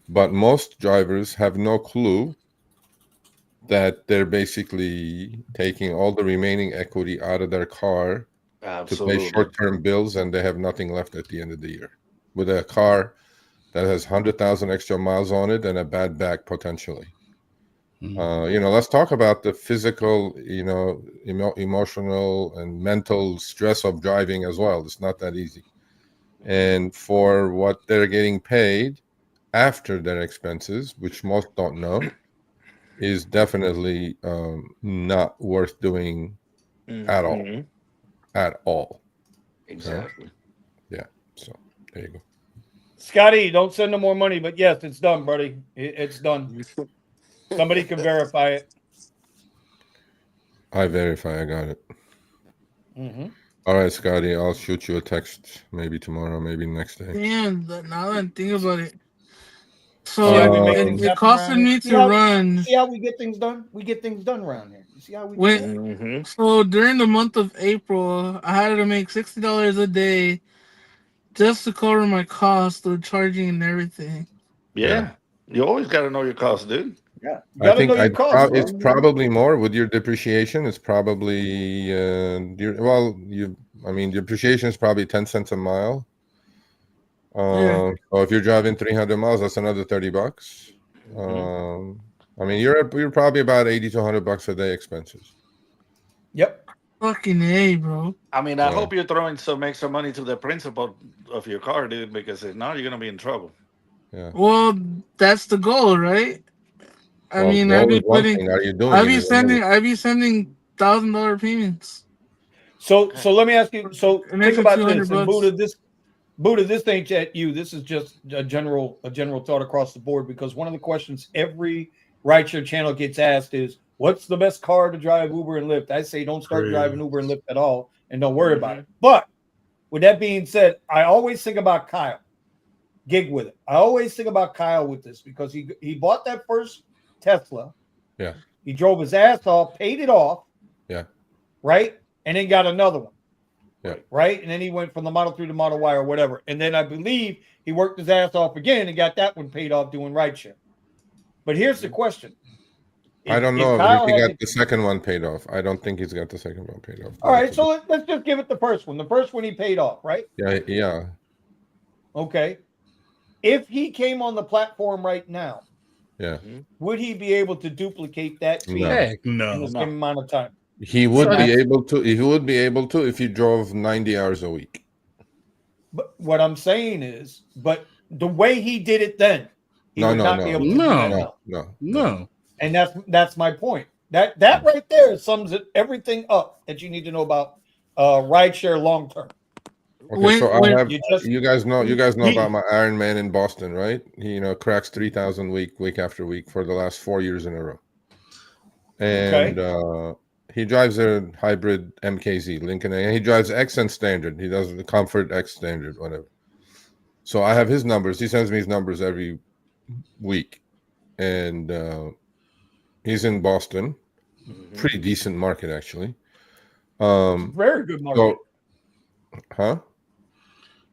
But most drivers have no clue that they're basically taking all the remaining equity out of their car Absolutely. to pay short-term bills, and they have nothing left at the end of the year with a car that has 100,000 extra miles on it and a bad back potentially. Let's talk about the physical, emotional and mental stress of driving as well. It's not that easy. And for what they're getting paid after their expenses, which most don't know, is definitely not worth doing at all. Mhm. At all. Exactly. Yeah. So there you go. Scotty, don't send them more money, but yes, it's done, buddy. It's done. Somebody can verify it. I verify I got it. All right, Scotty, I'll shoot you a text maybe tomorrow, maybe next day. Damn, now that I think about it. So it costed me to run. See how we get things done? We get things done around here. You see how we do it? So during the month of April, I had to make $60 a day just to cover my cost of charging and everything. Yeah. You always got to know your cost, dude. Yeah. I think it's probably more with your depreciation. It's probably depreciation is probably 10 cents a mile. So if you're driving 300 miles, that's another $30. You're probably about $80 to $100 a day expenses. Yep. Fucking A, bro. I hope you're throwing some extra money to the principal of your car, dude, because if not, you're gonna be in trouble. Yeah. Well, that's the goal, right? I mean, I'd be sending $1,000 payments. So let me ask you. So think about this, and Buddha. Buddha, this ain't at you. This is just a general thought across the board, because one of the questions every rideshare channel gets asked is, what's the best car to drive Uber and Lyft? I say don't start driving Uber and Lyft at all, and don't worry about it. But with that being said, I always think about Kyle. Gig with it. I always think about Kyle with this, because he bought that first Tesla. Yeah. He drove his ass off, paid it off. Yeah. Right? And then got another one. Yeah. Right? And then he went from the Model 3 to Model Y or whatever. And then I believe he worked his ass off again and got that one paid off doing rideshare. But here's the question. I don't know if he got the second one paid off. I don't think he's got the second one paid off. All right, so let's just give it the first one. The first one he paid off, right? Yeah. Okay. If he came on the platform right now, would he be able to duplicate that fee in the same amount of time? He would be able to. He would be able to if he drove 90 hours a week. But what I'm saying is, but the way he did it then, he would not be able to do that now. No. And that's my point. That right there sums everything up that you need to know about rideshare long term. Okay, so I have you guys know about my Iron Man in Boston, right? He cracks 3,000 week after week for the last 4 years in a row. And he drives a hybrid MKZ Lincoln, and he drives X and standard. He does the Comfort X standard, whatever. So I have his numbers. He sends me his numbers every week, and he's in Boston. Pretty decent market, actually. Very good market.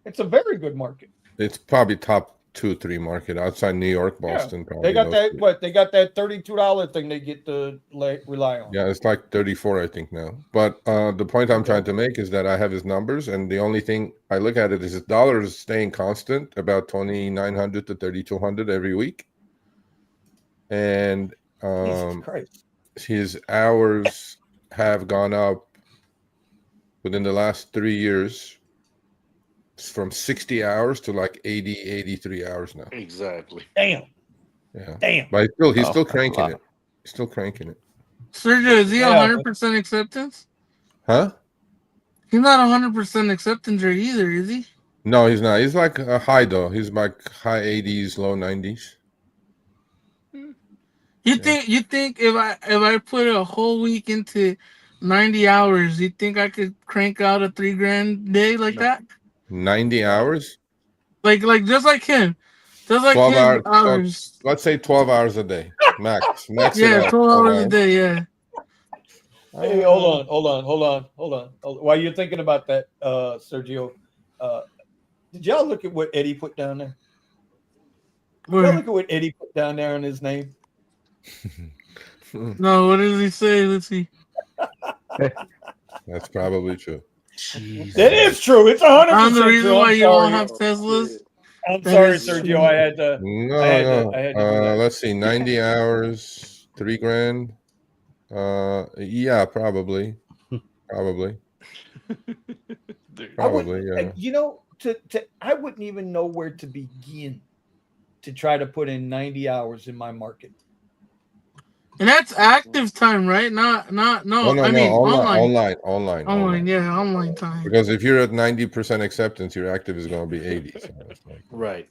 It's a very good market. It's probably top 2-3 market outside New York, Boston. Probably they got that. What they got that $32 thing they get to rely on. Yeah, it's like 34, I think now. But the point I'm trying to make is that I have his numbers, and the only thing I look at it is his dollar is staying constant, about 2,900 to 3,200 every week, and his hours have gone up within the last 3 years. From 60 hours to like 80, 83 hours now. Exactly. Damn. Yeah. Damn. But he's still cranking it. He's still cranking it. Sergio, is he 100% acceptance? Huh? He's not 100% acceptance either, is he? No, he's not. He's like a high though. He's like high 80s, low 90s. You think if I put a whole week into 90 hours, you think I could crank out a $3,000 day like that? 90 hours? Like just like him. Just like 12 hours. Let's say 12 hours a day. Max. Yeah, 12 hours a day, yeah. Hey, hold on. While you're thinking about that, Sergio, did y'all look at what Eddie put down there? Did y'all look at what Eddie put down there on his name? No, what does he say? Let's see. That's probably true. Jesus. That is true. It's 100%. I'm the reason why you all have Oh, Teslas. I'm sorry, Sergio. I had to. No. I had to do that. Let's see. 90 hours, $3,000. Yeah, probably. Probably. Yeah. You know, I wouldn't even know where to begin to try to put in 90 hours in my market. And that's active time, right? No. I mean online. Yeah, online time. Because if you're at 90% acceptance, your active is going to be 80. So it's like, right.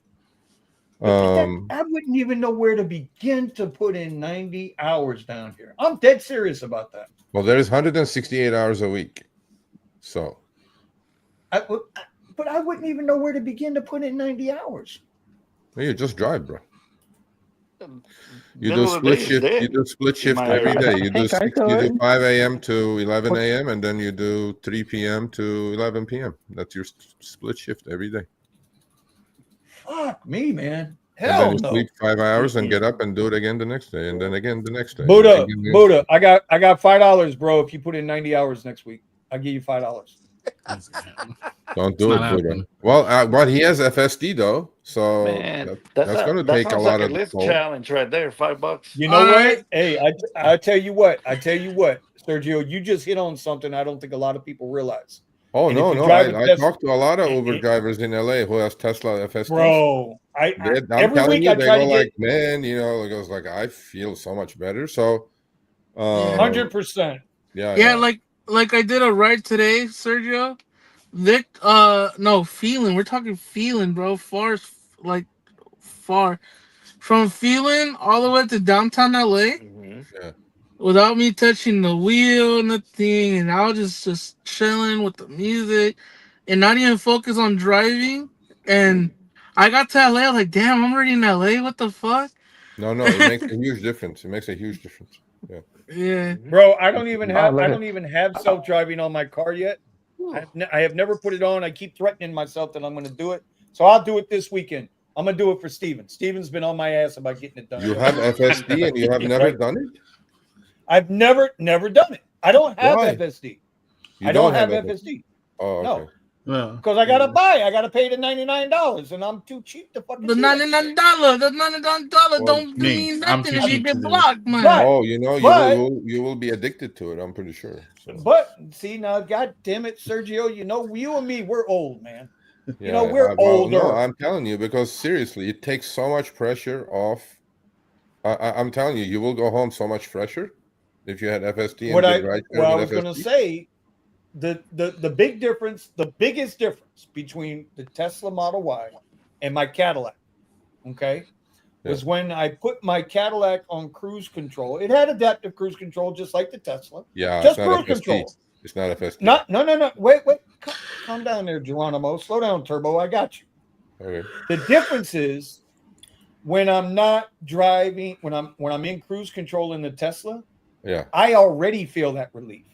I wouldn't even know where to begin to put in 90 hours down here. I'm dead serious about that. Well, there's 168 hours a week. So. But I wouldn't even know where to begin to put in 90 hours. Well, you just drive, bro. You do split shift. You do split shift every day. You do 5 a.m. to 11 a.m. and then you do 3 p.m. to 11 p.m. That's your split shift every day. Fuck me, man. Hell and then you sleep 5 hours and get up and do it again the next day, and then again the next day. Buddha, I got $5, bro. If you put in 90 hours next week, I'll give you $5. Don't do it, Buddha. Well, he has FSD though, so that's going to take a lot of Lyft challenge right there. $5. You know what? Hey, I tell you what, Sergio, you just hit on something I don't think a lot of people realize. Oh, no. I talked to a lot of Uber drivers in LA who has Tesla FSD. Bro, I'm telling you, they go like, man, it goes like, I feel so much better. So 100%. Yeah, like I did a ride today, Sergio. No, feeling. We're talking feeling, bro. Far from feeling all the way to downtown LA Mm-hmm. Yeah. without me touching the wheel, nothing, and I was just chilling with the music and not even focus on driving. And I got to LA, I was like, damn, I'm already in LA. What the fuck? No, it makes a huge difference. It makes a huge difference. Yeah. Yeah. Bro, I Oh, look I at don't even have self-driving on my car yet. I have never put it on. I keep threatening myself that I'm going to do it. So I'll do it this weekend. I'm going to do it for Steven. Steven's been on my ass about getting it done. You have FSD and you have never Right. done it? I've never done it. I don't have Why? FSD. You I don't have FSD. Oh, No. okay. Yeah. Because I gotta pay the $99, and I'm too cheap to fucking The do that shit. $99, the $99 Well, don't me, mean I'm nothing too if you cheap to get do it. blocked, man. But- Oh, you know, but- you will be addicted to it, I'm pretty sure. So, But see now, god damn it, Sergio, you know, you and me, we're old, man. yeah, know, we're well, older. No, I'm telling you, because seriously, it takes so much pressure off. I'm telling you, you will go home so much fresher if you had FSD and did right there I with was gonna FSD. say the big difference, the biggest difference between the Tesla Model Y and my Cadillac, okay, was when I put my Cadillac on cruise control. It had adaptive cruise control just like the Tesla. Yeah, Just it's not cruise FSD. control. It's not FSD. No. Wait. Calm down there, Geronimo. Slow down, Turbo. I got you. Okay. The difference is when I'm not driving, when I'm in cruise control in the Tesla, Yeah. I already feel that relief.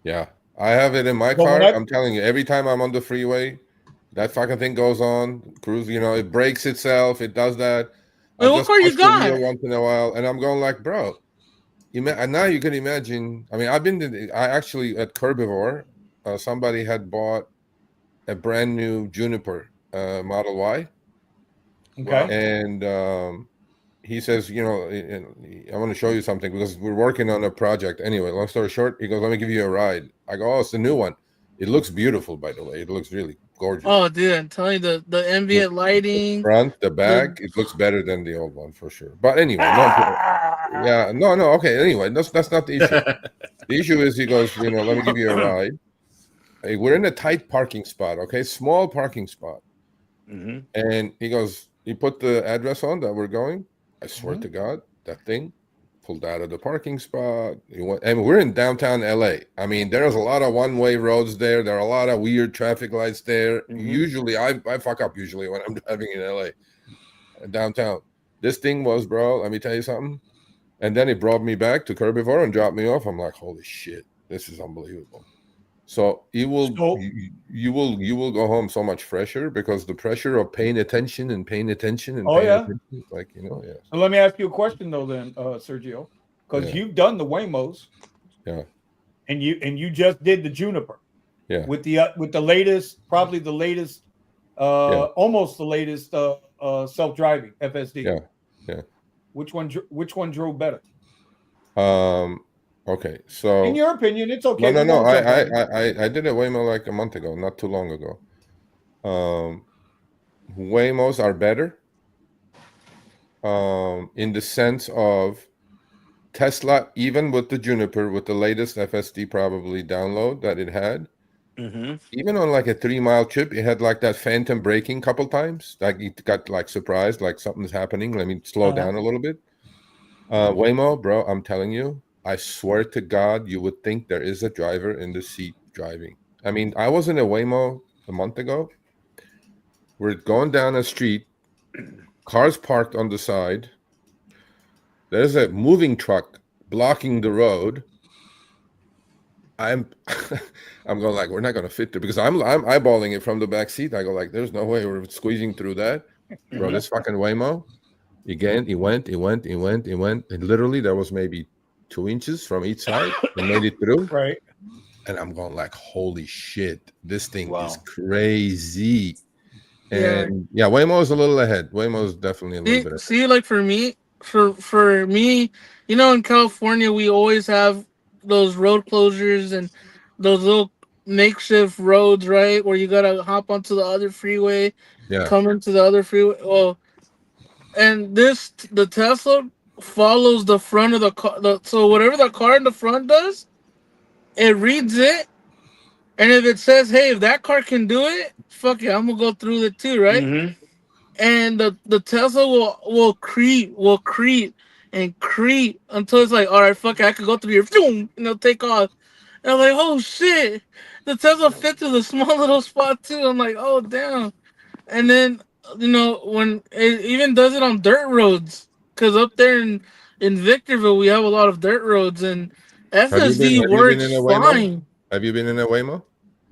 Yeah. I have it in my But car. when I'm telling you, every time I'm on the freeway, that fucking thing goes on. Cruise, you know, it brakes itself. It does that. Wait, what car you push the wheel got? once in a while, and I'm going like, bro. And now you can imagine. I mean, I actually at Curbivore, somebody had bought a brand new Juniper Model Y, Okay. and he says, you know, I want to show you something because we're working on a project. Anyway, long story short, he goes, let me give you a ride. I go, oh, it's the new one. It looks beautiful, by the way. It looks really gorgeous. Oh, dude, I'm telling you, the ambient lighting. The front, the back, it looks better than the old one for sure. But anyway, no. Okay, anyway, that's not the issue. The issue is he goes, you know, let me give you a ride. Hey, we're in a tight parking spot, okay, small parking spot. Mm-hmm. And he goes, he put the address on that we're going. I swear to God, that thing pulled out of the parking spot. And we're in downtown LA. I mean, there's a lot of one-way roads there. There are a lot of weird traffic lights there. Mhm. Usually, I fuck up usually when I'm driving in LA, downtown. This thing was, bro, let me tell you something. And then it brought me back to Curbivore and dropped me off. I'm like, holy shit, this is unbelievable. So you will go home so much fresher because the pressure of paying attention and paying attention and attention, like, you know, yeah. So let me ask you a question though, then, Sergio, because you've done the Waymos, and you just did the Juniper, with the latest, probably the latest, almost the latest self-driving FSD. Yeah. Which one drove better? Okay, so in your opinion, it's okay. No. I did a Waymo like a month ago, not too long ago. Waymos are better. In the sense of Tesla, even with the Juniper, with the latest FSD probably download that it had, even on like a 3-mile trip, it had like that phantom braking couple times. Like it got like surprised, like something's happening. Let me slow down a little bit. Waymo, bro, I'm telling you, I swear to God, you would think there is a driver in the seat driving. I mean, I was in a Waymo a month ago. We're going down a street, cars parked on the side. There's a moving truck blocking the road. I'm going like, we're not going to fit there because I'm eyeballing it from the back seat. I go like, there's no way we're squeezing through that. Bro, this fucking Waymo, again, it went. And literally there was maybe 2 inches from each side and made it through. Right. And I'm going like, holy shit, this thing is crazy. And Waymo is a little ahead. Waymo is definitely a little bit ahead. See, like for me, you know, in California, we always have those road closures and those little makeshift roads, right? Where you gotta hop onto the other freeway, come into the other freeway. Well, and the Tesla follows the front of the car. So whatever the car in the front does, it reads it, And if it says, hey, if that car can do it, fuck it, I'm gonna go through it too, right? Mm-hmm. And the Tesla will creep and creep until it's like, all right, fuck it, I could go through here, boom, and it'll take off. And I'm like, oh shit, the Tesla fit to the small little spot too. I'm like, oh damn. And then when it even does it on dirt roads, because up there in Victorville we have a lot of dirt roads, and FSD Have you been in works a Waymo? fine. Have you been in a Waymo?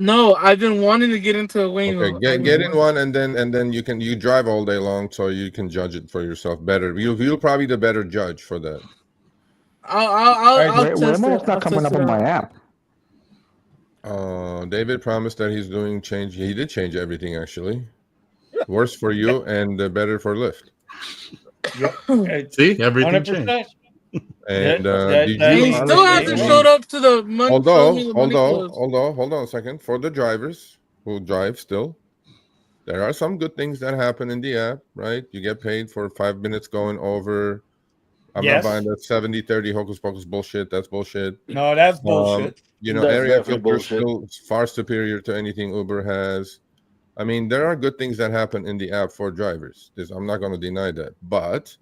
No, I've been wanting to get into a Okay, Waymo. get in one, and then you drive all day long, so you can judge it for yourself better. You'll probably the better judge for that. I'll test Waymo's it. not I'll coming test up it on my out. app. David promised that he's doing change. He did change everything actually. Worse for you and better for Lyft. Yep. See, everything changed. 100%. And That- did that- And you? he that- still that- hasn't that- showed up to the money. Although, The money close. hold on a second. For the drivers who drive still, there are some good things that happen in the app, right? You get paid for 5 minutes going over. I'm Yes. not buying that 70-30 hocus pocus bullshit. That's bullshit. No, that's bullshit. You know, That's area definitely filter is bullshit. still far superior to anything Uber has. I mean, there are good things that happen in the app for drivers. I'm not going to deny that. But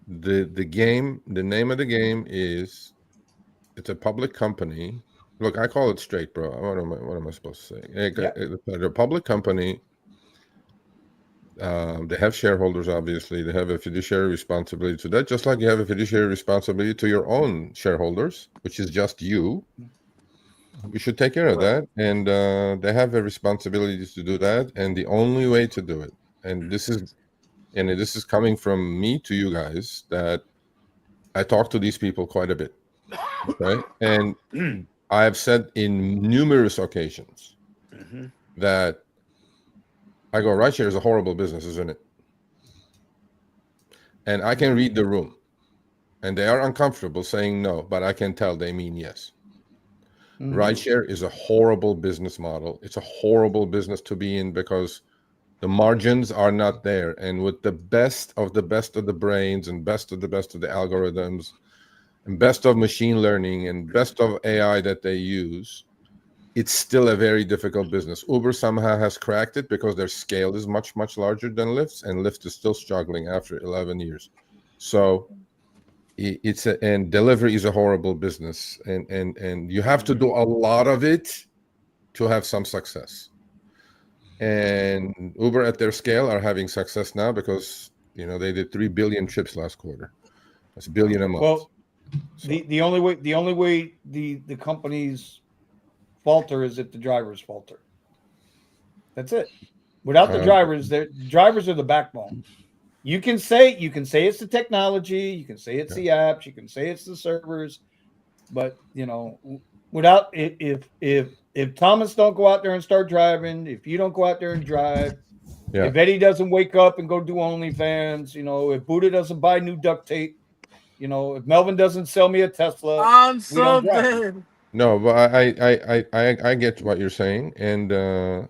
the name of the game is, it's a public company. Look, I call it straight, bro. What am I supposed to say? It's a public company. They have shareholders, obviously. They have a fiduciary responsibility to that, just like you have a fiduciary responsibility to your own shareholders, which is just you. We should take care of that, and they have a responsibility to do that. And the only way to do it, and this is coming from me to you guys, that I talk to these people quite a bit, okay? And I have said in numerous occasions that I go, rideshare is a horrible business, isn't it? And I can read the room, and they are uncomfortable saying no, but I can tell they mean yes. Rideshare is a horrible business model. It's a horrible business to be in because the margins are not there. And with the best of the brains and best of the algorithms and best of machine learning and best of AI that they use, it's still a very difficult business. Uber somehow has cracked it because their scale is much, much larger than Lyft's, and Lyft is still struggling after 11 years. So and delivery is a horrible business, and you have to do a lot of it to have some success. And Uber at their scale are having success now because they did 3 billion trips last quarter. That's $1 billion a month. Well, the only way the companies falter is if the drivers falter. That's it. Without the drivers, drivers are the backbone. You can say it's the technology, you can say it's the apps, you can say it's the servers, but without if Thomas don't go out there and start driving, if you don't go out there and drive, if Eddie doesn't wake up and go do OnlyFans, if Buddha doesn't buy new duct tape, if Melvin doesn't sell me a Tesla, I'm so dead. No, but I get what you're saying, and that's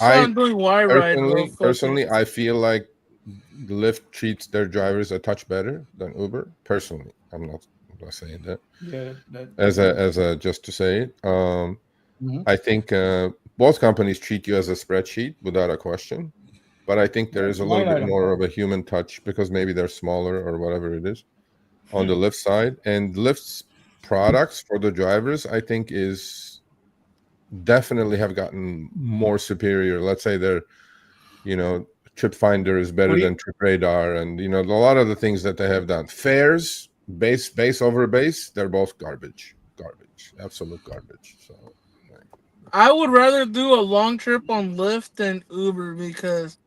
why I'm doing Y-Ride. Personally, I feel like Lyft treats their drivers a touch better than Uber. Personally, I'm not saying that. Yeah. As a just to say it. I think both companies treat you as a spreadsheet without a question, but I think there is a little bit more of a human touch because maybe they're smaller or whatever it is on the Lyft side. And Lyft's products for the drivers, I think, is definitely have gotten more superior. Let's say their Trip Finder is better than Trip Radar, and a lot of the things that they have done. Fares, base over base, they're both garbage, absolute garbage. So I would rather do a long trip on Lyft than Uber because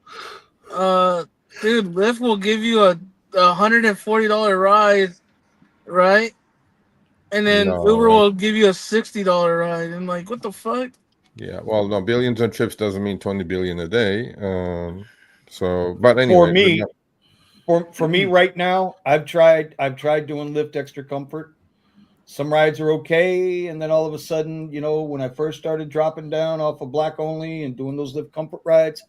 dude, Lyft will give you a $140 ride, right? And then Uber will give you a $60 ride. And like, what the fuck? Yeah, well, no, billions of trips doesn't mean 20 billion a day. So, but anyway, for me right now, I've tried doing Lyft Extra Comfort. Some rides are okay, and then all of a sudden, when I first started dropping down off of Black Only and doing those Lyft Comfort rides,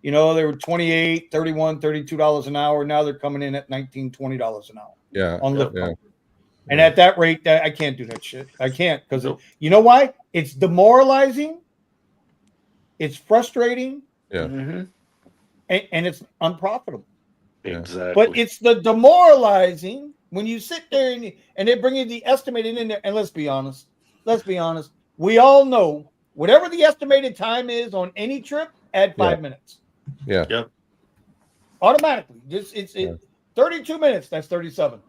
they were $28, $31, $32 an hour. Now they're coming in at $19, $20 an hour. Yeah, on Lyft yeah. Comfort. And Yeah. at that rate, I can't do that shit. I can't because Nope. you know why? It's demoralizing. It's frustrating, Yeah. Mhm. and it's unprofitable. Yeah. Exactly. But it's the demoralizing when you sit there and they bring you the estimated in there. And let's be honest. We all know whatever the estimated time is on any trip, add 5 minutes Yeah. Yep. automatically. Just it's Yeah. 32 minutes. That's 37.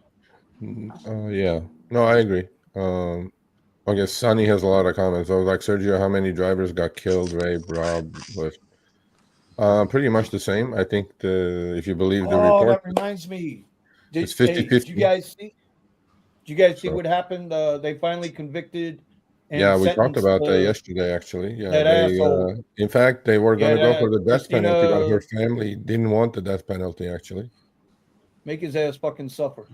Yeah. No, I agree. I guess Sonny has a lot of comments. I was like, Sergio, how many drivers got killed, raped, robbed, Lyft? Pretty much the same. I think if you believe the Oh, report, that reminds me. it's Did you 50-50. guys see? Did you guys see So, what happened? They finally convicted and yeah, we talked sentenced about that yesterday, actually. Yeah, that asshole. in fact, they were going to go Yeah, for the death penalty, but Christina, her family didn't want the death penalty, actually. make his ass fucking suffer.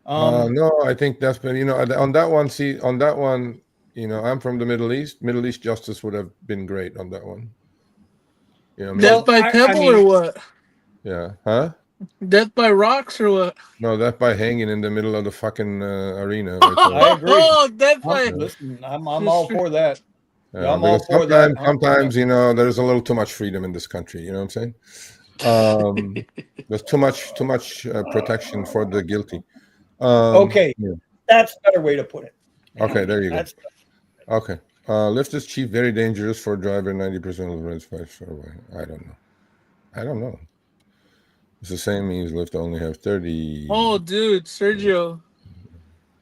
No, I think that's been, on that one, I'm from the Middle East. Middle East justice would have been great on that one. Death by pebble or what? Yeah. Huh? Death by rocks or what? No, that by hanging in the middle of the fucking arena. I agree. Oh, death by. Listen, I'm all for that. Yeah, I'm all because for that. sometimes, there's a little too much freedom in this country. You know what I'm saying? There's too much protection for the guilty. Okay, yeah. that's a better way to put it. Okay, there you go. That's Okay. Lyft is cheap, very dangerous for a driver. 90% of the rents 5-star. I don't know. It's the same means Lyft only have 30. Oh, dude, Sergio.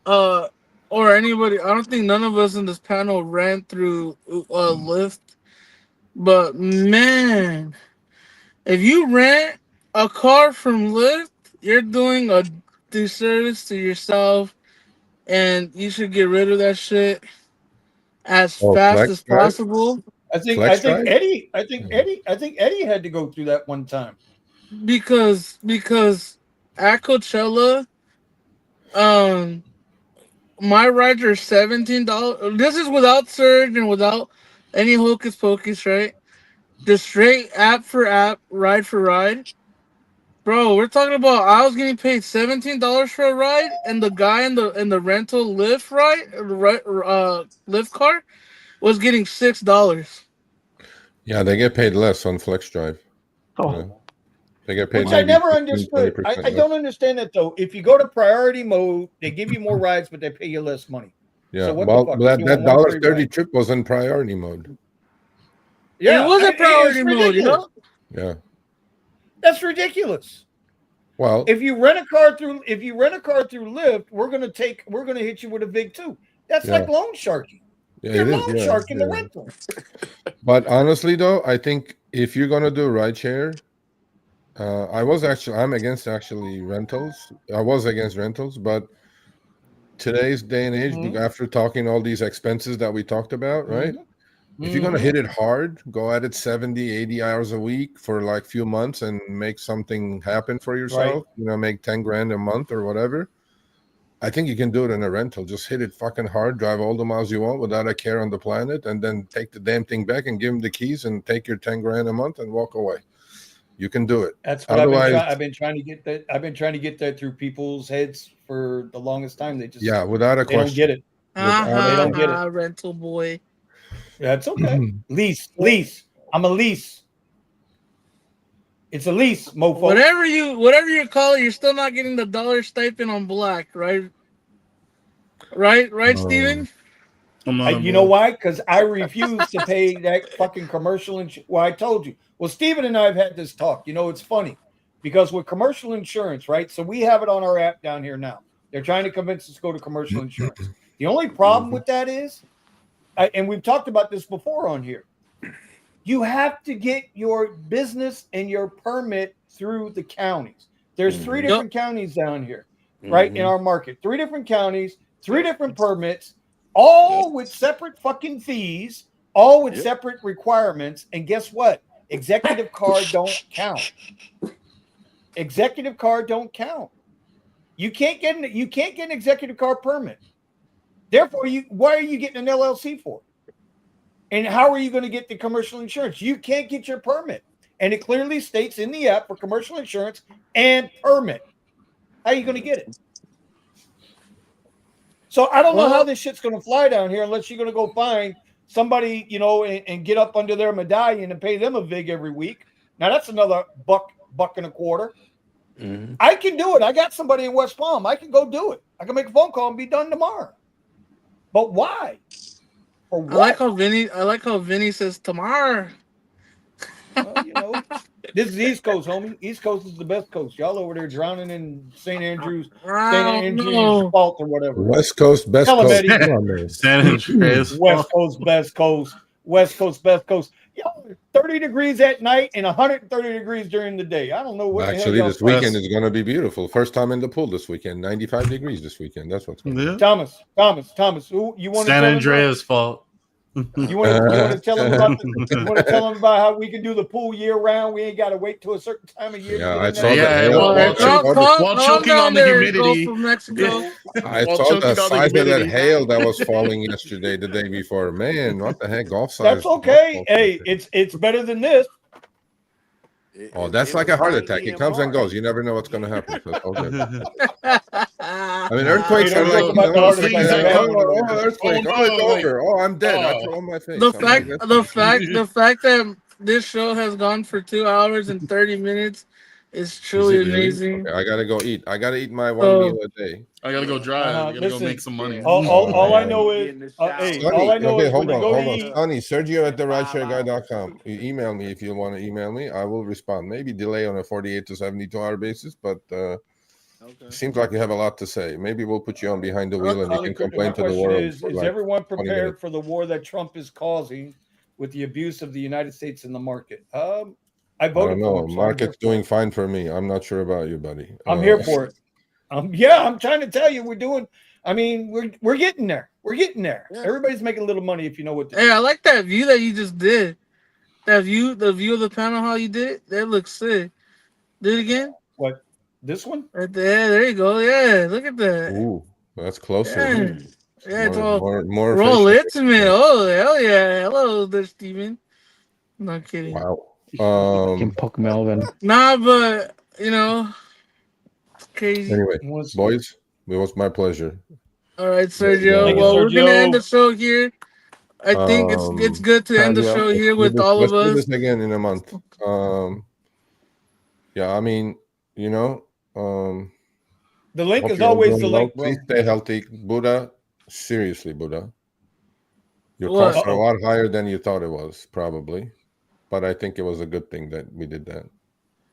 Or anybody. I don't think none of us in this panel ran through Lyft. But man, if you rent a car from Lyft, you're doing a disservice to yourself, and you should get rid of that shit as fast Flex as drive? possible. I think drive? Eddie had to go through that one time. Because at Coachella, my rides are $17. This is without surge and without any hocus pocus, right? Just straight app for app, ride for ride. Bro, we're talking about I was getting paid $17 for a ride, and the guy in the rental Lyft Lyft car was getting $6. Yeah, they get paid less on Flex Drive. Oh, They get paid Which I maybe never 15, understood. 20% I less. don't understand that though. If you go to priority mode, they give you more rides, but they pay you less money. Yeah, So what well, the fuck? that If you want one free $1.30 ride. trip was in priority mode. Yeah, It was a it's priority mode, ridiculous. Yeah. That's ridiculous. Well, If you rent a car through Lyft, we're gonna hit you with a big two. That's Yeah. like loan sharking. yeah, You're it is. loan Yeah, sharking the yeah. rental. But honestly, though, I think if you're gonna do rideshare, I'm against actually rentals. I was against rentals, but today's day and age, Mhm. after talking all these expenses that we talked about, right? If you're going to hit it hard, go at it 70, 80 hours a week for like few months and make something happen for yourself, make 10 grand a month or whatever. I think you can do it in a rental. Just hit it fucking hard, drive all the miles you want without a care on the planet, and then take the damn thing back and give them the keys and take your 10 grand a month and walk away. You can do it. That's what Otherwise, I've been trying to get that. I've been trying to get that through people's heads for the longest time. They just without a they don't question. get it. They don't get it. Rental boy. That's okay. Lease. I'm a lease. It's a lease, mofo. Whatever you call it, you're still not getting the dollar stipend on black, right? Right, Steven? You know why? Because I refuse to pay that fucking commercial insurance. Well, I told you. Well, Steven and I have had this talk. It's funny because with commercial insurance, right? So we have it on our app down here now. They're trying to convince us to go to commercial insurance. The only problem with that is, and we've talked about this before on here, you have to get your business and your permit through the counties. There's 3 different counties down here, right, in our market. 3 different counties, 3 different permits, all with separate fucking fees, all with separate requirements. And guess what? Executive card don't count. Executive card don't count. You can't get an executive card permit. Therefore, why are you getting an LLC for? And how are you going to get the commercial insurance? You can't get your permit. And it clearly states in the app for commercial insurance and permit. How are you going to get it? So I don't know how Well- this shit's going to fly down here unless you're going to go find somebody, you know, and get up under their medallion and pay them a vig every week. Now that's another buck and a quarter. Mhm. I can do it. I got somebody in West Palm. I can go do it. I can make a phone call and be done tomorrow. But why? For what? I like how Vinny says tomorrow. Well, you know, this is East Coast, homie. East Coast is the best coast. Y'all over there drowning in St. Andrews fault or whatever. West Coast, best Tell 'em, coast. Eddie. Come on, man. San Andreas. West Coast, best coast. West Coast, best coast. Yo, 30 degrees at night and 130 degrees during the day. I don't know what Actually, the hell this weekend is going to be beautiful. First time in the pool this weekend. 95 degrees this weekend. That's what's going to Yeah. Thomas. Who you want to San tell Andreas fault. You want to tell them about how we can do the pool year round. We ain't got to wait till a certain time of year. Yeah, to I get saw in the there. hail. While choking on the humidity. From Mexico. I While saw choking the on the size of that humidity. hail that was falling yesterday, the day before. Man, what the heck? Golf size. That's okay. Hey, it's better than this. Oh, that's It like was a heart 90 attack. It in comes and March. goes. You never know what's going to happen. So it's all good. I I mean, earthquakes Hey, are don't like, joke about the heart things attack. that oh, come- earthquake. Oh, Oh, it's no, like- over. Oh, I'm dead. I Oh. throw on my face. the I'm like, fact the fact that this show has gone for 2 hours and 30 minutes is truly Is it really? amazing. okay, I got to go eat. I got to eat my one So- meal a day. I gotta go drive. I gotta go Listen, make some money. yeah. All I Yeah. know Get is, in the shower. hey, Sonny, all I know okay, is hold when on, you go hold to on. eat, Sonny, Sergio at the 5 rideshareguy.com. You email me if you want to email me. I will respond. Maybe delay on a 48 to 72 hour basis, but Okay. seems like you have a lot to say. Maybe we'll put you on behind the wheel and you can my complain to the question world. is for like everyone 20 prepared minutes. for the war that Trump is causing with the abuse of the United States in the market? I I voted don't for know. him. So Market's doing fine for me. I'm not sure about you, buddy. I'm here for it. I'm trying to tell you, we're doing. I mean, we're getting there. We're getting there. Yeah. Everybody's making a little money if you know what to do. Hey, I like that view that you just did. The view of the panel, how you did it. That looks sick. Do it again. What? This one? Right there. There you go. Yeah, look at that. Ooh, that's closer. Yeah, yeah, it's all more roll facial intimate. Oh, hell yeah. Hello there, Steven. Not kidding. Wow. Can poke Melvin. Nah, but, you know, it's crazy. Anyway, Was- boys, it was my pleasure. All right, Thank Sergio. you, Well, we're going to Sergio. end the show here. I think it's good to end the show here with all of Let's do us. this again in a month. Yeah, I mean, you know, The link hope is you're all always doing the well. link, bro. Please stay healthy, Buddha. Seriously, Buddha. Your What? costs are a lot higher than you thought it was, probably. But I think it was a good thing that we did that.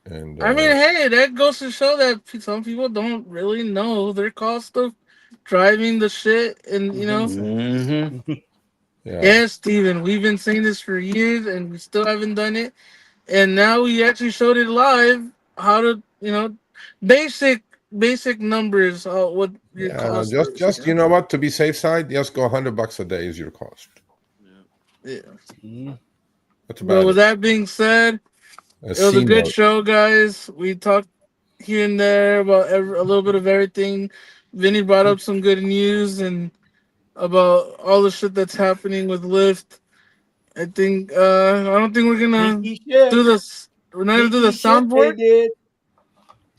And I mean, hey, that goes to show that some people don't really know their cost of driving the shit. And, you know, Mm-hmm. yeah, Steven, we've been saying this for years and we still haven't done it. And now we actually showed it live how to, you know, basic numbers, what your yeah, cost just is. you know what, to be safe side, just go $100 a day is your cost. Yeah. That's But about with it. that being said, it was a good show, guys. We talked here and there about a little bit of everything. Vinny brought up some good news and about all the shit that's happening with Lyft. I think I don't think we're gonna do this. We're not gonna do the soundboard.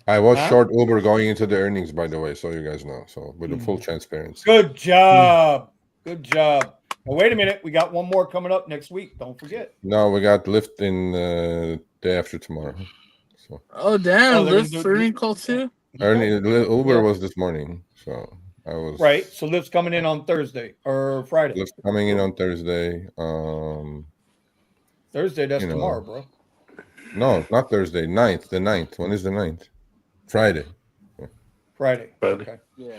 I was Huh? short Uber going into the earnings, by the way, so you guys know. So with the full transparency. Good job. Good job. Now, wait a minute. We got one more coming up next week. Don't forget. No, we got Lyft in day after tomorrow. So Oh damn, Oh, they're gonna Lyft do- earning call too. Uber Yeah. was this morning, so I was Right. So Lyft's coming in on Thursday or Friday. Lyft coming in on Thursday. Thursday, that's you know. tomorrow, bro. No, not Thursday. 9th. The 9th. When is the 9th? Friday. Friday. Friday. Okay. Yeah.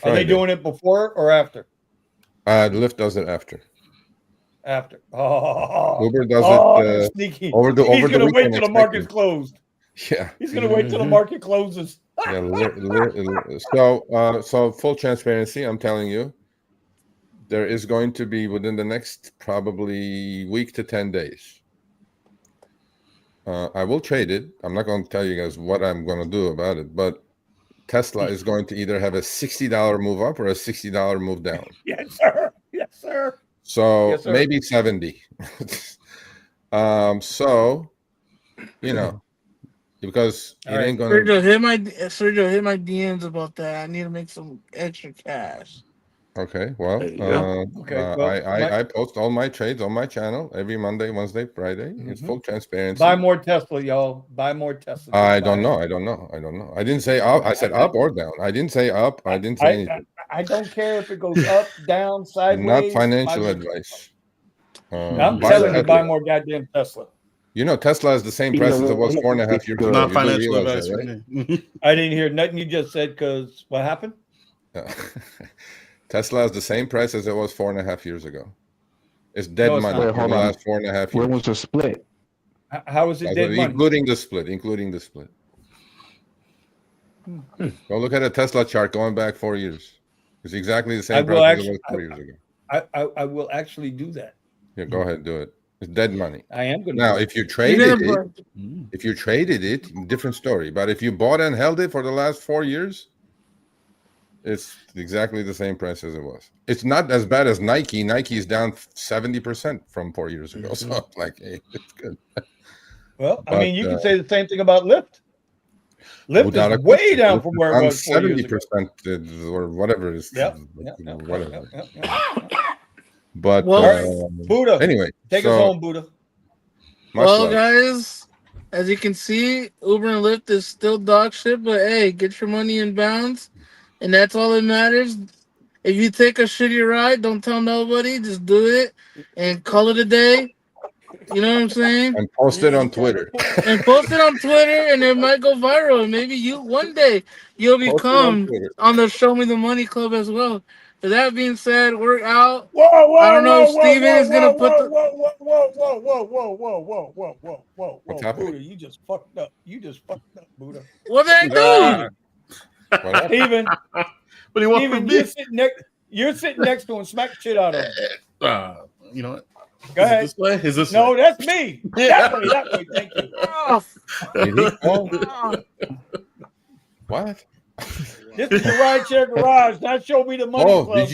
Are they doing it before or after? Lyft does it after. After. Oh, Uber does they're it sneaky. over the He's gonna wait weekend, till the market's expected. closed. Yeah. He's gonna wait till the market closes. Yeah. So full transparency, I'm telling you, there is going to be within the next probably week to 10 days. I will trade it. I'm not going to tell you guys what I'm going to do about it, but Tesla is going to either have a $60 move up or a $60 move down. Yes, sir. Yes, sir. So Yes, sir. maybe 70. So, you know, because it All right. ain't going to. Sergio hit my DMs about that. I need to make some extra cash. Okay, well, There you go. Okay, well, I post all my trades on my channel every Monday, Wednesday, Friday. It's full transparency. buy more Tesla, y'all. Buy more Tesla. I don't know. I didn't say up. I said up or down. I didn't say up. I didn't say anything. I don't care if it goes up, down, sideways. Not financial advice. I'm buy telling you, Tesla. buy more goddamn Tesla. You know, Tesla is the same price as it was 4.5 years ago. Not You do financial realize advice, that, right? I didn't hear nothing you just said because what happened? Tesla is the same price as it was 4.5 years ago. It's dead No, it's money not. for the last 4.5 years. When was the split? How is it dead money? Including the split. Go look at a Tesla chart going back 4 years. It's exactly the same price as it was 4 years ago. I will actually do that. Yeah, go ahead, do it. It's dead money. I am going to. Now, if you traded it, different story. But if you bought and held it for the last 4 years, it's exactly the same price as it was. It's not as bad as Nike. Nike is down 70% from 4 years ago. So, like, hey, it's good. Well, But, I mean, you can say the same thing about Lyft. Lyft is way down from where it was 4 years ago. 70% or whatever it is. Whatever. But Buddha. Anyway, take us home, Buddha. Well, guys, as you can see, Uber and Lyft is still dog shit, but hey, get your money in bounds, and that's all that matters. If you take a shitty ride, don't tell nobody. Just do it and call it a day. You know what I'm saying? And post it on Twitter. And post it on Twitter, and it might go viral. And maybe one day you'll become on the Show Me the Money Club as well. With that being said, we're out. I don't know if Steven is gonna put the. Whoa! Buddha, you just fucked up. Buddha. What did I do? Steven, what do you want from me? You're sitting next to him. Smack the shit out of him. You know what? Go ahead. This way? Is this no, way? That's me. That way. Thank you. What? This is the Rideshare Garage, not Show Me the Money Club. Did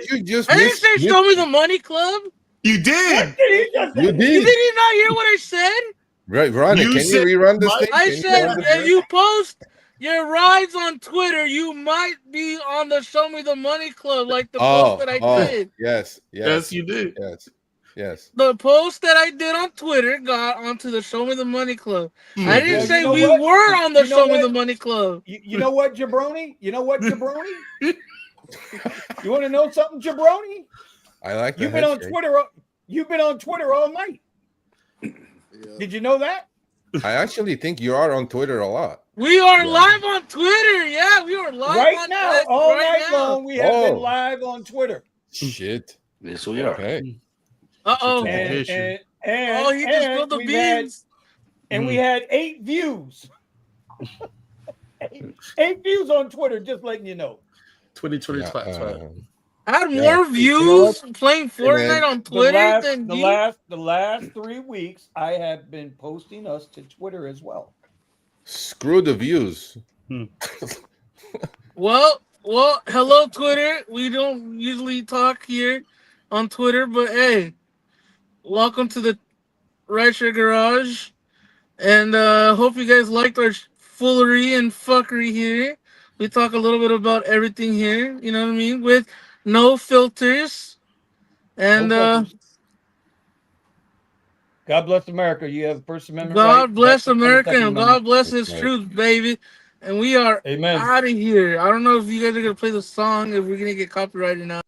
you just? I didn't say Show Me the Money Club. You did. You did. Did you not hear what I said? Right, Ronnie. Can you rerun this thing? I said if you post your rides on Twitter, you might be on the Show Me the Money Club, like the post that I did. Yes, you did. Yes. The post that I did on Twitter got onto the Show Me the Money Club. I didn't say we were on the Show Me the Money Club. You know what, Jabroni? You want to know something, Jabroni? I like. You've been on Twitter. You've been on Twitter all night. Did you know that? I actually think you are on Twitter a lot. We are live on Twitter. Yeah, we are live right now. All night long, we have been live on Twitter. Shit. Yes, we are. Okay. Uh-oh. And he just spilled the beans. We had 8 views. 8 views on Twitter, just letting you know. 2020 I had more views playing Fortnite on Twitter than you. The last 3 weeks, I have been posting us to Twitter as well. Screw the views. Well, hello, Twitter. We don't usually talk here on Twitter, but hey, welcome to the Rideshare Garage, and hope you guys liked our foolery and fuckery here. We talk a little bit about everything here, you know what I mean, with no filters. And God bless America. You have First Amendment. God bless America, and God bless His truth, baby. And we are out of here. I don't know if you guys are gonna play the song, if we're gonna get copyrighted now.